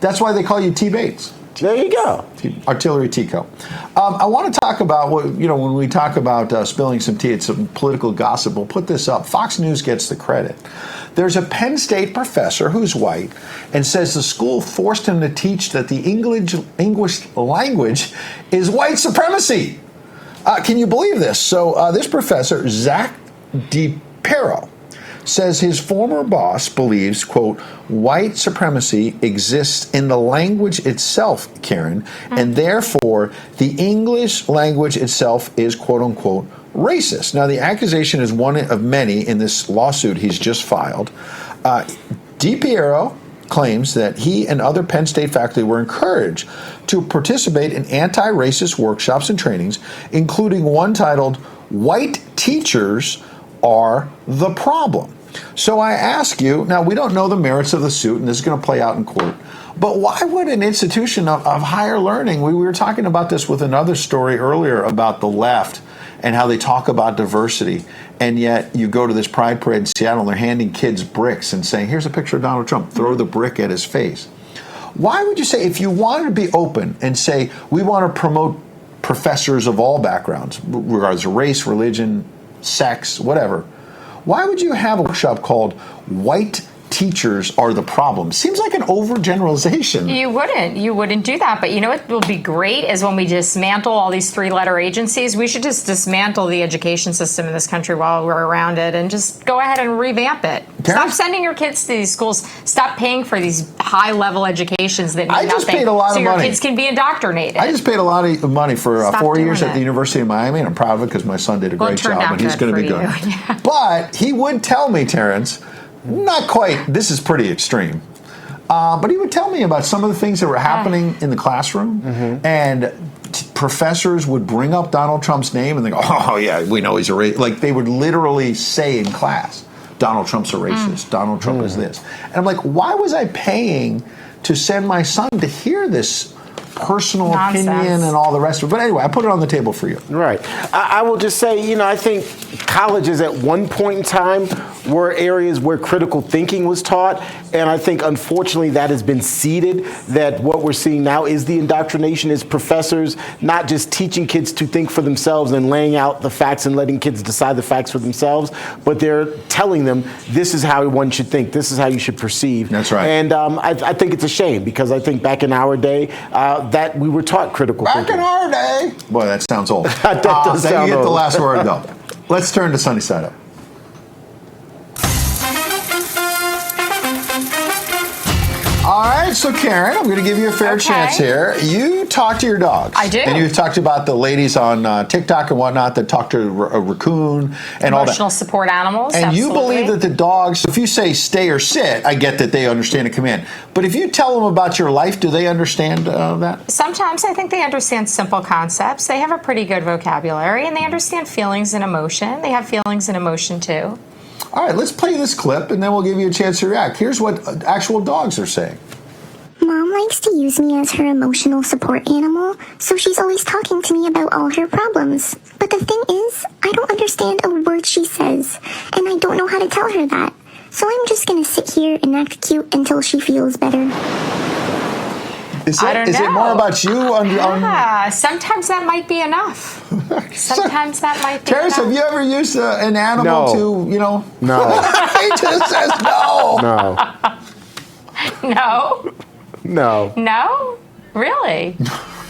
S1: That's why they call you T. Bates.
S2: There you go.
S1: Artillery Tico. I want to talk about when we talk about spilling some tea, it's some political gossip. We'll put this up. Fox News gets the credit. There's a Penn State professor who's white and says the school forced him to teach that the English language is white supremacy. Can you believe this? So this professor, Zach DiPero, says his former boss believes, quote, white supremacy exists in the language itself, Karyn, and therefore the English language itself is, quote unquote, racist. Now, the accusation is one of many in this lawsuit he's just filed. DiPero claims that he and other Penn State faculty were encouraged to participate in anti-racist workshops and trainings, including one titled, White Teachers Are the Problem. So I ask you, now we don't know the merits of the suit, and this is going to play out in court, but why would an institution of higher learning, we were talking about this with another story earlier about the left and how they talk about diversity, and yet you go to this Pride Parade in Seattle and they're handing kids bricks and saying, here's a picture of Donald Trump, throw the brick at his face. Why would you say, if you wanted to be open and say, we want to promote professors of all backgrounds, regardless of race, religion, sex, whatever, why would you have a workshop called White Teachers Are the Problem? Seems like an overgeneralization.
S3: You wouldn't do that. But you know what will be great is when we dismantle all these three-letter agencies, we should just dismantle the education system in this country while we're around it and just go ahead and revamp it. Stop sending your kids to these schools. Stop paying for these high-level educations that mean nothing.
S1: I just paid a lot of money.
S3: So your kids can be indoctrinated.
S1: I just paid a lot of money for 4 years at the University of Miami, and I'm proud of it because my son did a great job, and he's going to be good.
S3: Yeah.
S1: But he would tell me, Terrance, not quite, this is pretty extreme, but he would tell me about some of the things that were happening in the classroom, and professors would bring up Donald Trump's name and they go, oh yeah, we know he's a racist. Like they would literally say in class, Donald Trump's a racist, Donald Trump is this. And I'm like, why was I paying to send my son to hear this personal opinion and all the rest of it? But anyway, I put it on the table for you.
S2: Right. I will just say, I think colleges at one point in time were areas where critical thinking was taught, and I think unfortunately that has been ceded, that what we're seeing now is the indoctrination, is professors not just teaching kids to think for themselves and laying out the facts and letting kids decide the facts for themselves, but they're telling them this is how one should think, this is how you should perceive.
S1: That's right.
S2: And I think it's a shame, because I think back in our day that we were taught critical thinking.
S1: Back in our day. Boy, that sounds old.
S2: That does sound
S1: you get
S2: old.
S1: the last word, though. Let's turn to Sunny Side Up. All right, so Karyn, I'm going to give you a fair chance here. You talk to your dogs.
S3: I do.
S1: And you've talked about the ladies on TikTok and whatnot that talk to a raccoon and all that.
S3: Emotional support animals.
S1: And
S3: absolutely.
S1: you believe that the dogs, if you say stay or sit, I get that they understand a command. But if you tell them about your life, do they understand that?
S3: Sometimes I think they understand simple concepts. They have a pretty good vocabulary, and they understand feelings and emotion. They have feelings and emotion, too.
S1: All right, let's play this clip, and then we'll give you a chance to react. Here's what actual dogs are saying.
S9: Mom likes to use me as her emotional support animal, so she's always talking to me about all her problems. But the thing is, I don't understand a word she says, and I don't know how to tell her that. So I'm just going to sit here and act cute until she feels better.
S1: Is it more about you?
S3: Sometimes that might be enough. Sometimes that might be
S1: Terrance,
S3: enough.
S1: have you ever used an animal to,
S2: No.
S1: He just says no.
S2: No.
S3: No?
S2: No.
S3: No? Really?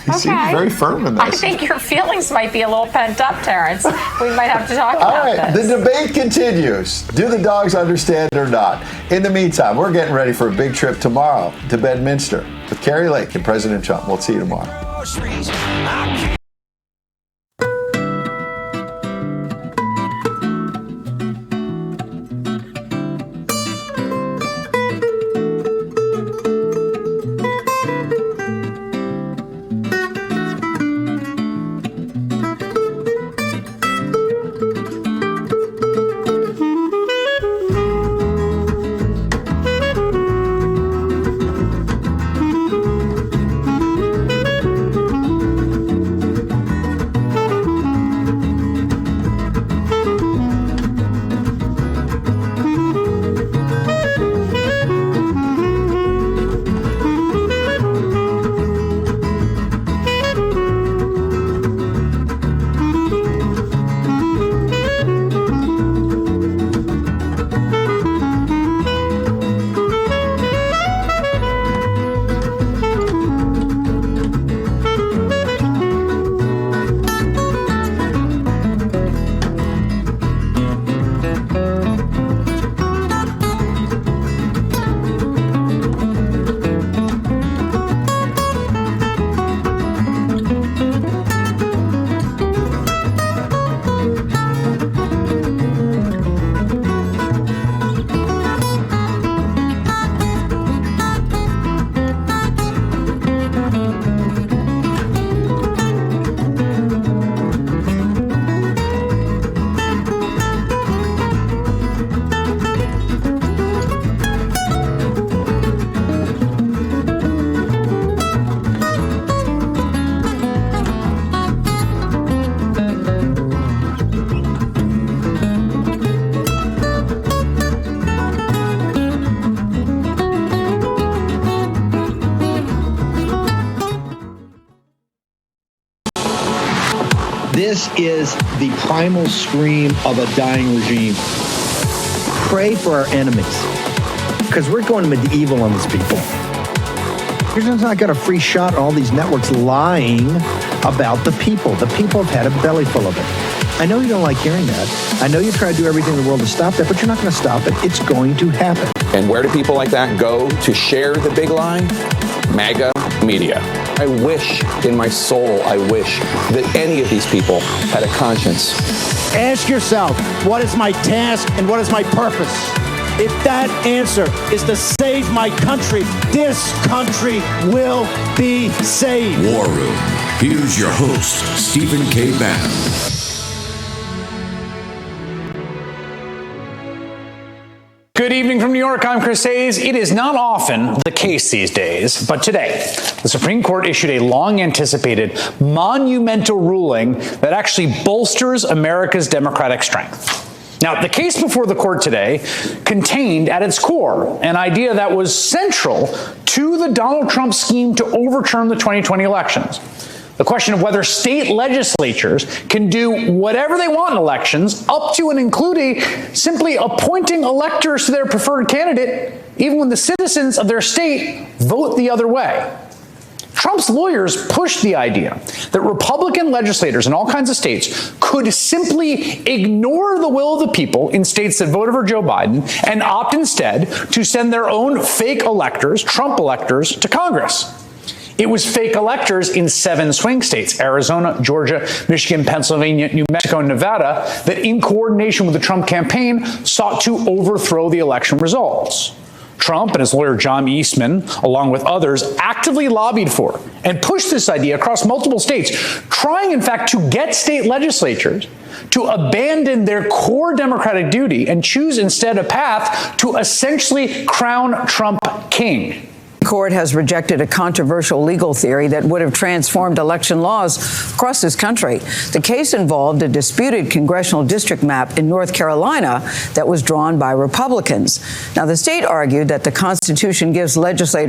S1: He seems very firm in this.
S3: I think your feelings might be a little pent up, Terrance. We might have to talk about
S1: All right,
S3: this.
S1: the debate continues. Do the dogs understand or not? In the meantime, we're getting ready for a big trip tomorrow to Bedminster with Kari Lake and President Trump. We'll see you tomorrow.
S10: is the primal scream of a dying regime. Pray for our enemies, because we're going medieval on these people. You're just not got a free shot on all these networks lying about the people. The people have had a belly full of it. I know you don't like hearing that. I know you try to do everything in the world to stop that, but you're not going to stop it. It's going to happen.
S11: And where do people like that go to share the big lie? MAGA media. I wish in my soul, I wish that any of these people had a conscience.
S13: Ask yourself, what is my task and what is my purpose? If that answer is to save my country, this country will be saved.
S24: War Room. Here's your host, Stephen K. Bannon.
S25: Good evening from New York. I'm Chris Hayes. It is not often the case these days, but today, the Supreme Court issued a long-anticipated, monumental ruling that actually bolsters America's democratic strength. Now, the case before the court today contained at its core an idea that was central to the Donald Trump scheme to overturn the 2020 elections. The question of whether state legislatures can do whatever they want in elections, up to and including simply appointing electors to their preferred candidate, even when the citizens of their state vote the other way. Trump's lawyers pushed the idea that Republican legislators in all kinds of states could simply ignore the will of the people in states that voted for Joe Biden and opt instead to send their own fake electors, Trump electors, to Congress. It was fake electors in 7 swing states, Arizona, Georgia, Michigan, Pennsylvania, New Mexico, and Nevada, that in coordination with the Trump campaign sought to overthrow the election results. Trump and his lawyer John Eastman, along with others, actively lobbied for and pushed this idea across multiple states, trying, in fact, to get state legislatures to abandon their core democratic duty and choose instead a path to essentially crown Trump king.
S26: The court has rejected a controversial legal theory that would have transformed election laws across this country. The case involved a disputed congressional district map in North Carolina that was drawn by Republicans. Now, the state argued that the Constitution gives legislators